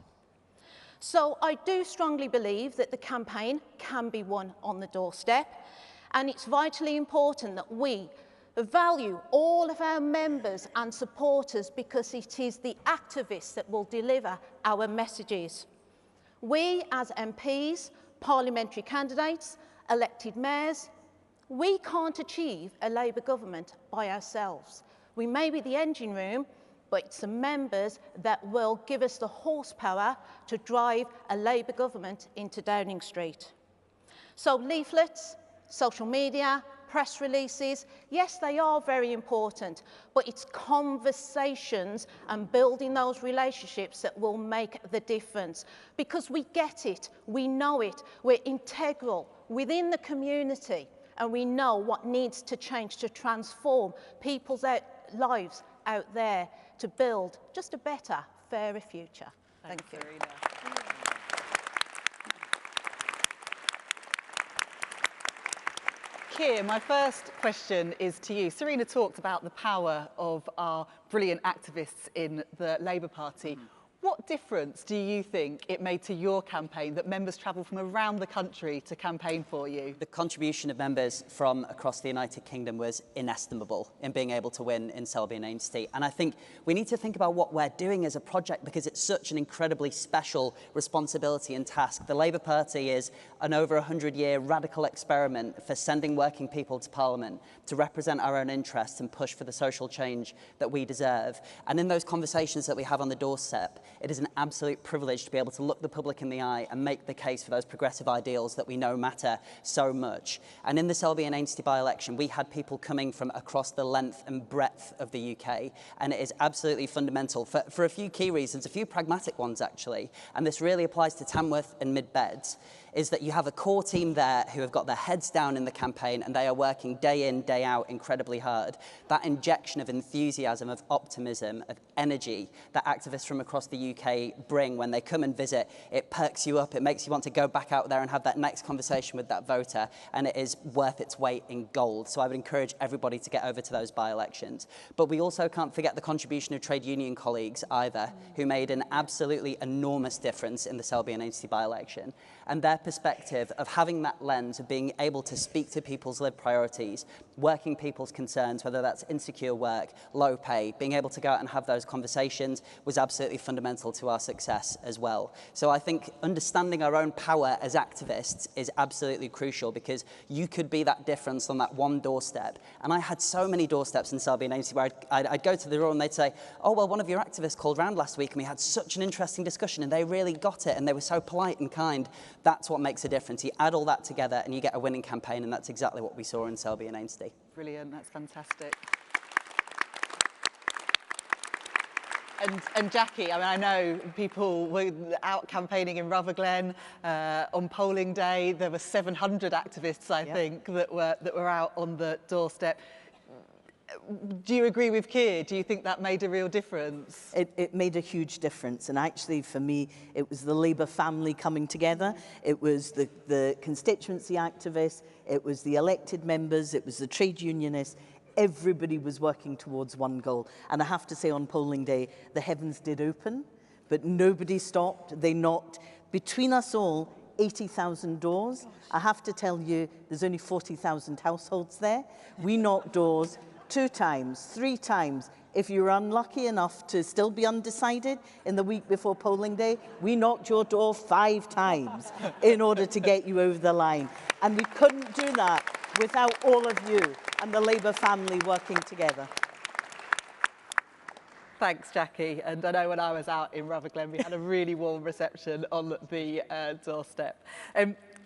So I do strongly believe that the campaign can be won on the doorstep, and it's vitally important that we value all of our members and supporters, because it is the activists that will deliver our messages. We as MPs, parliamentary candidates, elected mayors, We can't achieve a Labour government by ourselves. We may be the engine room, but it's the members that will give us the horsepower to drive a Labour government into Downing Street. So leaflets, social media, press releases, yes, they are very important, but it's conversations and building those relationships that will make the difference. Because we get it, we know it, we're integral within the community, and we know what needs to change to transform people's lives out there to build just a better, fairer future. Thank you.
Keir, my first question is to you. Serena talked about the power of our brilliant activists in the Labour Party. What difference do you think it made to your campaign that members travel from around the country to campaign for you?
The contribution of members from across the United Kingdom was inestimable in being able to win in Selby and Ainsty. And I think we need to think about what we're doing as a project because it's such an incredibly special responsibility and task. The Labour Party is an over 100-year radical experiment for sending working people to Parliament to represent our own interests and push for the social change that we deserve. And in those conversations that we have on the doorstep, it is an absolute privilege to be able to look the public in the eye and make the case for those progressive ideals that we know matter so much. And in the Selby and Ainsty by-election, we had people coming from across the length and breadth of the UK, and it is absolutely fundamental for a few key reasons, a few pragmatic ones actually, and this really applies to Tamworth and Mid-Beds, is that you have a core team there who have got their heads down in the campaign and they are working day in, day out incredibly hard. That injection of enthusiasm, of optimism, of energy that activists from across the UK bring when they come and visit, it perks you up, it makes you want to go back out there and have that next conversation with that voter, and it is worth its weight in gold. So I would encourage everybody to get over to those by-elections. But we also can't forget the contribution of trade union colleagues either, who made an absolutely enormous difference in the Selby and Ainsty by-election. And their perspective of having that lens of being able to speak to people's lived priorities, working people's concerns, whether that's insecure work, low pay, being able to go out and have those conversations was absolutely fundamental to our success as well. So I think understanding our own power as activists is absolutely crucial because you could be that difference on that one doorstep. And I had so many doorsteps in Selby and Ainsty where I'd go to the door and they'd say, oh, well, one of your activists called round last week and we had such an interesting discussion and they really got it and they were so polite and kind. That's what makes a difference. You add all that together and you get a winning campaign, and that's exactly what we saw in Selby and Ainsty.
Brilliant, that's fantastic. And Jackie, I mean, I know people were out campaigning in Rutherglen on polling day. There were 700 activists, I think, that were out on the doorstep. Do you agree with Keir? Do you think that made a real difference?
It made a huge difference. And actually, for me, it was the Labour family coming together. It was the constituency activists. It was the elected members. It was the trade unionists. Everybody was working towards one goal. And I have to say, on polling day, the heavens did open, but nobody stopped. They knocked, between us all, 80,000 doors. I have to tell you, there's only 40,000 households there. We knocked doors 2 times, 3 times. If you're unlucky enough to still be undecided in the week before polling day, we knocked your door 5 times in order to get you over the line. And we couldn't do that without all of you and the Labour family working together.
Thanks, Jackie. And I know when I was out in Rutherglen, we had a really warm reception on the doorstep.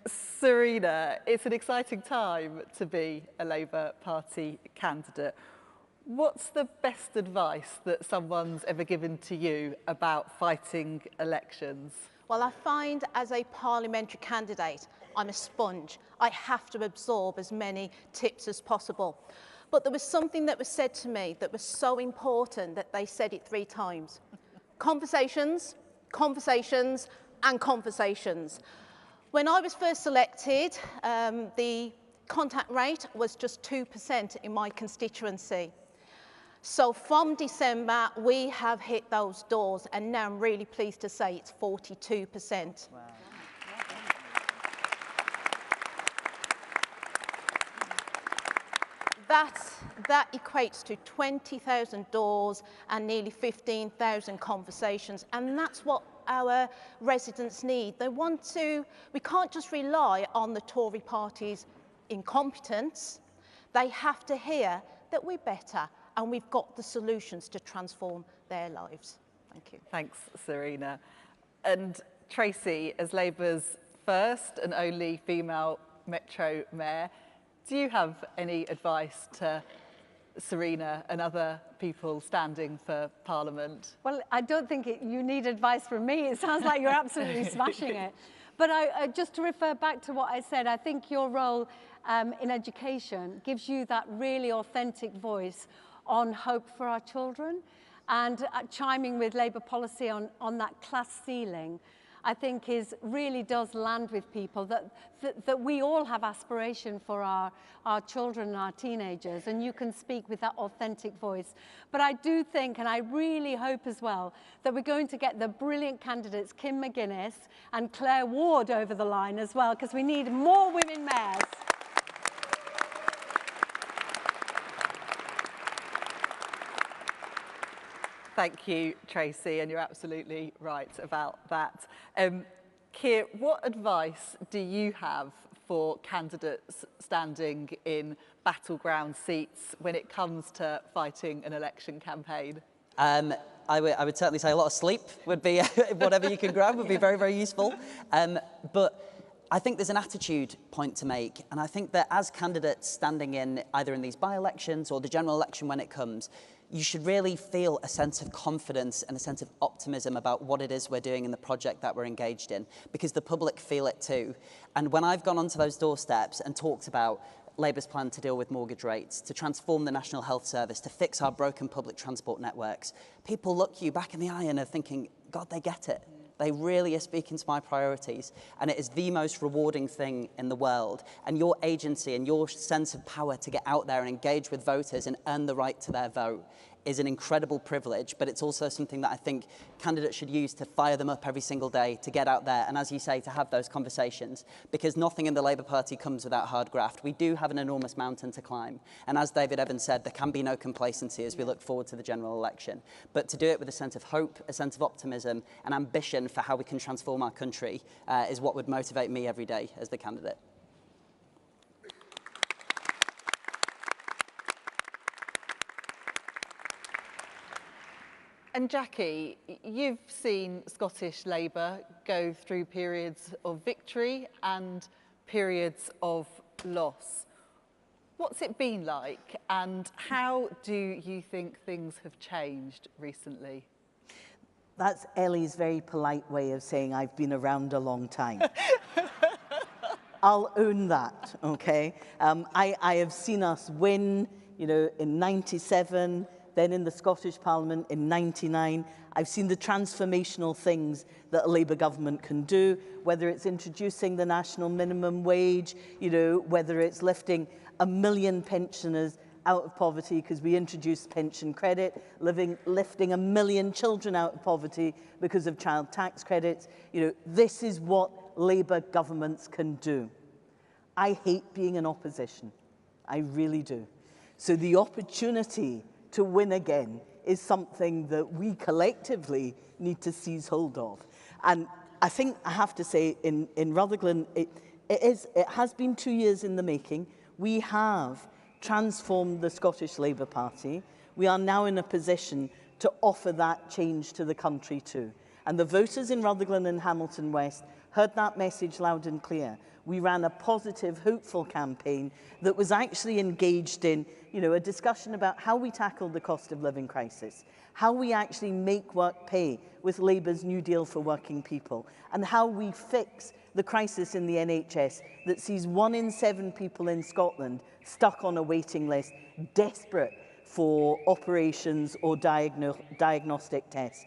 Serena, it's an exciting time to be a Labour Party candidate. What's the best advice that someone's ever given to you about fighting elections?
Well, I find as a parliamentary candidate, I'm a sponge. I have to absorb as many tips as possible. But there was something that was said to me that was so important that they said it 3 times. Conversations, conversations, and conversations. When I was first elected, the contact rate was just 2% in my constituency. So from December, we have hit those doors, and now I'm really pleased to say it's 42%. Wow. That equates to 20,000 doors and nearly 15,000 conversations, and that's what our residents need. They want to, we can't just rely on the Tory party's incompetence, they have to hear that we're better and we've got the solutions to transform their lives. Thank you.
Thanks, Serena. And Tracy, as Labour's first and only female Metro Mayor, do you have any advice to Serena and other people standing for Parliament?
Well, I don't think you need advice from me. It sounds like you're absolutely smashing it. But just to refer back to what I said, I think your role in education gives you that really authentic voice on hope for our children, and chiming with Labour policy on that class ceiling, I think really does land with people that we all have aspiration for our children and our teenagers, and you can speak with that authentic voice. But I do think, and I really hope as well, that we're going to get the brilliant candidates Kim McGuinness and Claire Ward over the line as well, because we need more women mayors.
Thank you, Tracy, and you're absolutely right about that. Keir, what advice do you have for candidates standing in battleground seats when it comes to fighting an election campaign?
I would certainly say a lot of sleep would be, whatever you can grab would be very, very useful. But I think there's an attitude point to make, and I think that as candidates standing in either in these by-elections or the general election when it comes, you should really feel a sense of confidence and a sense of optimism about what it is we're doing in the project that we're engaged in, because the public feel it too. And when I've gone onto those doorsteps and talked about Labour's plan to deal with mortgage rates, to transform the National Health Service, to fix our broken public transport networks, people look you back in the eye and are thinking, God, they get it. They really are speaking to my priorities, and it is the most rewarding thing in the world. And your agency and your sense of power to get out there and engage with voters and earn the right to their vote is an incredible privilege, but it's also something that I think candidates should use to fire them up every single day, to get out there and, as you say, to have those conversations, because nothing in the Labour Party comes without hard graft. We do have an enormous mountain to climb, and as David Evans said, there can be no complacency as we look forward to the general election, but to do it with a sense of hope, a sense of optimism and ambition for how we can transform our country is what would motivate me every day as the candidate.
And Jackie, you've seen Scottish Labour go through periods of victory and periods of loss. What's it been like, and how do you think things have changed recently?
That's Ellie's very polite way of saying I've been around a long time. I'll own that, okay? I have seen us win, you know, in '97, then in the Scottish Parliament in '99. I've seen the transformational things that a Labour government can do, whether it's introducing the national minimum wage, you know, whether it's lifting 1 million pensioners out of poverty because we introduced pension credit, lifting 1 million children out of poverty because of child tax credits. You know, this is what Labour governments can do. I hate being in opposition. I really do. So the opportunity to win again is something that we collectively need to seize hold of. And I think I have to say in Rutherglen, it has been 2 years in the making. We have transformed the Scottish Labour Party. We are now in a position to offer that change to the country too. And the voters in Rutherglen and Hamilton West heard that message loud and clear. We ran a positive, hopeful campaign that was actually engaged in, you know, a discussion about how we tackle the cost of living crisis, how we actually make work pay with Labour's New Deal for working people, and how we fix the crisis in the NHS that sees 1 in 7 people in Scotland stuck on a waiting list, desperate for operations or diagnostic tests.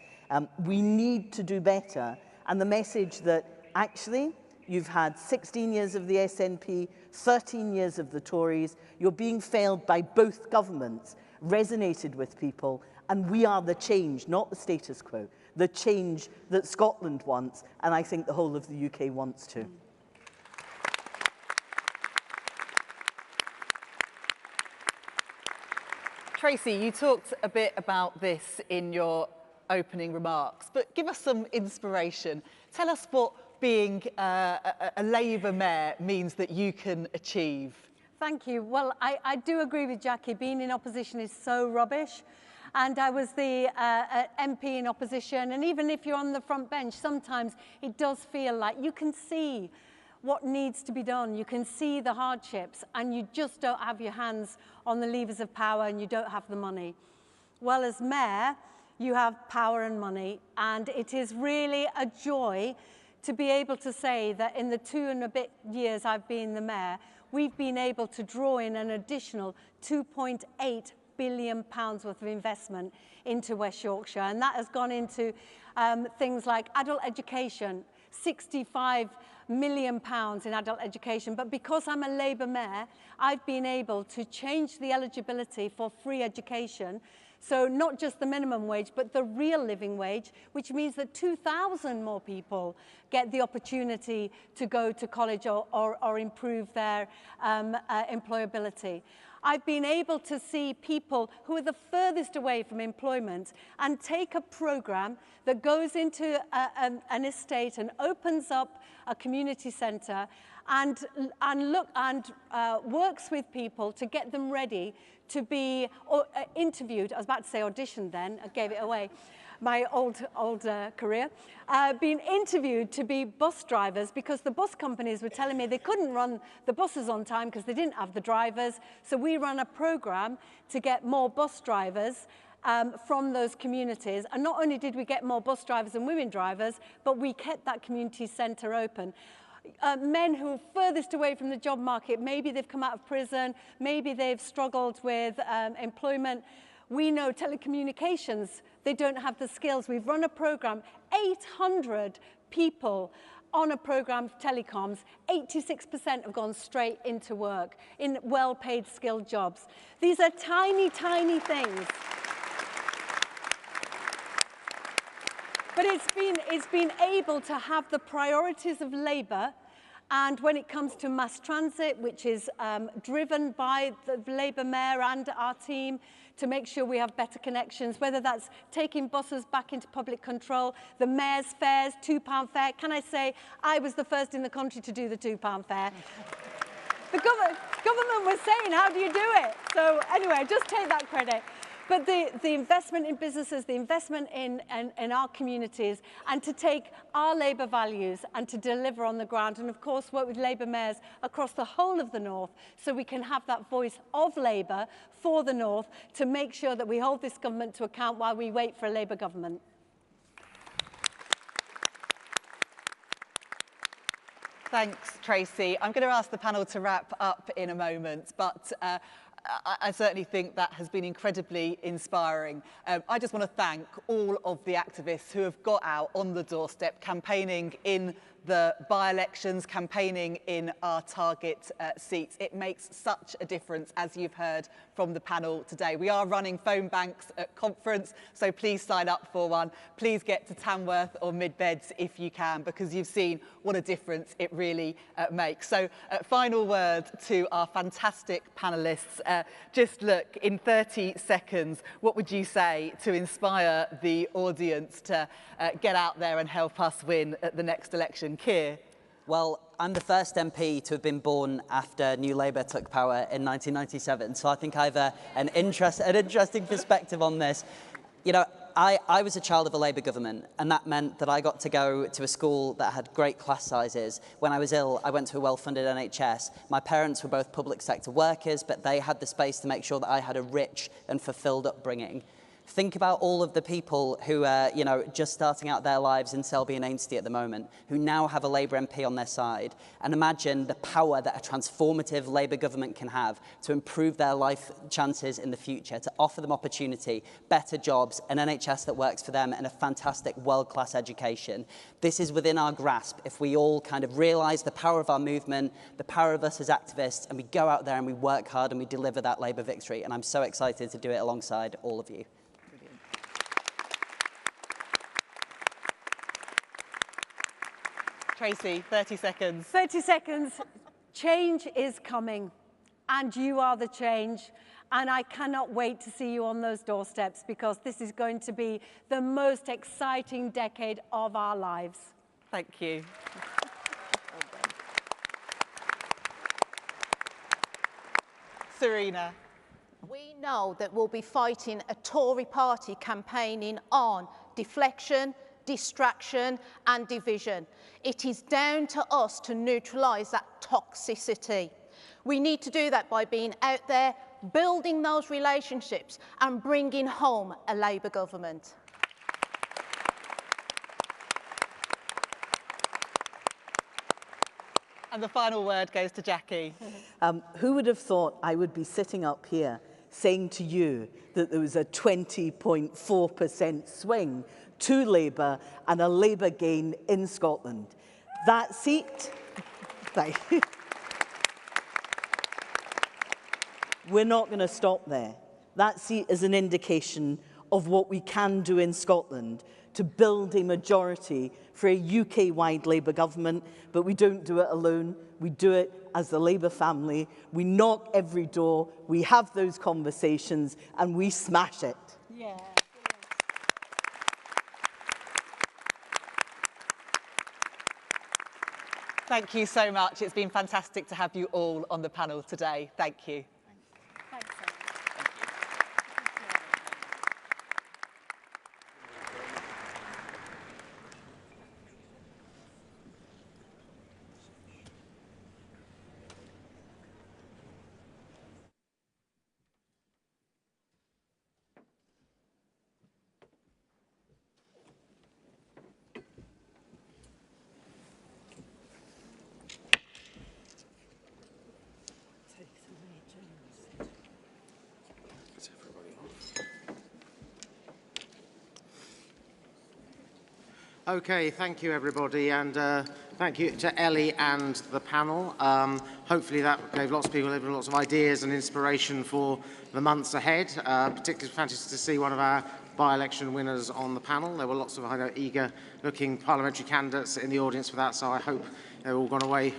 We need to do better, and the message that actually you've had 16 years of the SNP, 13 years of the Tories, you're being failed by both governments, resonated with people, and we are the change, not the status quo, the change that Scotland wants, and I think the whole of the UK wants too.
Tracy, you talked a bit about this in your opening remarks, but give us some inspiration. Tell us what being a Labour mayor means that you can achieve.
Thank you. Well, I do agree with Jackie. Being in opposition is so rubbish. And I was the MP in opposition. And even if you're on the front bench, sometimes it does feel like you can see what needs to be done. You can see the hardships, and you just don't have your hands on the levers of power, and you don't have the money. Well, as mayor, you have power and money, and it is really a joy to be able to say that in the 2 and a bit years I've been the mayor, we've been able to draw in an additional £2.8 billion worth of investment into West Yorkshire, and that has gone into things like adult education, £65 million in adult education. But because I'm a Labour mayor, I've been able to change the eligibility for free education. So not just the minimum wage, but the real living wage, which means that 2,000 more people get the opportunity to go to college or improve their employability. I've been able to see people who are the furthest away from employment and take a programme that goes into an estate and opens up a community centre and works with people to get them ready to be interviewed. I was about to say auditioned then, I gave it away. My old career, being interviewed to be bus drivers, because the bus companies were telling me they couldn't run the buses on time because they didn't have the drivers. So we ran a programme to get more bus drivers from those communities. And not only did we get more bus drivers and women drivers, but we kept that community centre open. Men who are furthest away from the job market, maybe they've come out of prison, maybe they've struggled with employment. We know telecommunications, they don't have the skills. We've run a programme, 800 people on a programme of telecoms, 86% have gone straight into work in well-paid skilled jobs. These are tiny, tiny things. But it's been able to have the priorities of Labour, and when it comes to mass transit, which is driven by the Labour mayor and our team to make sure we have better connections, whether that's taking buses back into public control, the mayor's fares, £2 fare. Can I say, I was the first in the country to do the £2 fare. The government was saying, how do you do it? So anyway, just take that credit. But the investment in businesses, the investment in our communities, and to take our Labour values and to deliver on the ground, and of course work with Labour mayors across the whole of the North so we can have that voice of Labour for the North to make sure that we hold this government to account while we wait for a Labour government.
Thanks, Tracy. I'm going to ask the panel to wrap up in a moment, but I certainly think that has been incredibly inspiring. I just want to thank all of the activists who have got out on the doorstep, campaigning in the by-elections, campaigning in our target seats. It makes such a difference, as you've heard from the panel today. We are running phone banks at conference, so please sign up for one. Please get to Tamworth or Mid-Beds if you can, because you've seen what a difference it really makes. So final word to our fantastic panellists. Just look, in 30 seconds, what would you say to inspire the audience to get out there and help us win at the next election? Keir?
Well, I'm the first MP to have been born after New Labour took power in 1997, so I think I have an interesting perspective on this. You know, I was a child of a Labour government, and that meant that I got to go to a school that had great class sizes. When I was ill, I went to a well-funded NHS. My parents were both public sector workers, but they had the space to make sure that I had a rich and fulfilled upbringing. Think about all of the people who are, you know, just starting out their lives in Selby and Ainsty at the moment, who now have a Labour MP on their side. And imagine the power that a transformative Labour government can have to improve their life chances in the future, to offer them opportunity, better jobs, an NHS that works for them, and a fantastic world-class education. This is within our grasp if we all kind of realise the power of our movement, the power of us as activists, and we go out there and we work hard and we deliver that Labour victory. And I'm so excited to do it alongside all of you.
Tracy, 30 seconds.
30 seconds. Change is coming, and you are the change. And I cannot wait to see you on those doorsteps, because this is going to be the most exciting decade of our lives.
Thank you. Serena.
We know that we'll be fighting a Tory party campaigning on deflection, distraction and division. It is down to us to neutralise that toxicity. We need to do that by being out there, building those relationships and bringing home a Labour government.
And the final word goes to Jackie.
Who would have thought I would be sitting up here saying to you that there was a 20.4% swing to Labour and a Labour gain in Scotland? That seat... We're not going to stop there. That seat is an indication of what we can do in Scotland to build a majority for a UK-wide Labour government, but we don't do it alone. We do it as the Labour family. We knock every door, we have those conversations, and we smash it.
Yeah.
Thank you so much. It's been fantastic to have you all on the panel today. Thank you.
Okay, thank you everybody, and thank you to Ellie and the panel. Hopefully that gave lots of people lots of ideas and inspiration for the months ahead. Particularly fantastic to see one of our by-election winners on the panel. There were lots of eager-looking parliamentary candidates in the audience for that, so I hope they've all gone away,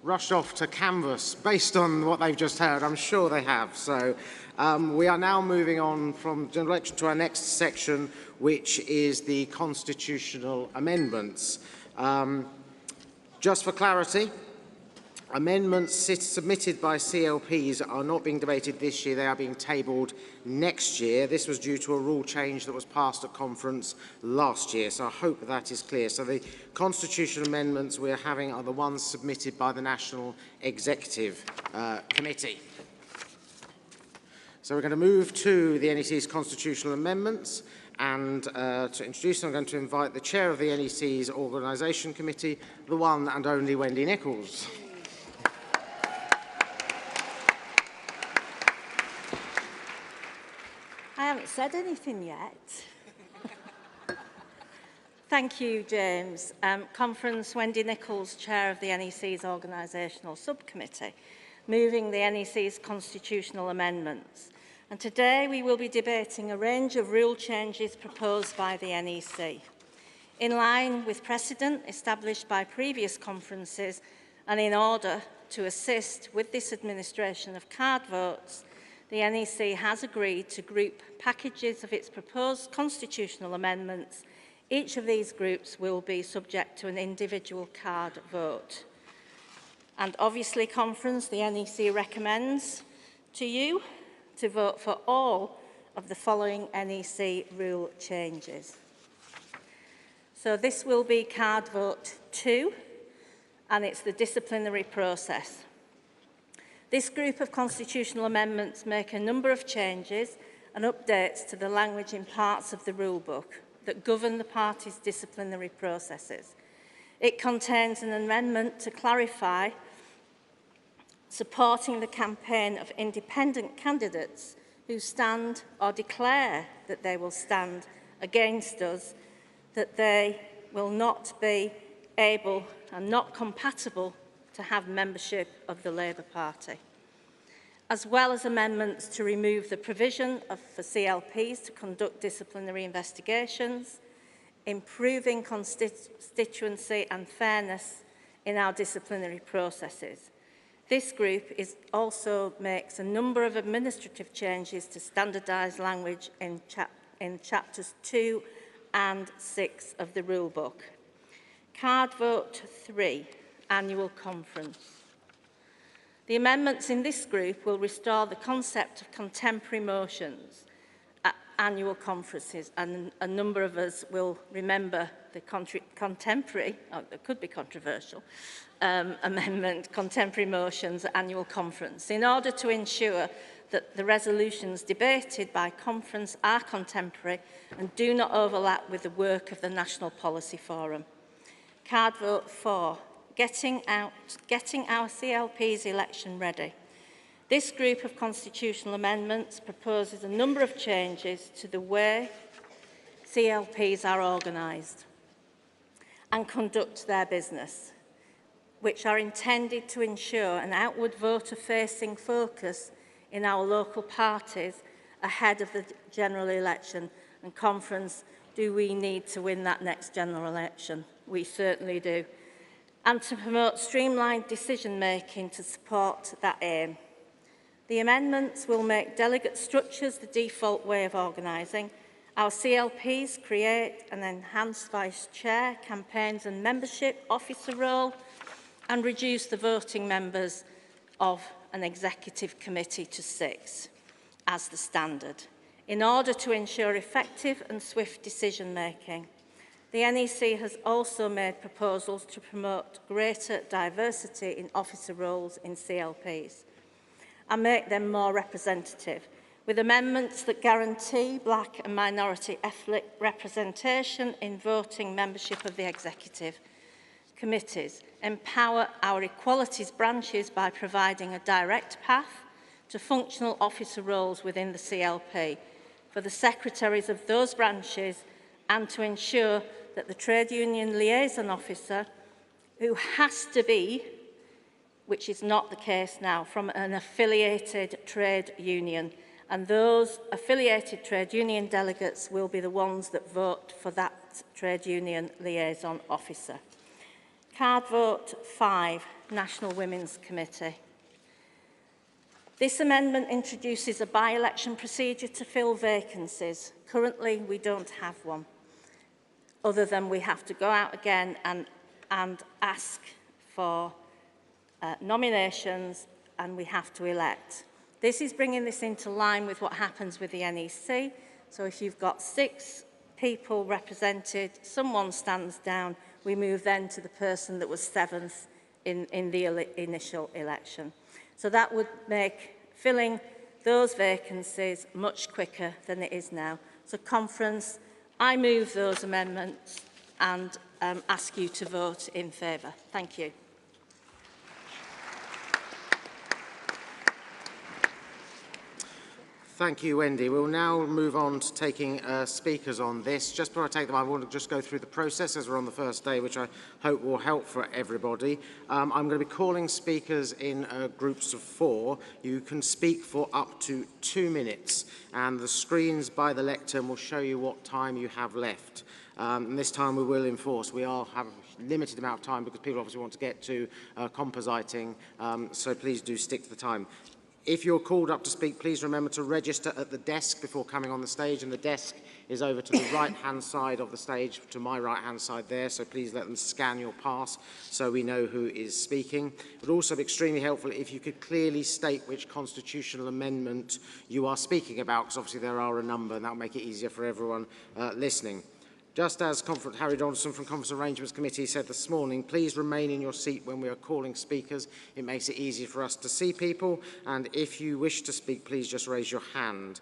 rushed off to canvass based on what they've just heard. I'm sure they have. So we are now moving on from general election to our next section, which is the constitutional amendments. Just for clarity, amendments submitted by CLPs are not being debated this year, they are being tabled next year. This was due to a rule change that was passed at conference last year, so I hope that is clear. So the constitutional amendments we are having are the ones submitted by the National Executive Committee. So we're going to move to the NEC's constitutional amendments, and to introduce them, I'm going to invite the chair of the NEC's Organisation Committee, the one and only Wendy Nichols.
I haven't said anything yet. Thank you, James. Conference, Wendy Nichols, Chair of the NEC's Organisational Subcommittee, moving the NEC's constitutional amendments. And today we will be debating a range of rule changes proposed by the NEC. In line with precedent established by previous conferences and in order to assist with this administration of card votes, the NEC has agreed to group packages of its proposed constitutional amendments. Each of these groups will be subject to an individual card vote. And obviously, Conference, the NEC recommends to you to vote for all of the following NEC rule changes. So this will be card vote 2, and it's the disciplinary process. This group of constitutional amendments make a number of changes and updates to the language in parts of the rulebook that govern the parties' disciplinary processes. It contains an amendment to clarify supporting the campaign of independent candidates who stand or declare that they will stand against us, that they will not be able and not compatible to have membership of the Labour Party, as well as amendments to remove the provision for CLPs to conduct disciplinary investigations, improving constituency and fairness in our disciplinary processes. This group also makes a number of administrative changes to standardise language in chapters 2 and 6 of the rulebook. Card vote 3, annual conference. The amendments in this group will restore the concept of contemporary motions at annual conferences, and a number of us will remember the contemporary, it could be controversial, amendment, contemporary motions at annual conference, in order to ensure that the resolutions debated by conference are contemporary and do not overlap with the work of the National Policy Forum. Card vote 4. Getting our CLP's election ready. This group of constitutional amendments proposes a number of changes to the way CLPs are organised and conduct their business, which are intended to ensure an outward voter-facing focus in our local parties ahead of the general election. And conference, do we need to win that next general election? We certainly do. And to promote streamlined decision-making to support that aim. The amendments will make delegate structures the default way of organising. Our CLPs create an enhanced vice-chair, campaigns and membership officer role, and reduce the voting members of an executive committee to 6 as the standard, in order to ensure effective and swift decision-making. The NEC has also made proposals to promote greater diversity in officer roles in CLPs and make them more representative, with amendments that guarantee black and minority ethnic representation in voting membership of the executive committees, empower our equalities branches by providing a direct path to functional officer roles within the CLP for the secretaries of those branches, and to ensure that the trade union liaison officer, who has to be, which is not the case now, from an affiliated trade union, and those affiliated trade union delegates will be the ones that vote for that trade union liaison officer. Card vote 5, National Women's Committee. This amendment introduces a by-election procedure to fill vacancies. Currently, we don't have one, other than we have to go out again and ask for nominations, and we have to elect. This is bringing this into line with what happens with the NEC. So if you've got 6 people represented, someone stands down, we move then to the person that was 7th in the initial election. So that would make filling those vacancies much quicker than it is now. So conference, I move those amendments and ask you to vote in favour. Thank you.
Thank you, Wendy. We'll now move on to taking speakers on this. Just before I take them, I want to just go through the process as we're on the first day, which I hope will help for everybody. I'm going to be calling speakers in groups of 4. You can speak for up to 2 minutes, and the screens by the lectern will show you what time you have left. And this time we will enforce. We have a limited amount of time because people obviously want to get to compositing, so please do stick to the time. If you're called up to speak, please remember to register at the desk before coming on the stage, and the desk is over to the right-hand side of the stage, to my right-hand side there, so please let them scan your pass so we know who is speaking. It would also be extremely helpful if you could clearly state which constitutional amendment you are speaking about, because obviously there are a number, and that will make it easier for everyone listening. Just as Harry Donaldson from Conference Arrangements Committee said this morning, please remain in your seat when we are calling speakers. It makes it easier for us to see people, and if you wish to speak, please just raise your hand.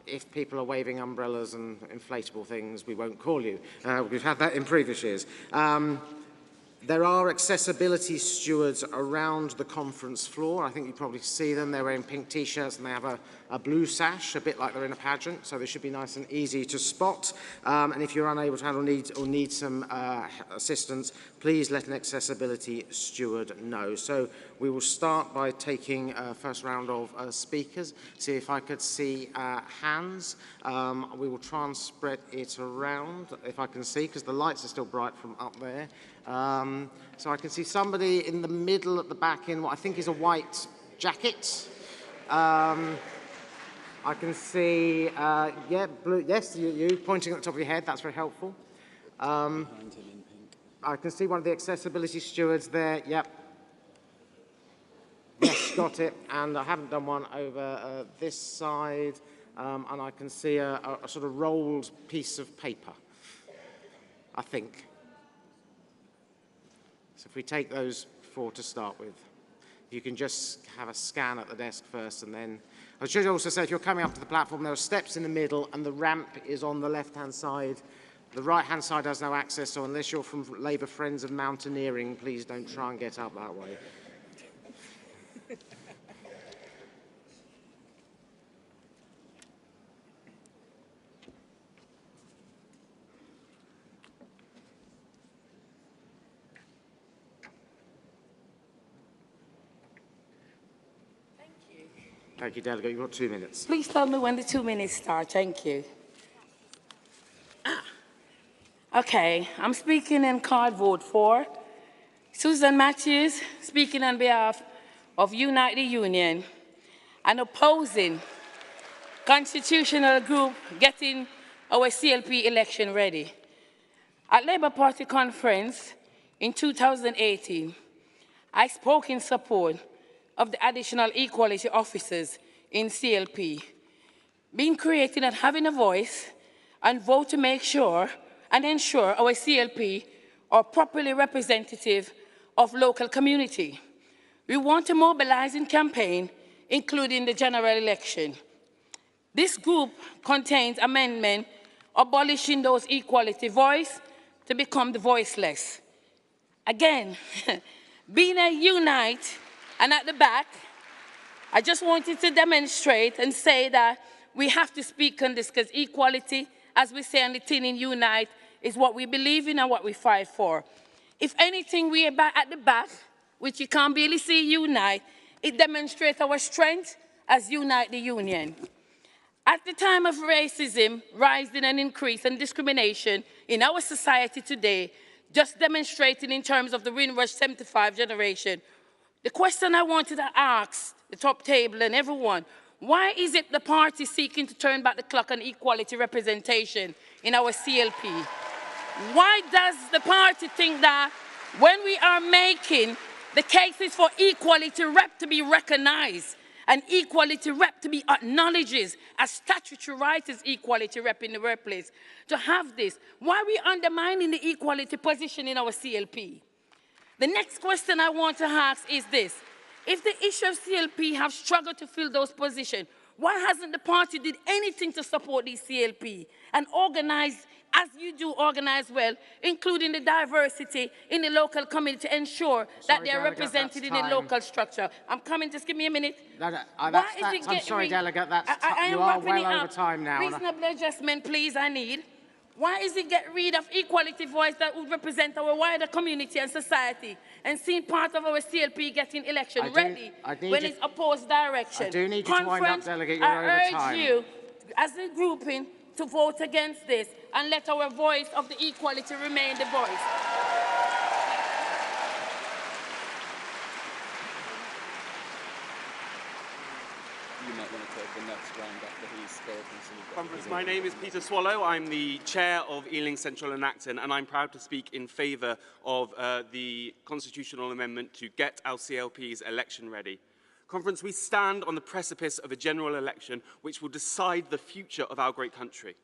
If people are waving umbrellas and inflatable things, we won't call you. We've had that in previous years. There are accessibility stewards around the conference floor. I think you probably see them. They're wearing pink T-shirts and they have a blue sash, a bit like they're in a pageant, so they should be nice and easy to spot. And if you're unable to handle need some assistance, please let an accessibility steward know. So we will start by taking first round of speakers. See if I could see hands. We will try and spread it around, if I can see, because the lights are still bright from up there. So I can see somebody in the middle at the back in what I think is a white jacket. I can see, yeah, blue, yes, you pointing at the top of your head, that's very helpful. I can see one of the accessibility stewards there, yep. got it, and I haven't done one over this side, and I can see a sort of rolled piece of paper, I think. So if we take those 4 to start with, you can just have a scan at the desk first, and then I should also say, if you're coming up to the platform, there are steps in the middle, and the ramp is on the left-hand side. The right-hand side has no access, so unless you're from Labour Friends of Mountaineering, please don't try and get up that way. Thank you, Delegate. You've got 2 minutes.
Please tell me when the 2 minutes start. Thank you. Okay, I'm speaking in card vote 4. Susan Matthews, speaking on behalf of Unite the Union, and opposing constitutional group getting our CLP election ready. At Labour Party conference in 2018, I spoke in support of the additional equality officers in CLP, being created and having a voice and vote to make sure and ensure our CLP are properly representative of local community. We want to mobilize in campaign, including the general election. This group contains amendment abolishing those equality voice to become the voiceless. Again, being a unite and at the back, I just wanted to demonstrate and say that we have to speak on this because equality, as we say on the tin in Unite, is what we believe in and what we fight for. If anything, we are back at the back, which you can't really see Unite, it demonstrates our strength as Unite the Union. At the time of racism, rising and increase and discrimination in our society today, just demonstrating in terms of the Windrush 75 generation, the question I wanted to ask the top table and everyone, why is it the party seeking to turn back the clock on equality representation in our CLP? Why does the party think that when we are making the cases for equality rep to be recognized and equality rep to be acknowledged as statutory right as equality rep in the workplace, to have this, why are we undermining the equality position in our CLP? The next question I want to ask is this. If the issue of CLP have struggled to fill those positions, why hasn't the party did anything to support these CLP and organize, as you do organize well, including the diversity in the local community to ensure that they are represented in the local structure? I'm coming, just give me a minute.
I'm sorry, Delegate, you are well over time now.
Reasonable adjustment, please, I need. Why is it get rid of equality voice that would represent our wider community and society and seeing part of our CLP getting election ready when it's opposed direction?
I do need you to wind up, Delegate. You're over time.
I urge you, as a grouping, to vote against this and let our voice of the equality remain the voice.
You might want to take the next round after he's spoken.
Conference, my name is Peter Swallow. I'm the chair of Ealing Central and Acton, and I'm proud to speak in favour of the constitutional amendment to get our CLP's election ready. Conference, we stand on the precipice of a general election which will decide the future of our great country.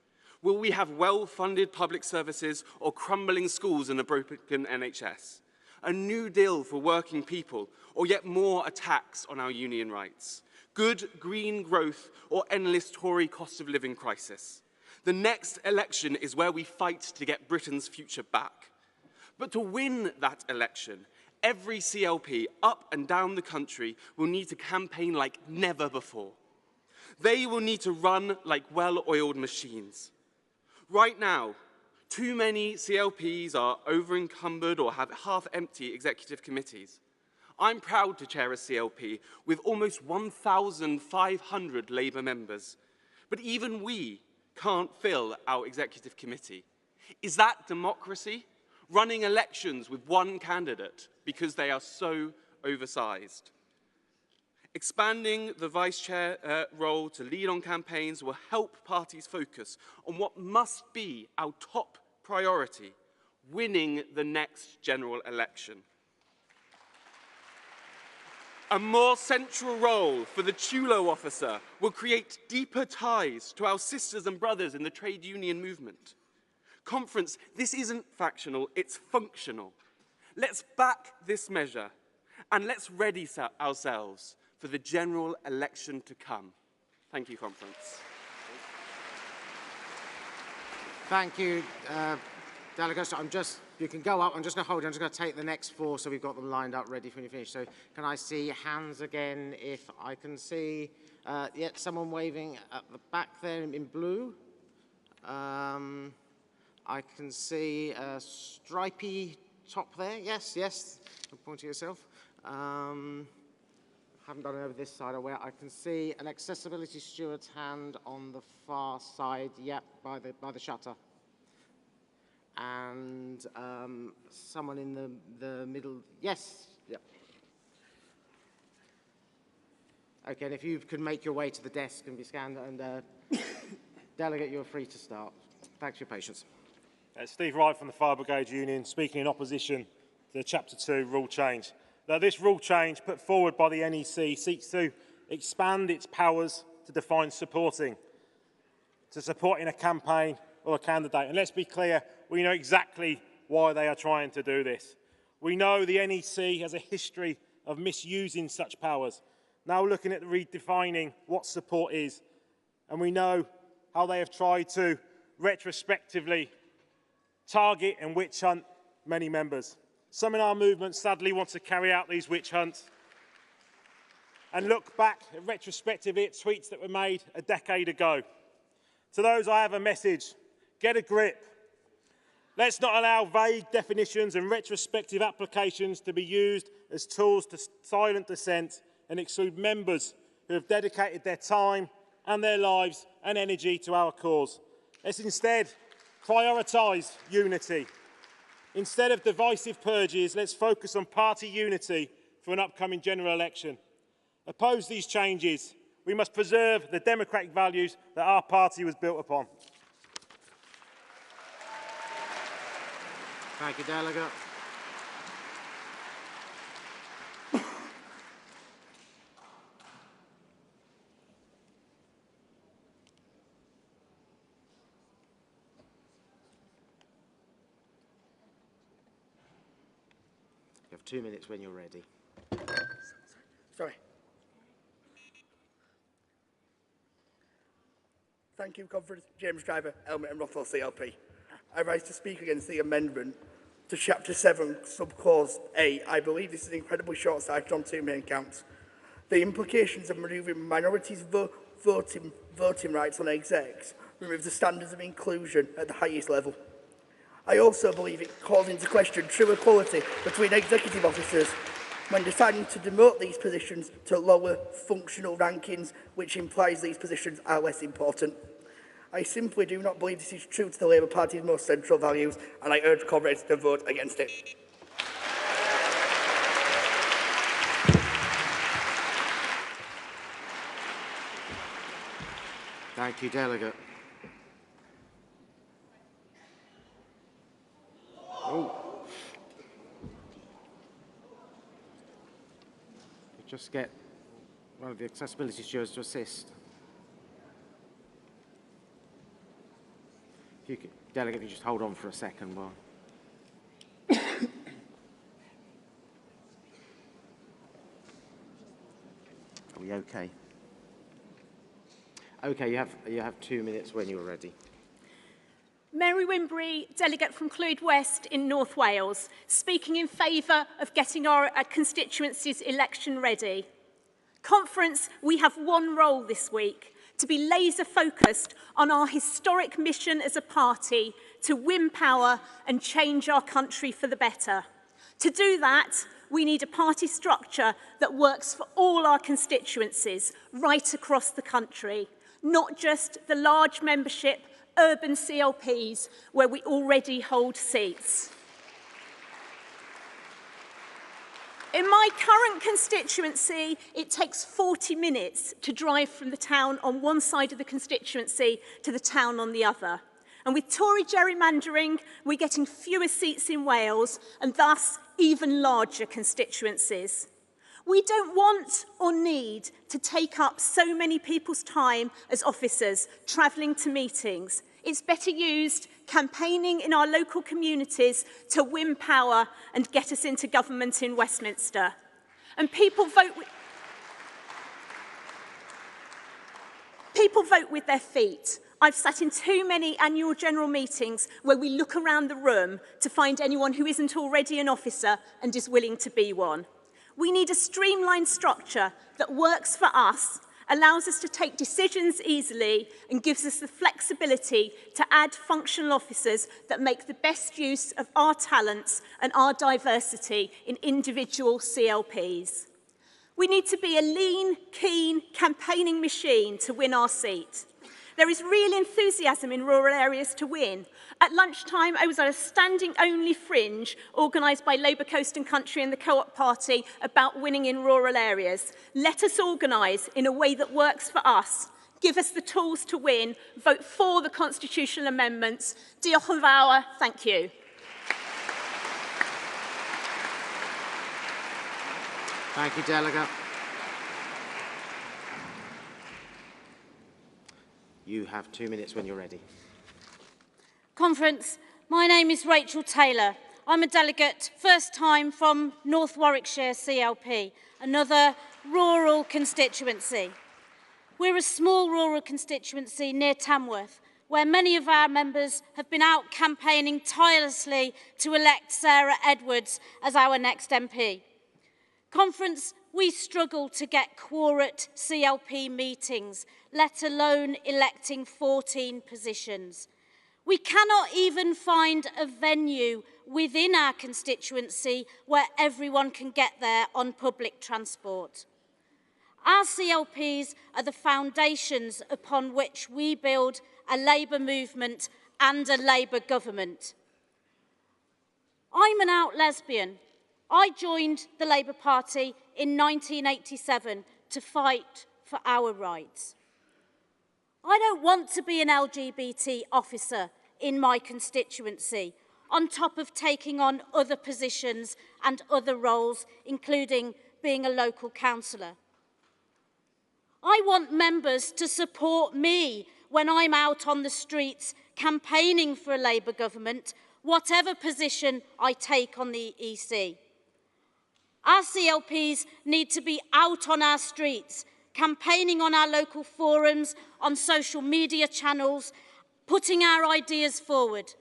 Will we have well-funded public services or crumbling schools and a broken NHS? A new deal for working people, or yet more attacks on our union rights? Good green growth or endless Tory cost of living crisis? The next election is where we fight to get Britain's future back. But to win that election, every CLP up and down the country will need to campaign like never before. They will need to run like well-oiled machines. Right now, too many CLPs are over-encumbered or have half-empty executive committees. I'm proud to chair a CLP with almost 1,500 Labour members, but even we can't fill our executive committee. Is that democracy? Running elections with one candidate because they are so oversized. Expanding the vice chair role to lead on campaigns will help parties focus on what must be our top priority, winning the next general election. A more central role for the Chulo officer will create deeper ties to our sisters and brothers in the trade union movement. Conference, this isn't factional, it's functional. Let's back this measure and let's ready ourselves for the general election to come. Thank you, Conference.
Thank you, delegates. You can go up. I'm just going to hold you. I'm just going to take the next four so we've got them lined up ready when you finish. So can I see hands again if I can see? Yeah, someone waving at the back there in blue. I can see a stripy top there. Yes, yes. Point to yourself. Haven't done it over this side. I can see an accessibility steward's hand on the far side. Yep, by the shutter. And someone in the middle. Yes. Yep. Okay, and if you could make your way to the desk and be scanned, and delegate, you're free to start. Thanks for your patience.
Steve Wright from the Fire Brigade Union, speaking in opposition to the Chapter 2 rule change. Now, this rule change put forward by the NEC seeks to expand its powers to define supporting a campaign or a candidate. And let's be clear, we know exactly why they are trying to do this. We know the NEC has a history of misusing such powers. Now looking at redefining what support is, and we know how they have tried to retrospectively target and witch hunt many members. Some in our movement sadly want to carry out these witch hunts and look back retrospectively at tweets that were made a decade ago. To those, I have a message. Get a grip. Let's not allow vague definitions and retrospective applications to be used as tools to silent dissent and exclude members who have dedicated their time and their lives and energy to our cause. Let's instead prioritise unity. Instead of divisive purges, let's focus on party unity for an upcoming general election. Oppose these changes. We must preserve the democratic values that our party was built upon.
Thank you, Delegate. You have 2 minutes when you're ready.
Sorry. Thank you, Conference. James Driver, Elmet and Rothwell CLP. I rise to speak against the amendment to Chapter 7, Subclause A. I believe this is incredibly short-sighted on two main counts. The implications of removing minorities' voting rights on execs remove the standards of inclusion at the highest level. I also believe it calls into question true equality between executive officers when deciding to demote these positions to lower functional rankings, which implies these positions are less important. I simply do not believe this is true to the Labour Party's most central values, and I urge comrades to vote against it.
Thank you, Delegate. Just get one of the accessibility stewards to assist. If you could, Delegate, if you just hold on for a second while. Are we okay? Okay, you have 2 minutes when you're ready.
Mary Wimbury, delegate from Clwyd West in North Wales, speaking in favour of getting our constituencies election ready. Conference, we have one role this week, to be laser focused on our historic mission as a party to win power and change our country for the better. To do that, we need a party structure that works for all our constituencies right across the country, not just the large membership urban CLPs where we already hold seats. In my current constituency, it takes 40 minutes to drive from the town on one side of the constituency to the town on the other. And with Tory gerrymandering, we're getting fewer seats in Wales and thus even larger constituencies. We don't want or need to take up so many people's time as officers travelling to meetings. It's better used campaigning in our local communities to win power and get us into government in Westminster. And people vote with their feet. I've sat in too many annual general meetings where we look around the room to find anyone who isn't already an officer and is willing to be one. We need a streamlined structure that works for us, allows us to take decisions easily, and gives us the flexibility to add functional officers that make the best use of our talents and our diversity in individual CLPs. We need to be a lean, keen campaigning machine to win our seat. There is real enthusiasm in rural areas to win. At lunchtime, I was at a standing-only fringe organised by Labour Coast and Country and the Co-op Party about winning in rural areas. Let us organise in a way that works for us. Give us the tools to win. Vote for the constitutional amendments. Diolch yn fawr. Thank you.
Thank you, Delegate. You have 2 minutes when you're ready.
Conference, my name is Rachel Taylor. I'm a delegate, first time from North Warwickshire CLP, another rural constituency. We're a small rural constituency near Tamworth, where many of our members have been out campaigning tirelessly to elect Sarah Edwards as our next MP. Conference, we struggle to get quorate CLP meetings, let alone electing 14 positions. We cannot even find a venue within our constituency where everyone can get there on public transport. Our CLPs are the foundations upon which we build a Labour movement and a Labour government. I'm an out lesbian. I joined the Labour Party in 1987 to fight for our rights. I don't want to be an LGBT officer in my constituency, on top of taking on other positions and other roles, including being a local councillor. I want members to support me when I'm out on the streets campaigning for a Labour government, whatever position I take on the EC. Our CLPs need to be out on our streets, campaigning on our local forums, on social media channels, putting our ideas forward.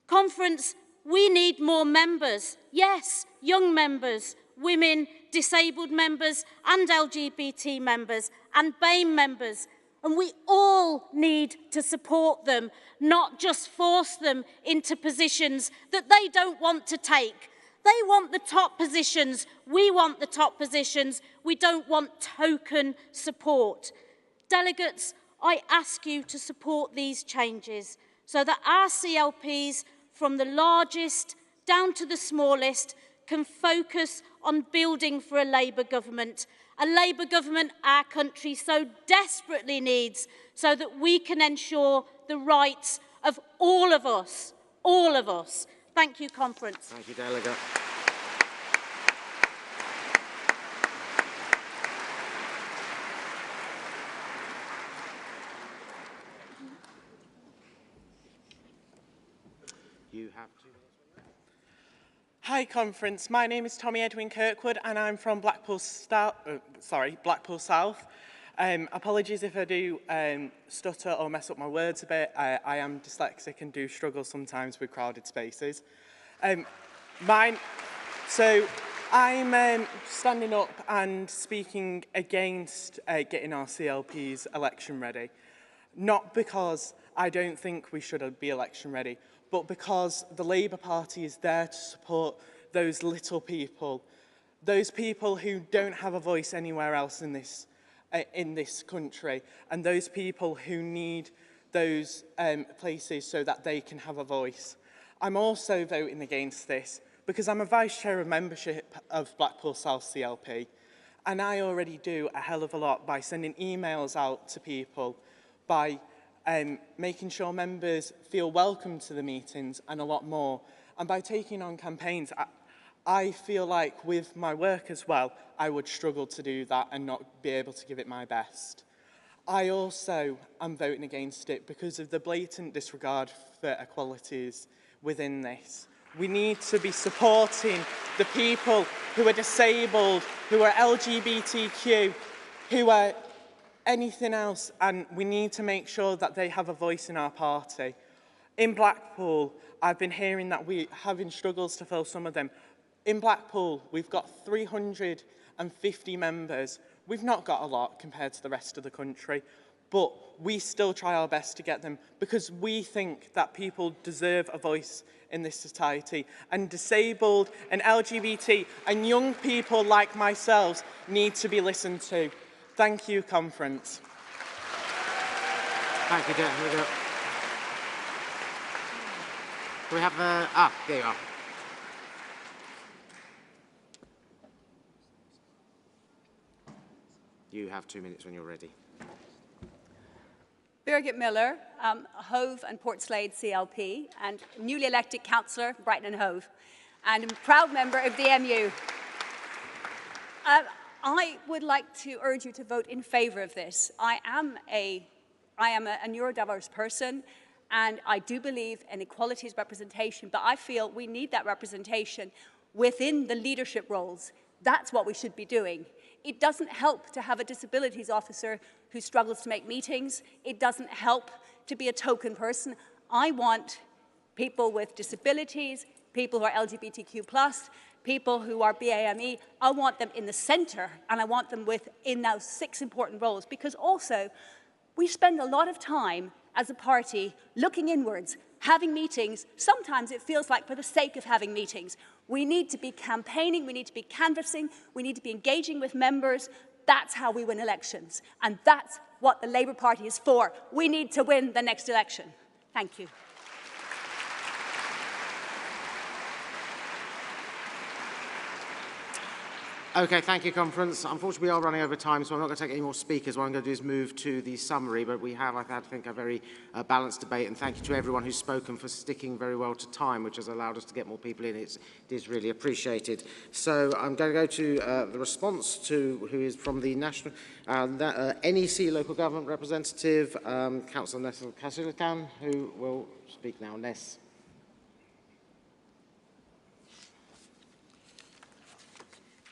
Conference, we need more members. Yes, young members, women, disabled members and LGBT members and BAME members. And we all need to support them, not just force them into positions that they don't want to take. They want the top positions. We want the top positions. We don't want token support. Delegates, I ask you to support these changes so that our CLPs, from the largest down to the smallest, can focus on building for a Labour government our country so desperately needs, so that we can ensure the rights of all of us, all of us. Thank you, Conference.
Thank you, Delegate. You have 2 minutes.
Hi, Conference. My name is Tommy Edwin Kirkwood and I'm from Blackpool South. Apologies if I do stutter or mess up my words a bit. I am dyslexic and do struggle sometimes with crowded spaces. So I'm standing up and speaking against getting our CLPs election ready. Not because I don't think we should be election ready, but because the Labour Party is there to support those little people, those people who don't have a voice anywhere else in this country, and those people who need those places so that they can have a voice. I'm also voting against this because I'm a Vice Chair of Membership of Blackpool South CLP, and I already do a hell of a lot by sending emails out to people, by making sure members feel welcome to the meetings and a lot more, and by taking on campaigns. I feel like with my work as well, I would struggle to do that and not be able to give it my best. I also am voting against it because of the blatant disregard for equalities within this. We need to be supporting the people who are disabled, who are LGBTQ, who are anything else, and we need to make sure that they have a voice in our party. In Blackpool, I've been hearing that we're having struggles to fill some of them. In Blackpool, we've got 350 members. We've not got a lot compared to the rest of the country, but we still try our best to get them because we think that people deserve a voice in this society, and disabled and LGBT and young people like myself need to be listened to. Thank you, conference.
Thank you, Dan. Here we go. Do we have there you are. You have 2 minutes when you're ready.
Birgit Miller, Hove and Portslade CLP, and newly elected councillor, Brighton and Hove, and a proud member of the MU. I would like to urge you to vote in favour of this. I am a neurodiverse person, and I do believe in equality as representation, but I feel we need that representation within the leadership roles. That's what we should be doing. It doesn't help to have a disabilities officer who struggles to make meetings. It doesn't help to be a token person. I want people with disabilities, people who are LGBTQ+, people who are BAME. I want them in the centre, and I want them in those 6 important roles, because also we spend a lot of time as a party looking inwards, having meetings. Sometimes it feels like for the sake of having meetings. We need to be campaigning, we need to be canvassing, we need to be engaging with members. That's how we win elections. And that's what the Labour Party is for. We need to win the next election. Thank you.
Okay, thank you, conference. Unfortunately, we are running over time, so I'm not going to take any more speakers. What I'm going to do is move to the summary, but we have, I think, a very balanced debate, and thank you to everyone who's spoken for sticking very well to time, which has allowed us to get more people in. It is really appreciated. So I'm going to go to the response to who is from the National NEC Local Government Representative, Councillor Nessel Kasilikan, who will speak now. Ness.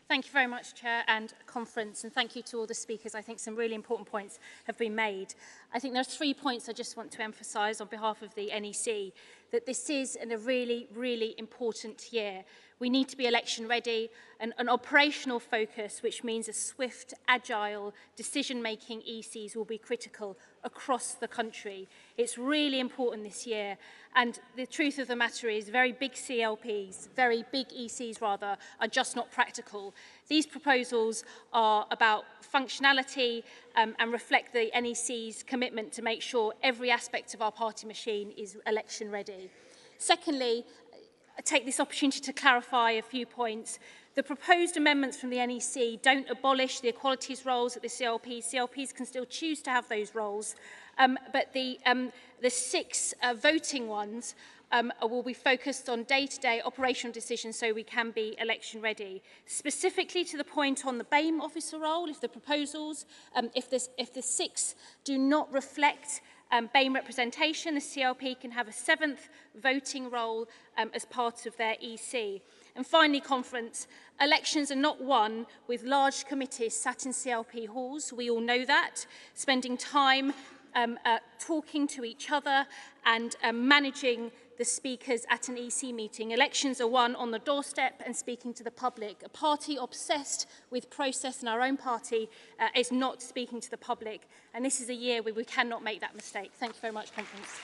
Thank you very much, Chair and Conference, and thank you to all the speakers. I think some really important points have been made. I think there are 3 points I just want to emphasise on behalf of the NEC, that this is a really, really important year. We need to be election ready, and an operational focus, which means a swift, agile, decision-making ECs will be critical across the country. It's really important this year, and the truth of the matter is very big CLPs, very big ECs rather, are just not practical. These proposals are about functionality and reflect the NEC's commitment to make sure every aspect of our party machine is election ready. Secondly, I take this opportunity to clarify a few points. The proposed amendments from the NEC don't abolish the equalities roles at the CLP. CLPs can still choose to have those roles, but the 6 voting ones will be focused on day-to-day operational decisions so we can be election ready. Specifically to the point on the BAME officer role, if the proposals, if the 6 do not reflect BAME representation, the CLP can have a 7th voting role as part of their EC. And finally, Conference, elections are not won with large committees sat in CLP halls. We all know that. Spending time talking to each other and managing the speakers at an EC meeting. Elections are won on the doorstep and speaking to the public. A party obsessed with process, and our own party is not speaking to the public. And this is a year where we cannot make that mistake. Thank you very much, Conference.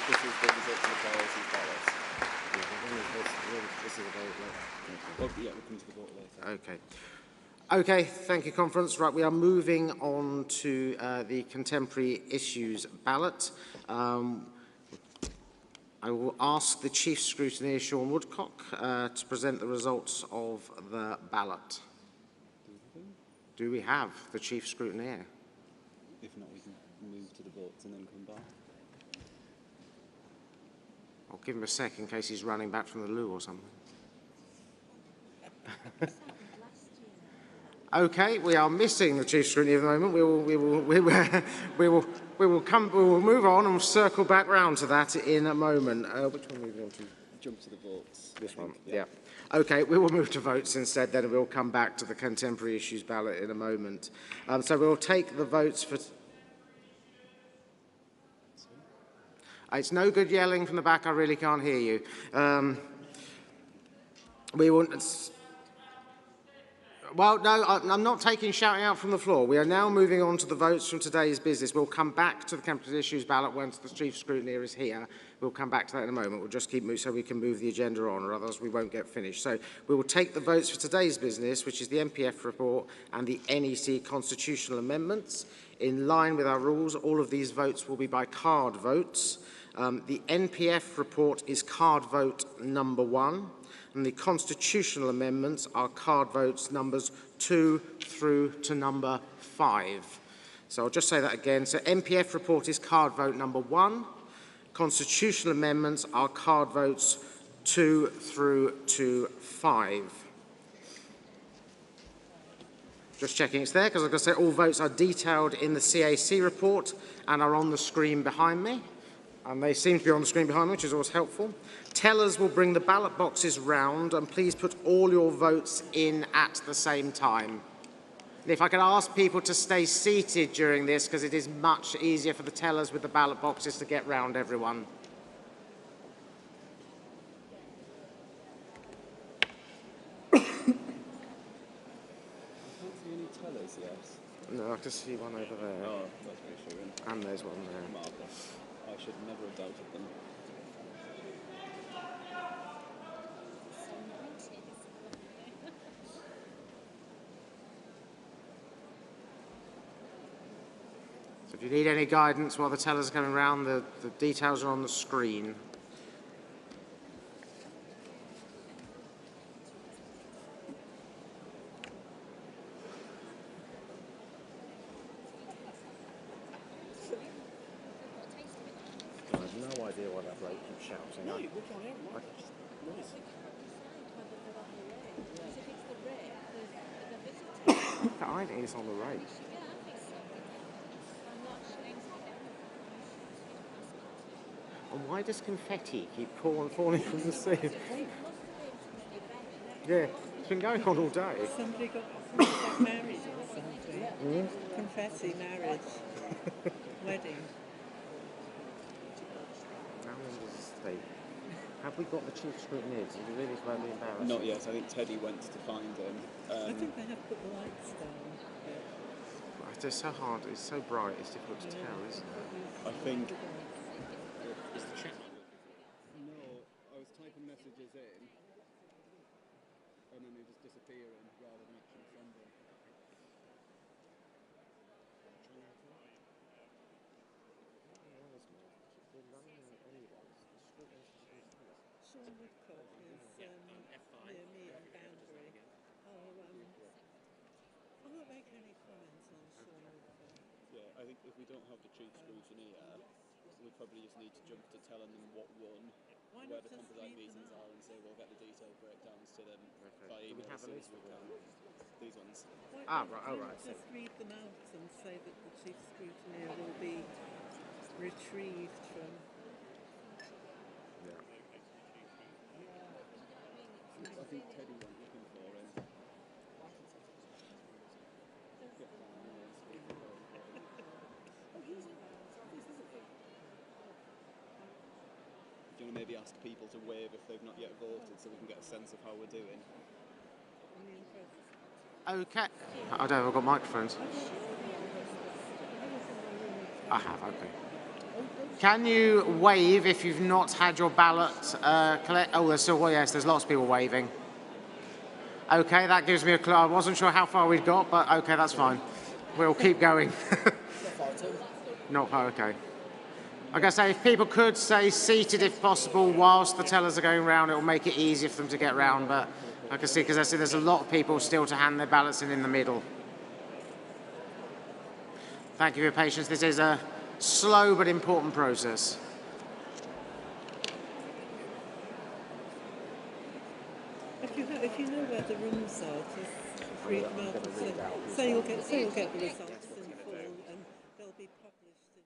This is the result of the priorities ballot.
This is a vote later.
Well, yeah, we'll come to the vote later.
Okay. Okay, thank you, Conference. Right, we are moving on to the contemporary issues ballot. I will ask the Chief Scrutineer, Sean Woodcock, to present the results of the ballot. Do we have the Chief Scrutineer?
If not, we can move to the votes and then come back.
give him a sec in case he's running back from the loo or something. Okay, we are missing the Chief Scrutiny at the moment. We will move on and we'll circle back round to that in a moment. Which one are we going to
jump to the votes?
This one, yeah. Okay, we will move to votes instead, then we'll come back to the contemporary issues ballot in a moment. So we'll take the votes for... It's no good yelling from the back, I really can't hear you. We will... Well, no, I'm not taking shouting out from the floor. We are now moving on to the votes from today's business. We'll come back to the contemporary issues ballot once the Chief Scrutineer is here. We'll come back to that in a moment. We'll just keep moving so we can move the agenda on, or otherwise we won't get finished. So we will take the votes for today's business, which is the MPF report and the NEC constitutional amendments. In line with our rules, all of these votes will be by card votes. The NPF report is card vote number 1. And the constitutional amendments are card votes numbers 2 through to number 5. So I'll just say that again. So MPF report is card vote number 1. Constitutional amendments are card votes 2 through to 5. Just checking it's there, because I've got to say all votes are detailed in the CAC report and are on the screen behind me. And they seem to be on the screen behind me, which is always helpful. Tellers will bring the ballot boxes round, and please put all your votes in at the same time. And if I could ask people to stay seated during this, because it is much easier for the tellers with the ballot boxes to get round everyone. No, I can see one over there.
Oh, that's reassuring.
And there's one there.
Margaret. I should never have doubted them.
So if you need any guidance while the tellers are coming round, the details are on the screen.
No, we can't hear it.
I think it's on the race. And why does confetti keep falling from the ceiling? Yeah, it's been going on all day.
Somebody got married or something.
Mm?
Confetti marriage. Wedding.
How long does this take? Have we got the Chief Scrutineer? Is he really slightly embarrassed?
Not yet. I think Teddy went to find him.
I think they have put the lights down.
It's so hard. It's so bright. It's difficult to tell, isn't it?
I think...
Is the chat?
No, I was typing messages in, and then they just disappearing rather than actually sending.
Sean Woodcock is near me on Boundary. I won't make any comments on Sean Woodcock.
Yeah, I think if we don't have the Chief Scrutineer, we probably just need to jump to telling them what won, where the composite meetings are, and say we'll get the detailed breakdowns to them by email as soon as we can. These ones.
Right. Just read them out and say that the Chief Scrutineer will be retrieved from...
Yeah.
I think Teddy went looking for him. Do you want to maybe ask people to wave if they've not yet voted so we can get a sense of how we're doing?
Okay. I don't have got microphones. I have, okay. Can you wave if you've not had your ballot collect? Oh, there's still, well, yes, there's lots of people waving. Okay, that gives me a clue. I wasn't sure how far we'd got, but okay, that's fine. We'll keep going. Not far, okay. Like I say, if people could stay seated if possible whilst the tellers are going round, it will make it easier for them to get round, but I can see, because I see there's a lot of people still to hand their ballots in the middle. Thank you for your patience. This is a slow but important process.
if you know where the rooms are, just read them out and say you'll get the results in full, and they'll be published in.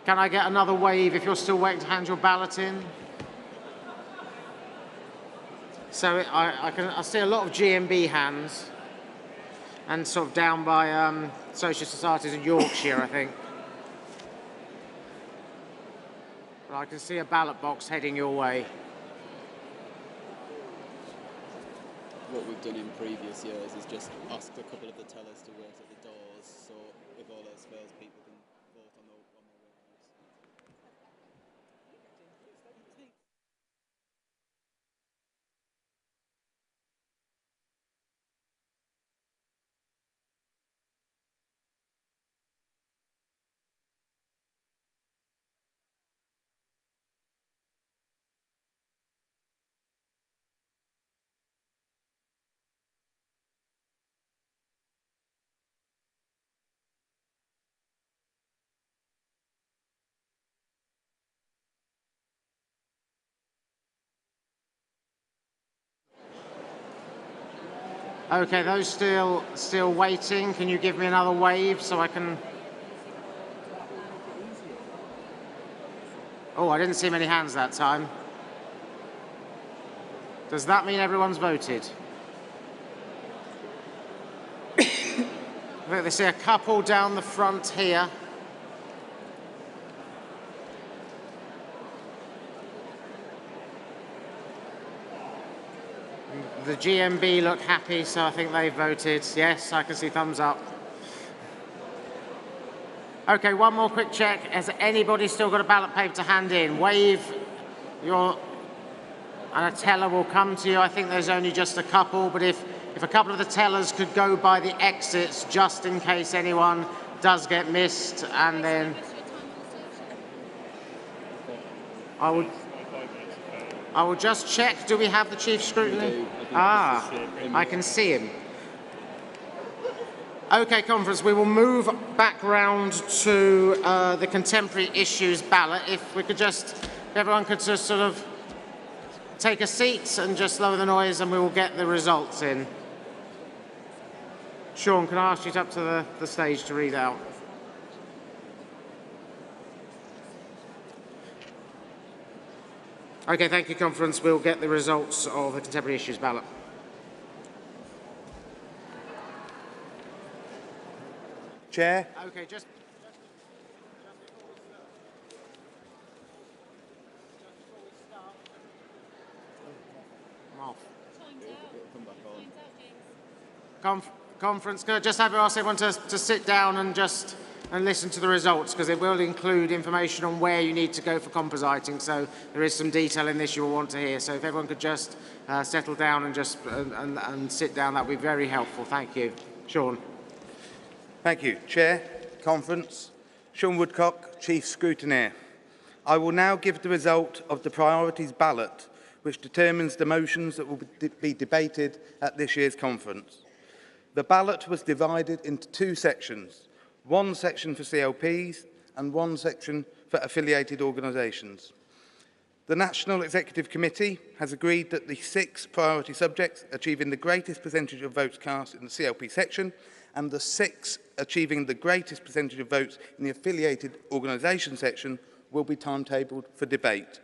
Can I get another wave if you're still waiting to hand your ballot in? So I see a lot of GMB hands, and sort of down by Social Societies in Yorkshire, I think. But I can see a ballot box heading your way.
What we've done in previous years is just ask a couple of the tellers to wait at the doors, so if all else fails, people can vote on their waves.
Okay, those still waiting. Can you give me another wave so I can... Oh, I didn't see many hands that time. Does that mean everyone's voted? I think they see a couple down the front here. The GMB look happy, so I think they voted. Yes, I can see thumbs up. Okay, one more quick check. Has anybody still got a ballot paper to hand in? Wave your... and a teller will come to you. I think there's only just a couple, but if a couple of the tellers could go by the exits just in case anyone does get missed, and then... I will just check. Do we have the Chief Scrutiny? Ah, I can see him. Okay, conference, we will move back round to the contemporary issues ballot. If we could just, if everyone could just sort of take a seat and just lower the noise, and we will get the results in. Sean, can I ask you to up to the stage to read out? Okay, thank you, conference. We'll get the results of the contemporary issues ballot.
Chair.
Okay, just... I'm off. Conference, can I just ask everyone to sit down and just listen to the results, because it will include information on where you need to go for compositing, so there is some detail in this you will want to hear. So if everyone could just settle down and just and sit down, that would be very helpful. Thank you. Sean.
Thank you. Chair, conference, Sean Woodcock, Chief Scrutineer. I will now give the result of the priorities ballot, which determines the motions that will be debated at this year's conference. The ballot was divided into two sections, one section for CLPs and one section for affiliated organisations. The National Executive Committee has agreed that the 6 priority subjects achieving the greatest percentage of votes cast in the CLP section and the 6 achieving the greatest percentage of votes in the affiliated organisation section will be timetabled for debate.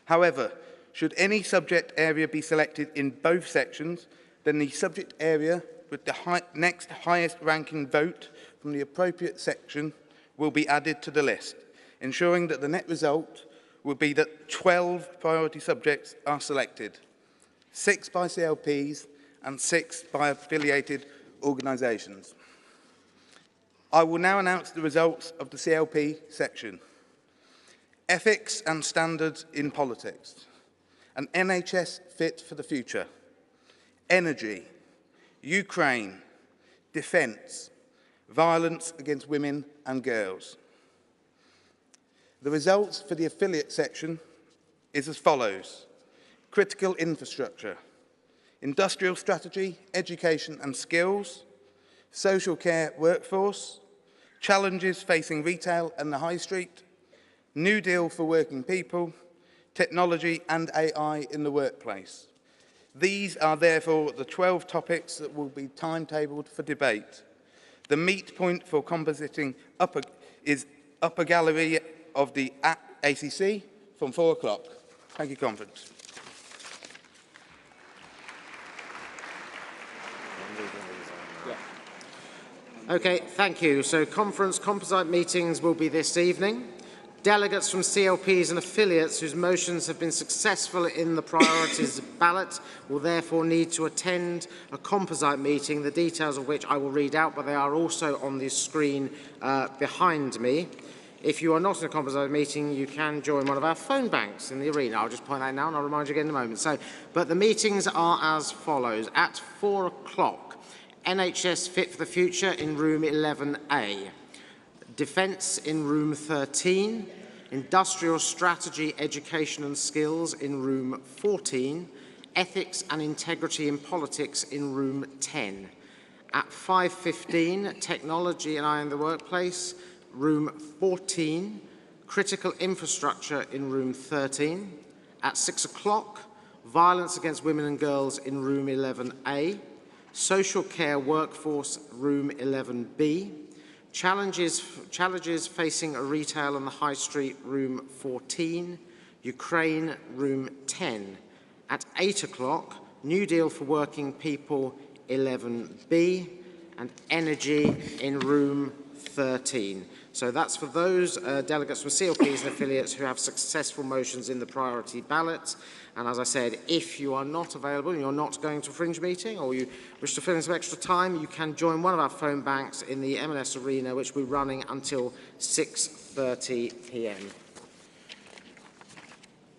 However, should any subject area be selected in both sections, then the subject area with the next highest ranking vote from the appropriate section will be added to the list, ensuring that the net result will be that 12 priority subjects are selected, 6 by CLPs and 6 by affiliated organisations. I will now announce the results of the CLP section. Ethics and standards in politics. An NHS fit for the future. Energy. Ukraine. Defence. Violence against women and girls. The results for the affiliate section is as follows. Critical infrastructure. Industrial strategy, education and skills. Social care workforce. Challenges facing retail and the high street. New Deal for working people. Technology and AI in the workplace. These are therefore the 12 topics that will be timetabled for debate. The meet point for compositing is upper gallery of the ACC from 4 o'clock. Thank you, Conference.
Okay, thank you. So conference composite meetings will be this evening. Delegates from CLPs and affiliates whose motions have been successful in the priorities ballot will therefore need to attend a composite meeting, the details of which I will read out, but they are also on the screen behind me. If you are not in a composite meeting, you can join one of our phone banks in the arena. I'll just point that now and I'll remind you again in a moment. But the meetings are as follows. At 4 o'clock, NHS Fit for the Future in room 11A. Defence in room 13, Industrial Strategy, Education and Skills in room 14, Ethics and Integrity in Politics in room 10. At 5:15, Technology and I in the Workplace, room 14, Critical Infrastructure in room 13. At 6 o'clock, Violence Against Women and Girls in room 11A, Social Care Workforce, room 11B, Challenges facing a retail on the high street, room 14, Ukraine, room 10. At 8 o'clock, New Deal for Working People, 11B, and Energy in room 13. So that's for those delegates from CLPs and affiliates who have successful motions in the priority ballot. And as I said, if you are not available and you're not going to a fringe meeting or you wish to fill in some extra time, you can join one of our phone banks in the M&S arena, which will be running until 6:30 p.m.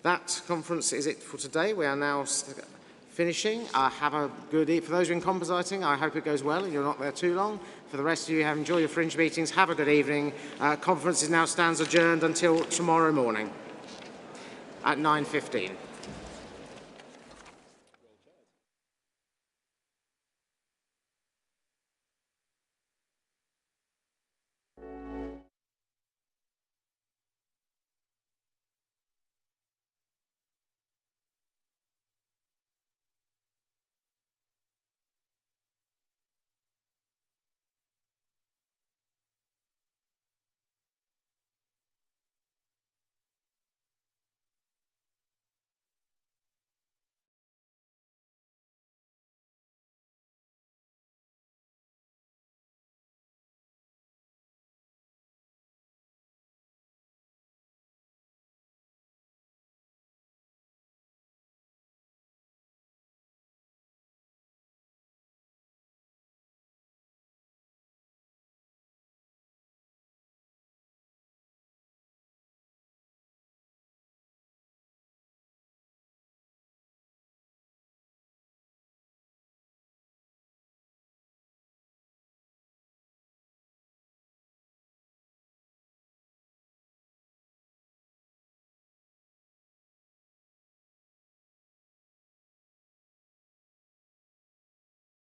That conference is it for today. We are now finishing. Have a good evening. For those who are in compositing, I hope it goes well and you're not there too long. For the rest of you, enjoy your fringe meetings. Have a good evening. Conference now stands adjourned until tomorrow morning at 9:15.